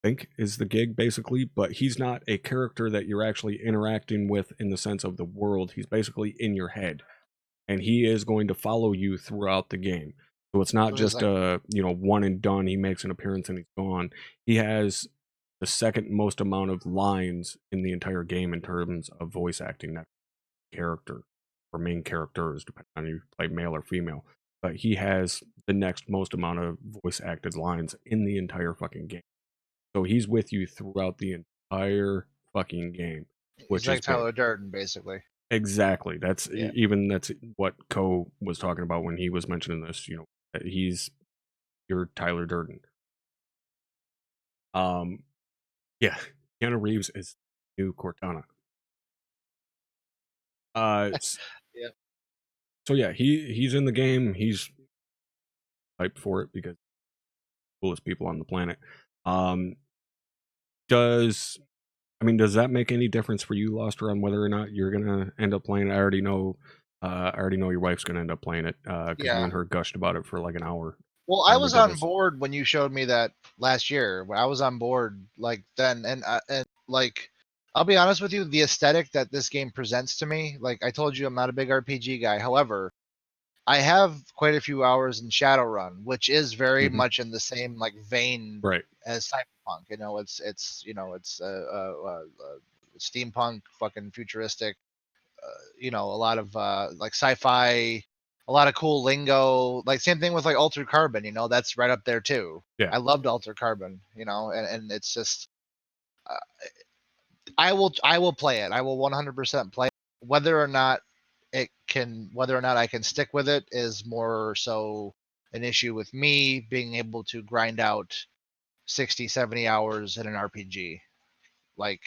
I think is the gig basically, but he's not a character that you're actually interacting with in the sense of the world. He's basically in your head and he is going to follow you throughout the game. So it's not just a, you know, one and done, he makes an appearance and he's gone. He has the second most amount of lines in the entire game in terms of voice acting that character or main characters, depending on if you play male or female. But he has the next most amount of voice acted lines in the entire fucking game. So he's with you throughout the entire fucking game. Which He's like is Tyler Durden, basically. Exactly. That's that's what Ko was talking about when he was mentioning this. You know, that he's your Tyler Durden. Yeah, Keanu Reeves is new Cortana. Yeah. So yeah, he's in the game. He's hyped for it because coolest people on the planet. Does that make any difference for you, Loster, on whether or not you're gonna end up playing it? I already know your wife's gonna end up playing it because you and her gushed about it for like an hour. Well, I was on board when you showed me that last year. When I was on board like then, and like, I'll be honest with you, the aesthetic that this game presents to me, like I told you, I'm not a big RPG guy. However, I have quite a few hours in Shadowrun, which is very much in the same like vein as Cyberpunk. You know, it's steampunk, fucking futuristic. You know, a lot of like sci-fi, a lot of cool lingo. Like same thing with like Altered Carbon. You know, that's right up there too. Yeah, I loved Altered Carbon. You know, and it's just I will play it. I will 100% play it. Whether or not I can stick with it is more so an issue with me being able to grind out 60, 70 hours in an RPG. Like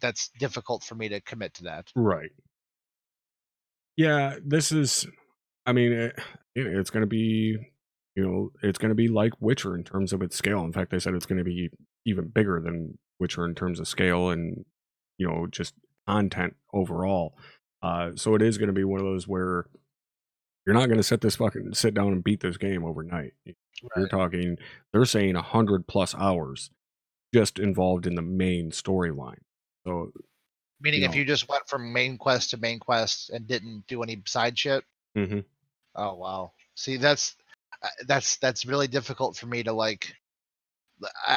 that's difficult for me to commit to that. Right. Yeah, this is, I mean, it's going to be, you know, it's going to be like Witcher in terms of its scale. In fact, they said it's going to be even bigger than Witcher in terms of scale and, you know, just content overall. So it is going to be one of those where you're not going to sit down and beat this game overnight. You're talking, they're saying 100+ hours just involved in the main storyline. So, meaning if you just went from main quest to main quest and didn't do any side shit. Mm-hmm. Oh wow! See, that's really difficult for me to like.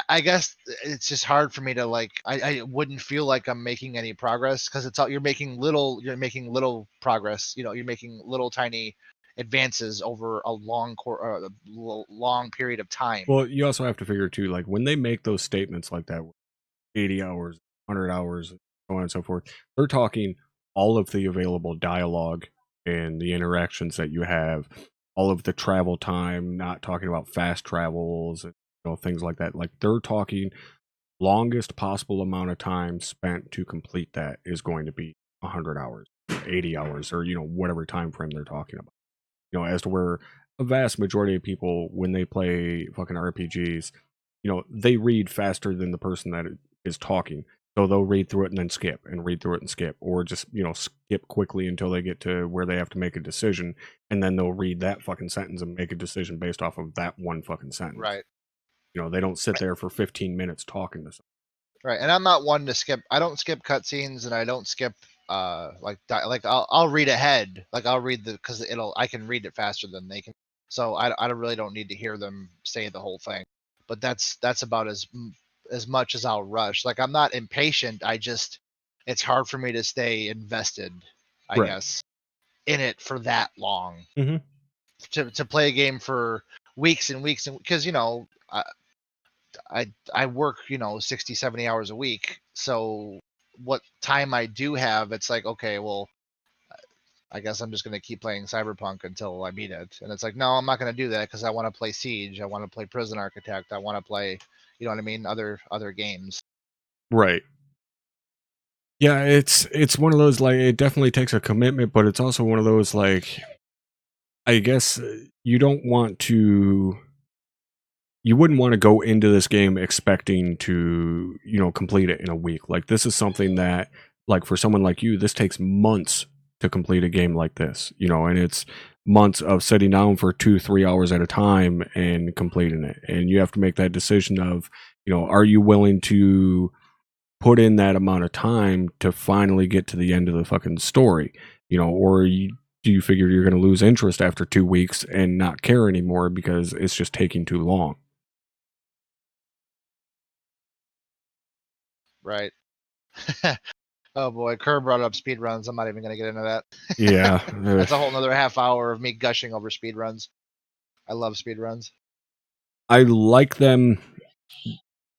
I guess it's just hard for me to like. I wouldn't feel like I'm making any progress because it's all you're making little progress. You know, you're making little tiny advances over a long period of time. Well, you also have to figure too, like when they make those statements like that, 80 hours, 100 hours, so on and so forth, they're talking all of the available dialogue and the interactions that you have, all of the travel time, not talking about fast travels and things like that. Like they're talking longest possible amount of time spent to complete that is going to be 100 hours, 80 hours, or whatever time frame they're talking about. As to where a vast majority of people, when they play fucking RPGs, they read faster than the person that is talking. So they'll read through it and then skip, and read through it and skip, or just, skip quickly until they get to where they have to make a decision, and then they'll read that fucking sentence and make a decision based off of that one fucking sentence. Right. They don't sit there for 15 minutes talking to someone. Right. And I'm not one to skip. I don't skip cutscenes, and I don't skip I'll read ahead. Like I'll read because I can read it faster than they can. So I really don't need to hear them say the whole thing. But that's about as much as I'll rush. Like I'm not impatient. It's hard for me to stay invested, I guess, in it for that long. Mm-hmm. To play a game for weeks and weeks, and because I work 60, 70 hours a week. So what time I do have, it's like, okay, well, I guess I'm just going to keep playing Cyberpunk until I beat it. And it's like, no, I'm not going to do that because I want to play Siege. I want to play Prison Architect. I want to play, you know what I mean? Other games. Right. Yeah, it's one of those, like, it definitely takes a commitment, but it's also one of those, like, I guess you wouldn't want to go into this game expecting to, complete it in a week. Like, this is something that, like, for someone like you, this takes months to complete a game like this, and it's months of sitting down for 2-3 hours at a time and completing it. And you have to make that decision of, are you willing to put in that amount of time to finally get to the end of the fucking story, or do you figure you're going to lose interest after 2 weeks and not care anymore because it's just taking too long? Right. Oh boy, Kerr brought up speedruns. I'm not even going to get into that. Yeah. That's a whole nother half hour of me gushing over speedruns. I love speedruns. I like them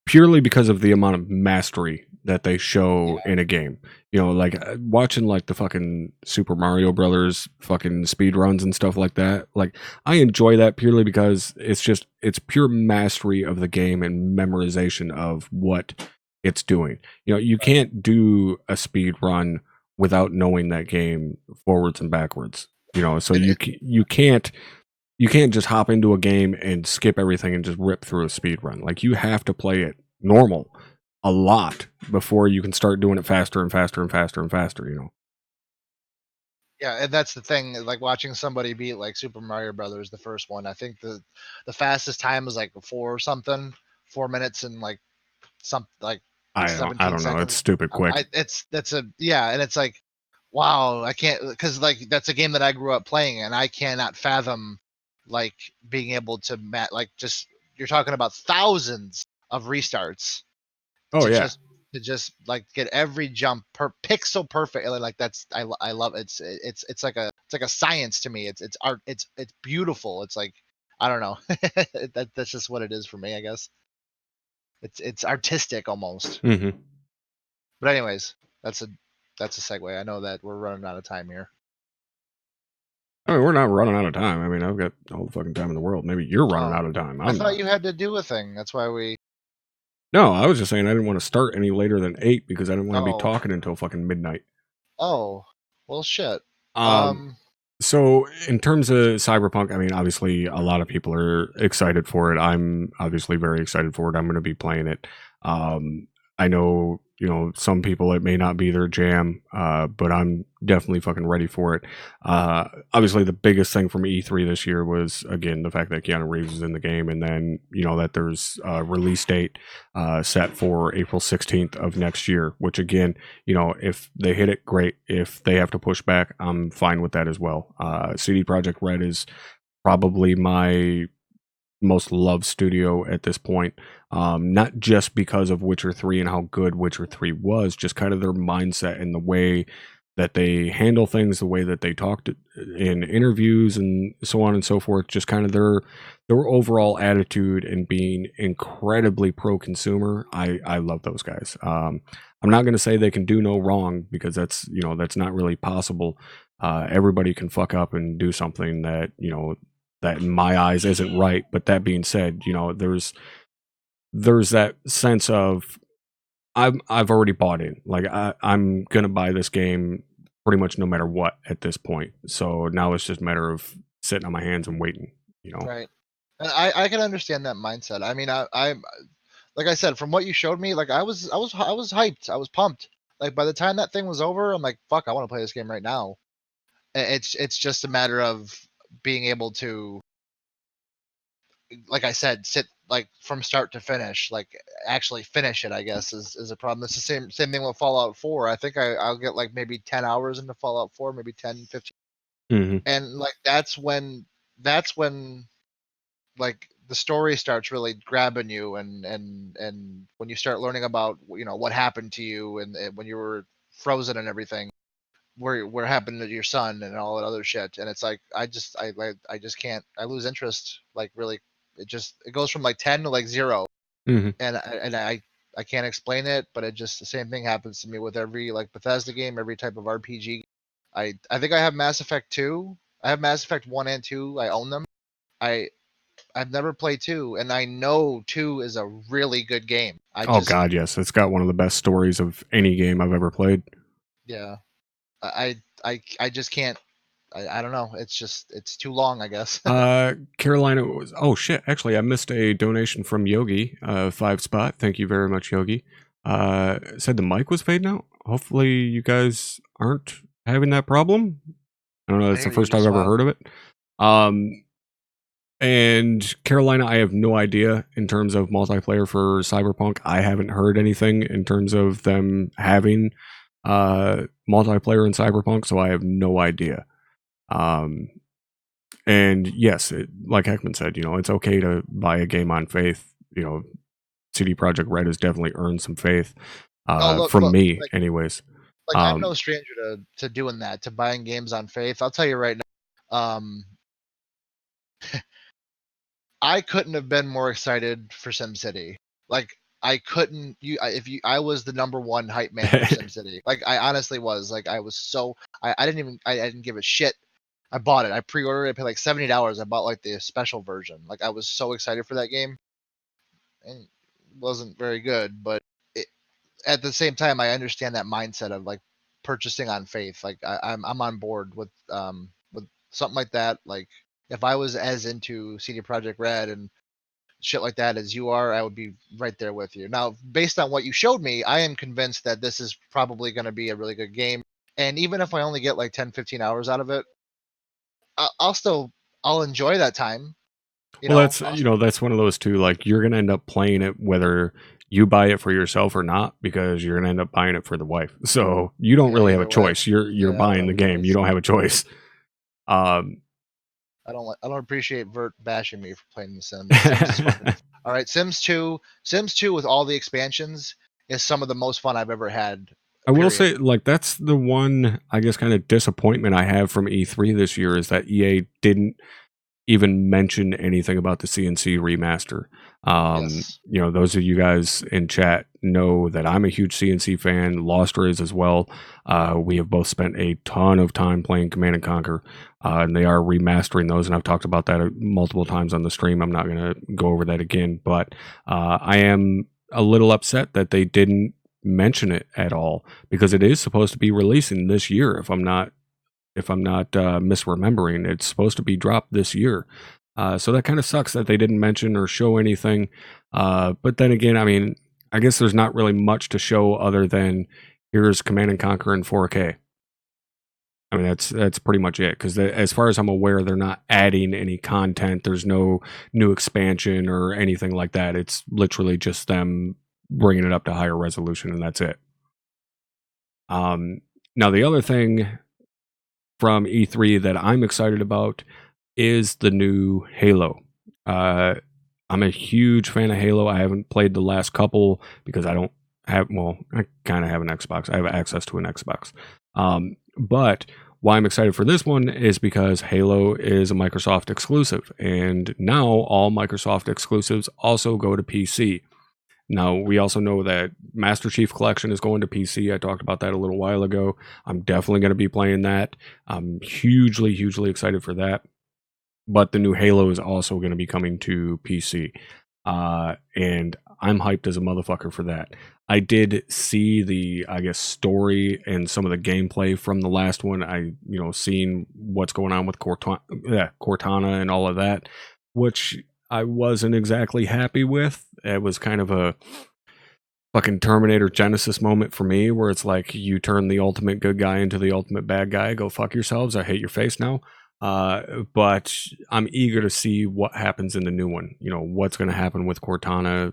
purely because of the amount of mastery that they show in a game. Like watching like the fucking Super Mario Brothers fucking speedruns and stuff like that. Like I enjoy that purely because it's pure mastery of the game and memorization of what it's doing. You can't do a speed run without knowing that game forwards and backwards. So you can't just hop into a game and skip everything and just rip through a speed run. Like you have to play it normal a lot before you can start doing it faster and faster and faster and faster. Yeah, and that's the thing. Like watching somebody beat like Super Mario Brothers, the first one. I think the fastest time is like 4 minutes and like like I 17 don't know. seconds. It's stupid quick. And it's like, wow, I can't, because like that's a game that I grew up playing, and I cannot fathom like being able to just you're talking about thousands of restarts. Oh yeah. To just like get every jump per pixel perfect. Like that's I love it. It's like a science to me. It's art. It's beautiful. It's like, I don't know. That's just what it is for me, I guess. It's artistic almost. Mm-hmm. But anyways, that's a segue. I know that we're running out of time here. I mean, we're not running out of time. I mean, I've got all the fucking time in the world. Maybe you're running out of time. I thought you had to do a thing. That's why we. No, I was just saying I didn't want to start any later than 8 because I didn't want to be talking until fucking midnight. Oh, well, shit. So in terms of Cyberpunk, I mean, obviously a lot of people are excited for it. I'm obviously very excited for it. I'm going to be playing it. I know, some people it may not be their jam, but I'm definitely fucking ready for it. Obviously the biggest thing from E3 this year was, again, the fact that Keanu Reeves is in the game, and then, that there's a release date set for April 16th of next year, which again, if they hit it, great. If they have to push back, I'm fine with that as well. CD Projekt Red is probably my most loved studio at this point, not just because of Witcher 3 and how good Witcher 3 was, just kind of their mindset and the way that they handle things, the way that they talked in interviews and so on and so forth, just kind of their overall attitude and being incredibly pro-consumer. I love those guys. I'm not going to say they can do no wrong, because that's not really possible. Everybody can fuck up and do something that, that in my eyes isn't right. But that being said, there's that sense of I've already bought in. Like I'm gonna buy this game pretty much no matter what at this point. So now it's just a matter of sitting on my hands and waiting. Right. And I can understand that mindset. I mean, I'm like I said, from what you showed me, like I was hyped. I was pumped. Like by the time that thing was over, I'm like, fuck, I want to play this game right now. It's just a matter of being able to, like I said, sit like from start to finish, like actually finish it, I guess is a problem. It's the same thing with Fallout 4. I think I'll get like maybe 10 hours into Fallout 4, maybe 10, 15. And like that's when like the story starts really grabbing you, and when you start learning about what happened to you, and when you were frozen and everything, where happened to your son and all that other shit. And it's like I just can't. I lose interest, like really. It goes from like 10 to like 0. And I can't explain it, but the same thing happens to me with every like Bethesda game, every type of RPG. I think I have Mass Effect 2. I have Mass Effect 1 and 2. I own them. I've never played 2, and I know 2 is a really good game. God, yes, it's got one of the best stories of any game I've ever played. Yeah, I just can't. I don't know. It's too long, I guess. Carolina was. Oh shit! Actually, I missed a donation from Yogi. 5 spot. Thank you very much, Yogi. Said the mic was fading out. Hopefully, you guys aren't having that problem. I don't know. That's the first I've ever heard of it. And Carolina, I have no idea in terms of multiplayer for Cyberpunk. I haven't heard anything in terms of them having multiplayer in Cyberpunk, so I have no idea. And yes, like Heckman said, it's okay to buy a game on faith. CD Projekt Red has definitely earned some faith from me, like, anyways. Like I'm no stranger to doing that, to buying games on faith. I'll tell you right now, I couldn't have been more excited for SimCity. Like I couldn't. I was the #1 hype man for SimCity. Like I honestly was. Like I was so. I didn't give a shit. I bought it. I pre-ordered it. I paid like $70. I bought like the special version. Like I was so excited for that game. And it wasn't very good, but at the same time, I understand that mindset of like purchasing on faith. Like I'm on board with something like that. Like if I was as into CD Projekt Red and shit like that as you are, I would be right there with you. Now, based on what you showed me, I am convinced that this is probably going to be a really good game. And even if I only get like 10, 15 hours out of it, I'll enjoy that time. That's that's one of those two. Like you're gonna end up playing it whether you buy it for yourself or not, because you're gonna end up buying it for the wife. So you don't really have a choice. You're buying the game. You don't have a choice. I don't appreciate Vert bashing me for playing The Sims. All right, Sims 2 with all the expansions is some of the most fun I've ever had. I will say, like, that's the one, I guess, kind of disappointment I have from E3 this year, is that EA didn't even mention anything about the CNC remaster. Those of you guys in chat know that I'm a huge CNC fan. Loster is as well. We have both spent a ton of time playing Command & Conquer, and they are remastering those, and I've talked about that multiple times on the stream. I'm not going to go over that again, but I am a little upset that they didn't mention it at all, because it is supposed to be releasing this year. If I'm not misremembering, it's supposed to be dropped this year. So that kind of sucks that they didn't mention or show anything. But then again, I mean, I guess there's not really much to show other than here's Command & Conquer in 4K. I mean, that's pretty much it, because as far as I'm aware, they're not adding any content. There's no new expansion or anything like that. It's literally just them bringing it up to higher resolution, and that's it. Now, the other thing from E3 that I'm excited about is the new Halo. I'm a huge fan of Halo. I haven't played the last couple because I don't have, I kind of have an Xbox. I have access to an Xbox. But why I'm excited for this one is because Halo is a Microsoft exclusive, and now all Microsoft exclusives also go to PC. Now, we also know that Master Chief Collection is going to PC. I talked about that a little while ago. I'm definitely going to be playing that. I'm hugely, hugely excited for that. But the new Halo is also going to be coming to PC. And I'm hyped as a motherfucker for that. I did see the, I guess, story and some of the gameplay from the last one. Seen what's going on with Cortana and all of that, which I wasn't exactly happy with. It was kind of a fucking Terminator Genesis moment for me, where it's like, you turn the ultimate good guy into the ultimate bad guy. Go fuck yourselves. I hate your face now. But I'm eager to see what happens in the new one. What's going to happen with Cortana.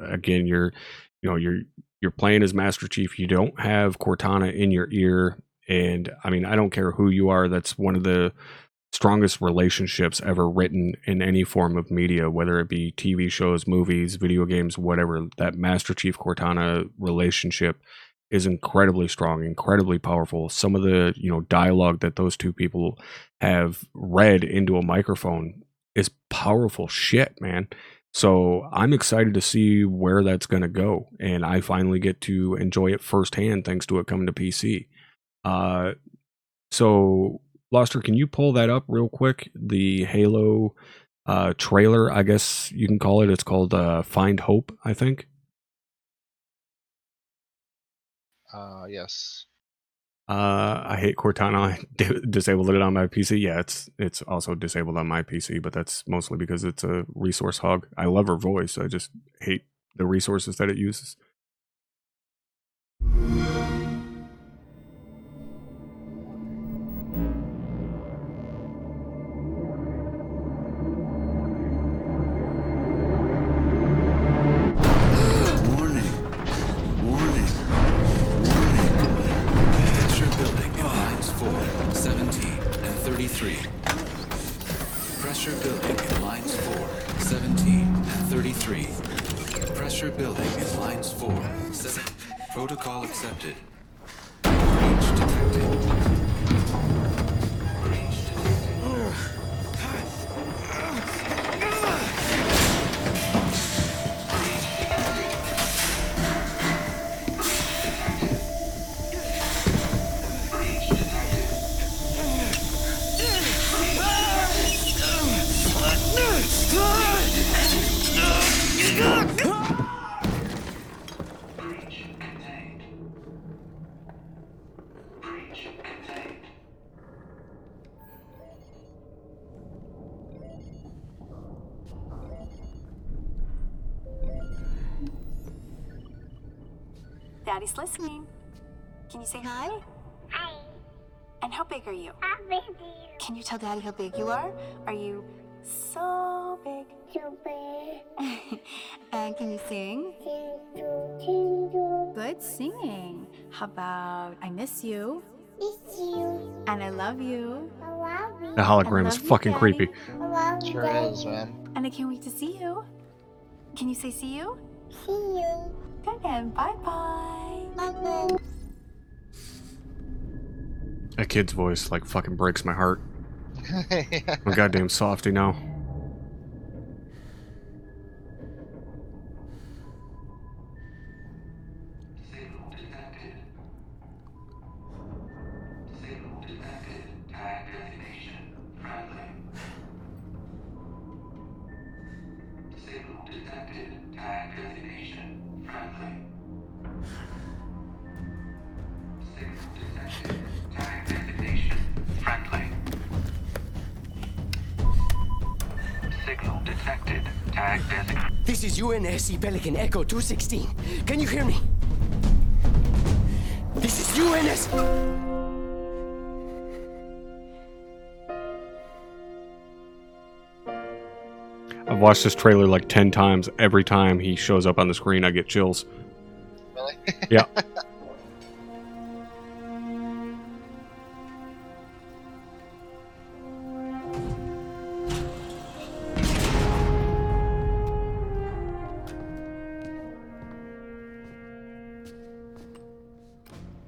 Again, you're playing as Master Chief. You don't have Cortana in your ear. And I mean, I don't care who you are. That's one of the strongest relationships ever written in any form of media, whether it be TV shows, movies, video games, whatever. That Master Chief Cortana relationship is incredibly strong, incredibly powerful. Some of the dialogue that those two people have read into a microphone is powerful shit, man. So I'm excited to see where that's going to go, and I finally get to enjoy it firsthand thanks to it coming to PC. So Loster, can you pull that up real quick? The Halo trailer, I guess you can call it. It's called Find Hope, I think. Yes. I hate Cortana. I disabled it on my PC. Yeah, it's also disabled on my PC, but that's mostly because it's a resource hog. I love her voice. I just hate the resources that it uses. Pressure building in lines 4, 17, and 33. Pressure building in lines 4, 7. Protocol accepted. Breach detected. Daddy's listening. Can you say hi? Hi. And how big are you? How big are you? Can you tell Daddy how big you are? Are you so big? So big. And can you sing? Good singing. How about I miss you? Miss you. And I love you. I love you. The hologram is fucking creepy. I love you. Sure is, man. And I can't wait to see you. Can you say see you? See you. Good, and bye-bye. Bye-bye. That kid's voice like fucking breaks my heart. I'm a goddamn softy now. This is UNSC Pelican Echo 216. Can you hear me? This is UNS. I've watched this trailer like 10 times. Every time he shows up on the screen, I get chills. Really? Yeah.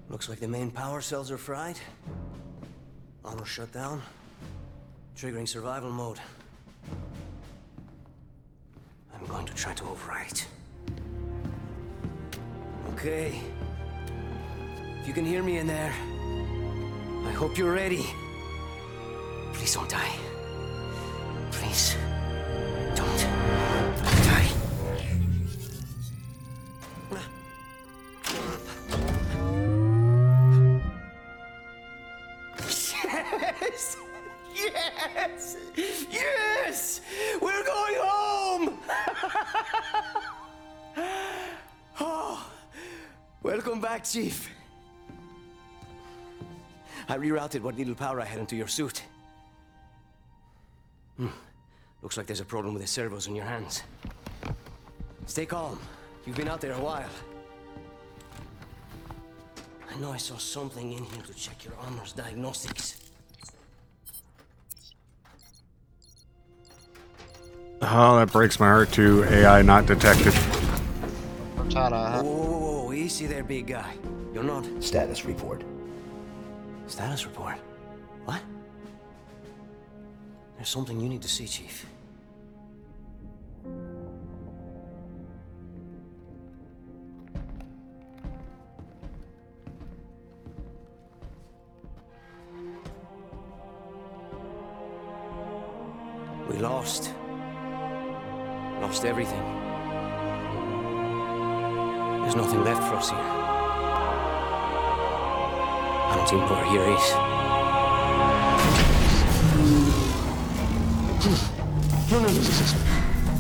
Looks Looks like the main power cells are fried. Armor shut down. Triggering survival mode. I'm going to try to override it. Okay. If you can hear me in there, I hope you're ready. Please don't die. Please. Don't die. Yes! Yes! Yes! We're going home! Oh, welcome back, Chief. I rerouted what little power I had into your suit. Looks like there's a problem with the servos in your hands. Stay calm. You've been out there a while. I know I saw something in here to check your armor's diagnostics. Oh, that breaks my heart too. AI not detected. Cortana, huh? Whoa, easy there, big guy. You're not... Status report. Status report? What? There's something you need to see, Chief. We lost. Lost everything. There's nothing left for us here. I don't think we're here is. No.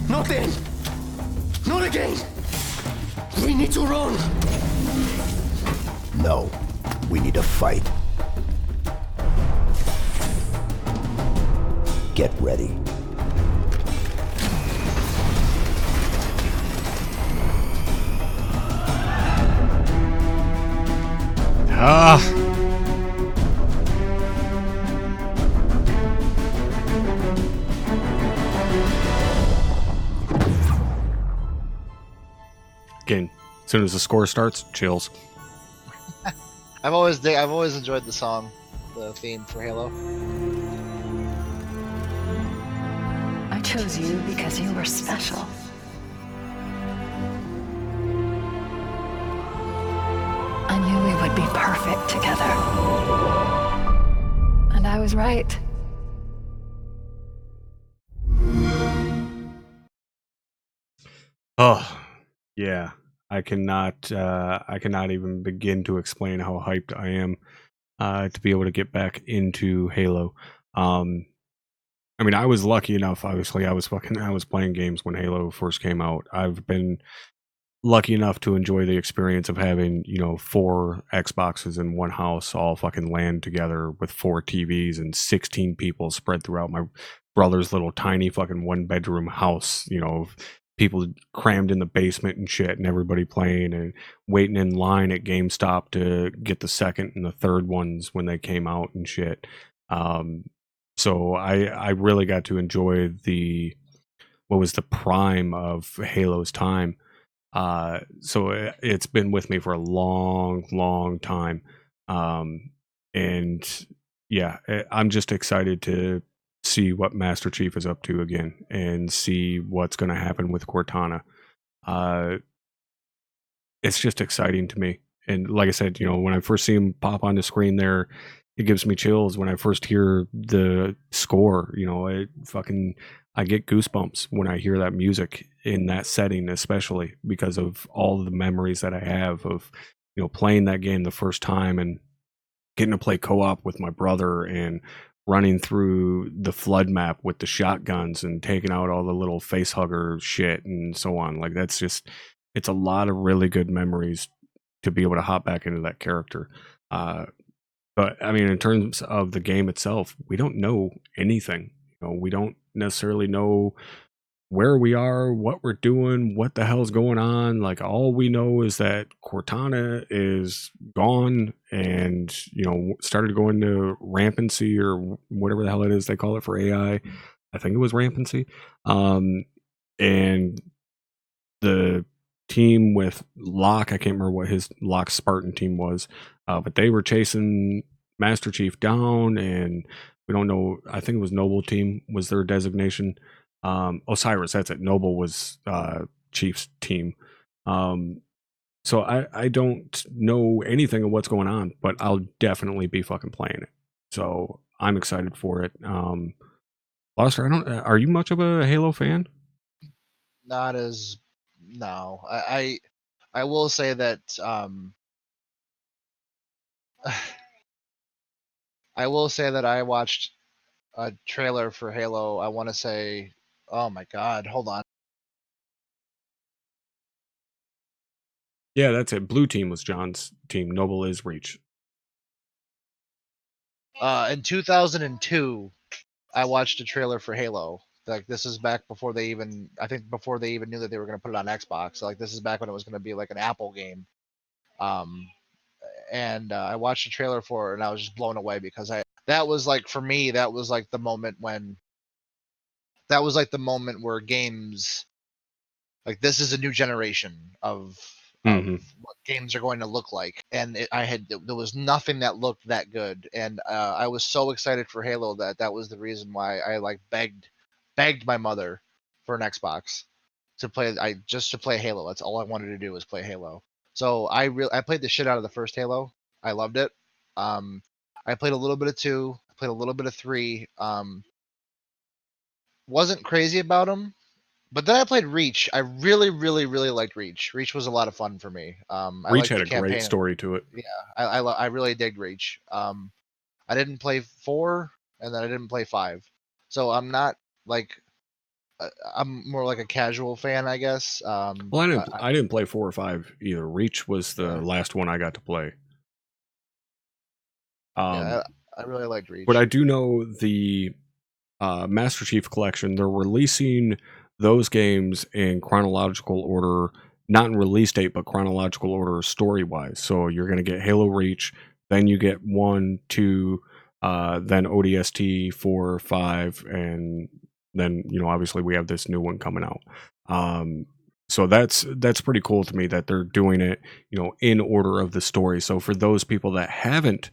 Not then. Not again. We need to run. No. We need to fight. Get ready. Again, as soon as the score starts, chills. I've always enjoyed the song, the theme for Halo. I chose you because you were special. I knew we would be perfect together. And I was right. Oh, yeah. I cannot even begin to explain how hyped I am to be able to get back into Halo. I mean, I was lucky enough. Obviously, I was playing games when Halo first came out. I've been lucky enough to enjoy the experience of having, 4 Xboxes in one house all fucking land together with 4 TVs and 16 people spread throughout my brother's little tiny fucking 1-bedroom house, people crammed in the basement and shit, and everybody playing and waiting in line at GameStop to get the second and the third ones when they came out and shit. So I really got to enjoy what was the prime of Halo's time. So it's been with me for a long time. And yeah, I'm just excited to see what Master Chief is up to again and see what's going to happen with Cortana. It's just exciting to me. And like I said, when I first see him pop on the screen there, it gives me chills. When I first hear the score, I get goosebumps when I hear that music in that setting, especially because of all the memories that I have of, playing that game the first time and getting to play co-op with my brother and running through the flood map with the shotguns and taking out all the little face hugger shit and so on. Like, it's a lot of really good memories to be able to hop back into that character. But I mean, in terms of the game itself, we don't know anything. We don't necessarily know where we are, what we're doing, what the hell's going on. Like, all we know is that Cortana is gone and, started going to rampancy or whatever the hell it is they call it for AI. I think it was rampancy. And the team with Locke. I can't remember what his Locke Spartan team was, but they were chasing Master Chief down, and we don't know. I think it was Noble team was their designation. Osiris, that's it. Noble was Chief's team. So I don't know anything of what's going on, but I'll definitely be fucking playing it. So I'm excited for it. Foster, are you much of a Halo fan? Not as, no. I will say that I will say that I watched a trailer for Halo. I want to say, oh my god, hold on. Yeah, that's it. Blue team was John's team. Noble is Reach. In 2002, I watched a trailer for Halo. Like, this is back before they even, I think before they even knew that they were going to put it on Xbox. Like, this is back when it was going to be like an Apple game. And I watched a trailer for it, and I was just blown away because that was like, for me, that was like the moment where games, like, this is a new generation of what games are going to look like, and there was nothing that looked that good, and I was so excited for Halo that was the reason why I like begged my mother for an Xbox to play. Just to play Halo. That's all I wanted to do was play Halo. So I played the shit out of the first Halo. I loved it. I played a little bit of 2. I played a little bit of 3. Wasn't crazy about them. But then I played Reach. I really, really, really liked Reach. Reach was a lot of fun for me. I Reach liked had the a campaign. great story to it. Yeah, I really dig Reach. I didn't play 4, and then I didn't play 5. So I'm not like, I'm more like a casual fan, I guess. Well, I didn't play 4 or 5 either. Reach was the last one I got to play. Yeah, I really liked Reach. But I do know the Master Chief Collection, they're releasing those games in chronological order, not in release date, but chronological order story-wise. So you're going to get Halo Reach, then you get 1, 2, then ODST 4, 5, and then, you know, obviously we have this new one coming out. So that's pretty cool to me that they're doing it, you know, in order of the story. So for those people that haven't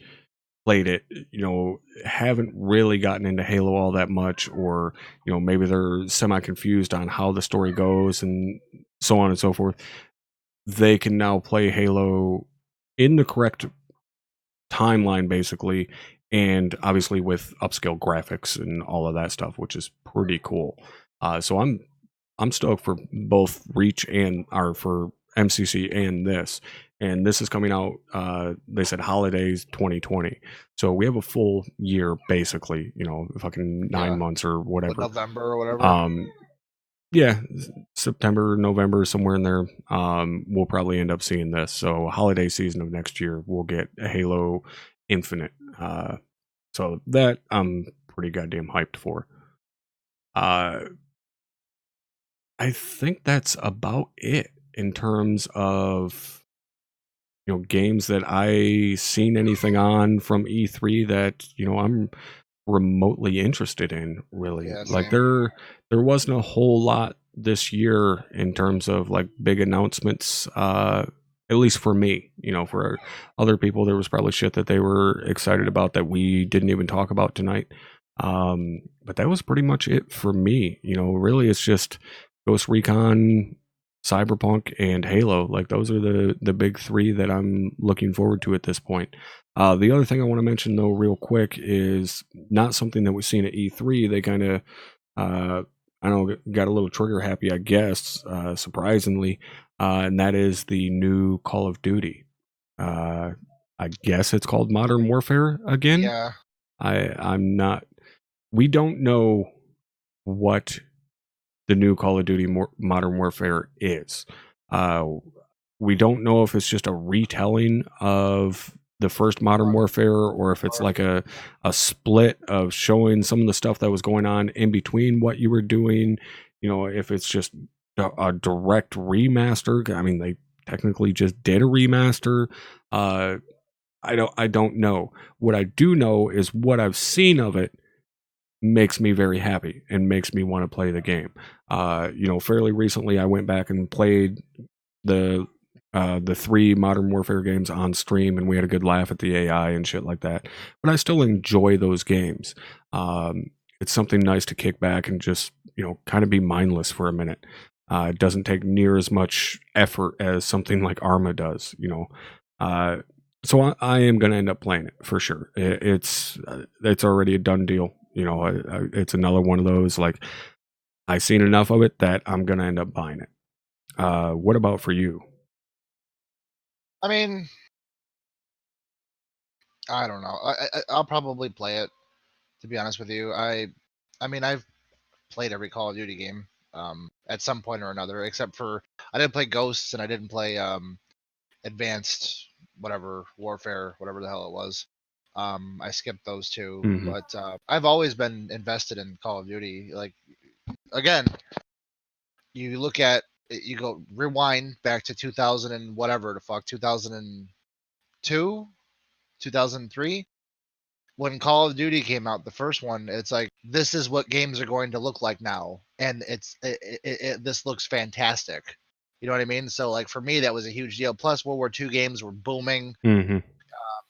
played it, you know, haven't really gotten into Halo all that much, or, you know, maybe they're semi-confused on how the story goes and so on and so forth, they can now play Halo in the correct timeline, basically, and obviously with upscale graphics and all of that stuff, which is pretty cool. So I'm stoked for both Reach for MCC and this. And this is coming out, they said holidays 2020. So we have a full year, basically, you know, fucking 9 months or whatever. November or whatever. Yeah, September, November, somewhere in there. We'll probably end up seeing this. So holiday season of next year, we'll get a Halo Infinite. So that I'm pretty goddamn hyped for. I think that's about it in terms of, you know, games that I seen anything on from E3 that, you know, I'm remotely interested in, really. Yeah, like same. there wasn't a whole lot this year in terms of like big announcements, at least for me. You know, for other people there was probably shit that they were excited about that we didn't even talk about tonight. But that was pretty much it for me. You know, really it's just Ghost Recon, Cyberpunk, and Halo. Like, those are the big 3 that I'm looking forward to at this point. The other thing I want to mention, though, real quick, is not something that we've seen at E3. They kind of, I don't know, got a little trigger happy, I guess, surprisingly, and that is the new Call of Duty. I guess it's called Modern Warfare again. Yeah. I'm not. We don't know what the new Call of Duty Modern Warfare is. We don't know if it's just a retelling of the first Modern Warfare, or if it's like a split of showing some of the stuff that was going on in between what you were doing. You know, if it's just a direct remaster. I mean, they technically just did a remaster. I don't know. What I do know is what I've seen of it makes me very happy and makes me want to play the game. You know, fairly recently I went back and played the 3 Modern Warfare games on stream, and we had a good laugh at the AI and shit like that. But I still enjoy those games. It's something nice to kick back and just, kind of be mindless for a minute. It doesn't take near as much effort as something like ArmA does, So I am going to end up playing it for sure. It's already a done deal. It's another one of those, like, I've seen enough of it that I'm going to end up buying it. What about for you? I mean, I don't know. I'll probably play it, to be honest with you. I mean, I've played every Call of Duty game at some point or another, except for I didn't play Ghosts and I didn't play Advanced whatever Warfare, whatever the hell it was. I skipped those two, but I've always been invested in Call of Duty. Like, again, you look at you go rewind back to 2000 and whatever the fuck 2002, 2003. When Call of Duty came out, the first one, it's like, this is what games are going to look like now, and this looks fantastic. You know what I mean? So, like, for me, that was a huge deal. Plus, World War II games were booming.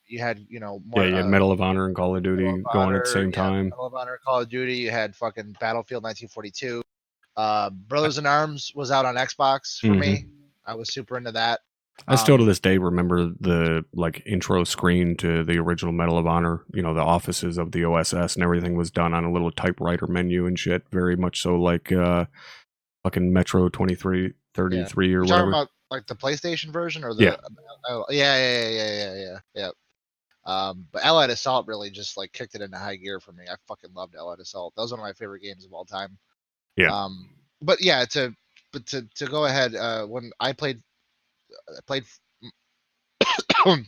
You had, more. You had Medal of Honor and Call of Duty going at the same time. Medal of Honor, Call of Duty. You had fucking Battlefield 1942. Brothers in Arms was out on Xbox for me. I was super into that. I still to this day remember the intro screen to the original Medal of Honor. The offices of the OSS and everything was done on a little typewriter menu and shit. Very much so like fucking Metro 2333 or You're whatever. talking about like the PlayStation version or the? Yeah. Oh, yeah. But Allied Assault really just like kicked it into high gear for me. I fucking loved Allied Assault. That was one of my favorite games of all time. Yeah. But yeah, to go ahead, when I played 1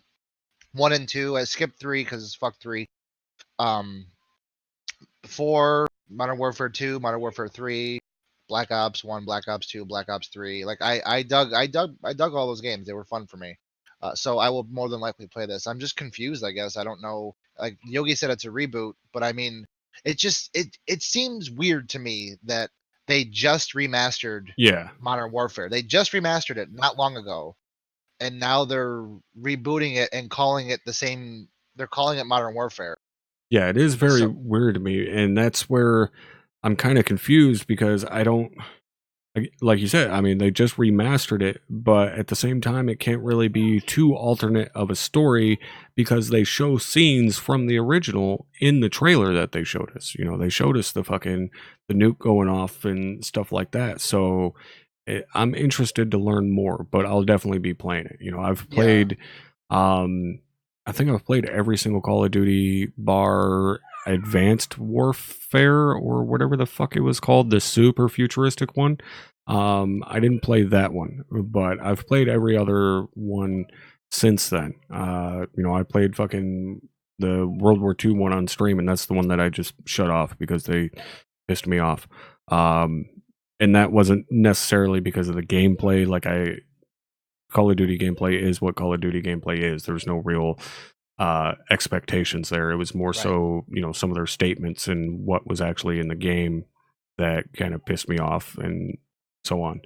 and 2. I skipped 3 because fuck 3. 4, Modern Warfare 2, Modern Warfare 3, Black Ops 1, Black Ops 2, Black Ops 3. Like I dug all those games. They were fun for me. So I will more than likely play this. I'm just confused, I guess. I don't know. Like Yogi said, it's a reboot, but I mean, it seems weird to me that they just remastered Modern Warfare. They just remastered it not long ago, and now they're rebooting it and calling it the same. They're calling it Modern Warfare. Yeah, it is very weird to me, and that's where I'm kind of confused because I don't, like you said, I mean, they just remastered it, but at the same time, it can't really be too alternate of a story because they show scenes from the original in the trailer that they showed us. They showed us the nuke going off and stuff like that. So I'm interested to learn more, but I'll definitely be playing it. I've played, I think I've played every single Call of Duty bar Advanced Warfare or whatever the fuck it was called, the super futuristic one. I didn't play that one, but I've played every other one since then. I played fucking the World War II one on stream, and that's the one that I just shut off because they pissed me off. And that wasn't necessarily because of the gameplay. Call of Duty gameplay is what Call of Duty gameplay is. There's no real expectations there. It was more so, some of their statements and what was actually in the game that kind of pissed me off and so on.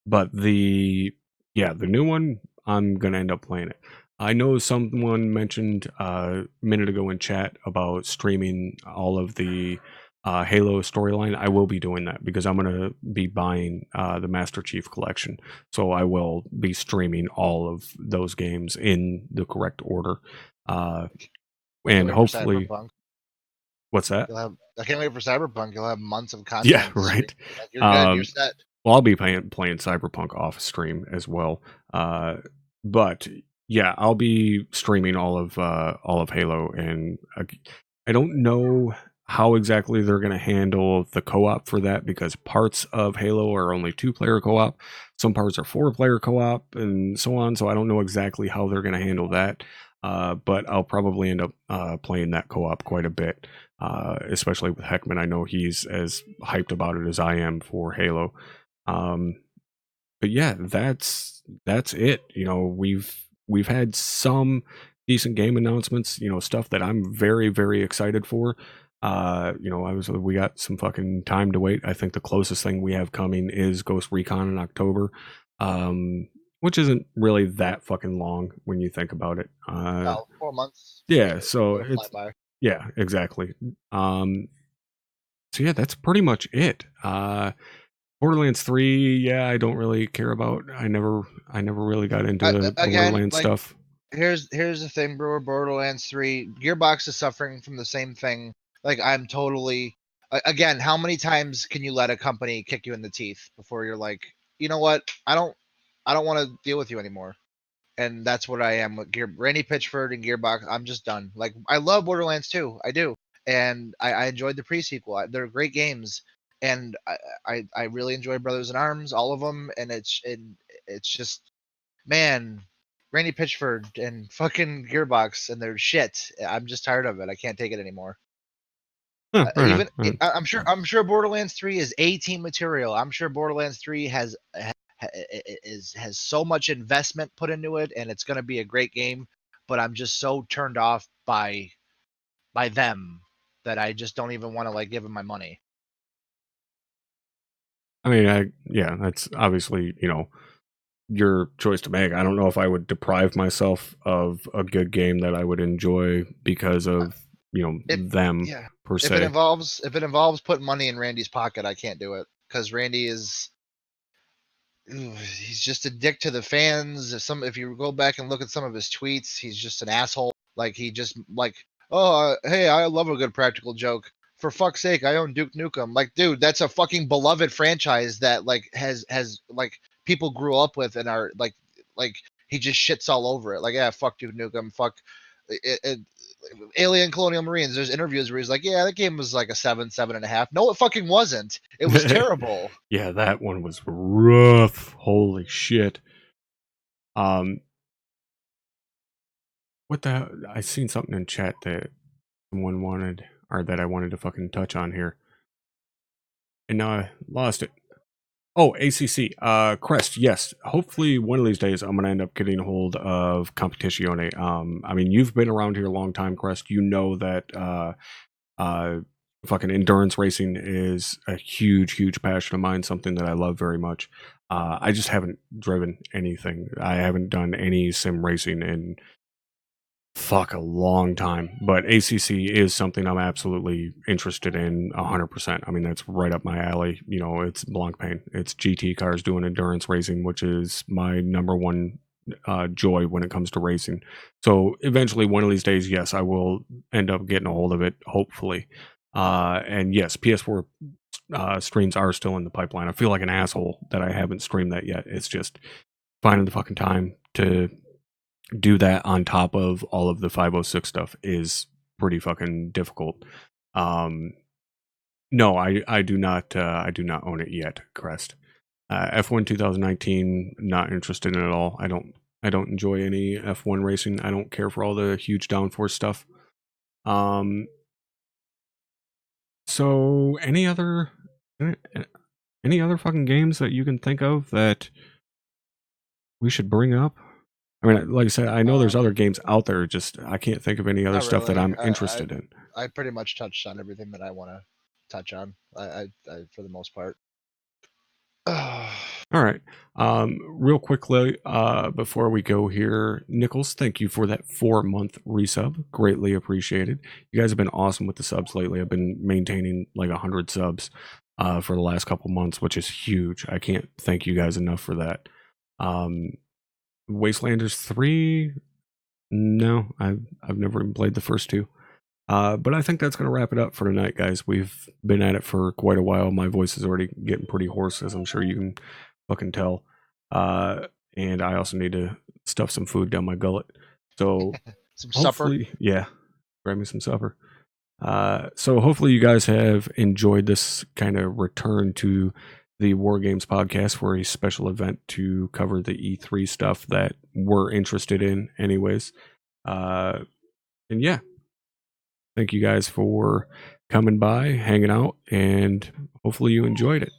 But the new one, I'm going to end up playing it. I know someone mentioned a minute ago in chat about streaming all of the Halo storyline. I will be doing that because I'm going to be buying the Master Chief Collection. So I will be streaming all of those games in the correct order. And hopefully... What's that? I can't wait for Cyberpunk. You'll have months of content. Yeah, right. Like, you're good. You're set. Well, I'll be playing Cyberpunk off stream as well. But yeah, I'll be streaming all of Halo, and I don't know how exactly they're going to handle the co-op for that because parts of Halo are only 2-player co-op, some parts are 4-player co-op, and so on. So I don't know exactly how they're going to handle that. But I'll probably end up playing that co-op quite a bit, especially with Heckman. I know he's as hyped about it as I am for Halo. But yeah, that's it. We've had some decent game announcements, stuff that I'm very, very excited for. We got some fucking time to wait. I think the closest thing we have coming is Ghost Recon in October, which isn't really that fucking long when you think about it. 4 months. Yeah, so It'll fly it's by. yeah, exactly. So yeah, that's pretty much it. Borderlands 3, yeah, I don't really care about. I never really got into the Again, Borderlands like, stuff. here's the thing, bro. Borderlands 3, Gearbox is suffering from the same thing. Like, I'm totally again, how many times can you let a company kick you in the teeth before you're like, you know what? I don't want to deal with you anymore. And that's what I am with Randy Pitchford and Gearbox. I'm just done. Like, I love Borderlands 2, I do, and I enjoyed the pre-sequel. They're great games, and I really enjoy Brothers in Arms, all of them, and it's just, man, Randy Pitchford and fucking Gearbox and their shit. I'm just tired of it. I can't take it anymore. I'm sure Borderlands 3 is A-team material. I'm sure Borderlands 3 has so much investment put into it, and it's going to be a great game. But I'm just so turned off by them that I just don't even want to like give them my money. I mean, that's obviously, your choice to make. I don't know if I would deprive myself of a good game that I would enjoy because of, them per se. If it involves putting money in Randy's pocket, I can't do it, because Randy is, he's just a dick to the fans. If you go back and look at some of his tweets, he's just an asshole. Like, he just like, oh, hey, I love a good practical joke. For fuck's sake, I own Duke Nukem. Like, dude, that's a fucking beloved franchise that like has like people grew up with and are like he just shits all over it. Like, yeah, fuck Duke Nukem, fuck Alien Colonial Marines. There's interviews where he's like, yeah, that game was like a 7.5. No, it fucking wasn't. It was terrible. Yeah, that one was rough. Holy shit. What the? I seen something in chat that someone wanted, or that I wanted to fucking touch on here, and now I lost it. Oh, ACC. Crest, yes. Hopefully one of these days I'm going to end up getting a hold of Competizione. I mean, you've been around here a long time, Crest. You know that fucking endurance racing is a huge, huge passion of mine, something that I love very much. I just haven't driven anything. I haven't done any sim racing in a long time, but ACC is something I'm absolutely interested in 100%. I mean, that's right up my alley. It's Blancpain. It's GT cars doing endurance racing, which is my number one joy when it comes to racing. So eventually one of these days, yes, I will end up getting a hold of it, hopefully. And yes, PS4 streams are still in the pipeline. I feel like an asshole that I haven't streamed that yet. It's just finding the fucking time to do that on top of all of the 506 stuff is pretty fucking difficult. No, I do not own it yet, Crest. F1 2019, not interested in it at all. I don't enjoy any F1 racing. I don't care for all the huge downforce stuff. So any other fucking games that you can think of that we should bring up? I mean, like I said, I know there's other games out there. Just I can't think of any other stuff that I'm interested in. I pretty much touched on everything that I want to touch on. I for the most part. All right. Real quickly, before we go here, Nichols, thank you for that 4-month resub. Greatly appreciated. You guys have been awesome with the subs lately. I've been maintaining like 100 subs for the last couple months, which is huge. I can't thank you guys enough for that. Wastelanders 3, no, I've never even played the first two. But I think that's going to wrap it up for tonight, guys. We've been at it for quite a while. My voice is already getting pretty hoarse, as I'm sure you can fucking tell. And I also need to stuff some food down my gullet. So some supper. Yeah, grab me some supper. So hopefully you guys have enjoyed this kind of return to the Wargames podcast for a special event to cover the E3 stuff that we're interested in anyways. And yeah, thank you guys for coming by, hanging out, and hopefully you enjoyed it.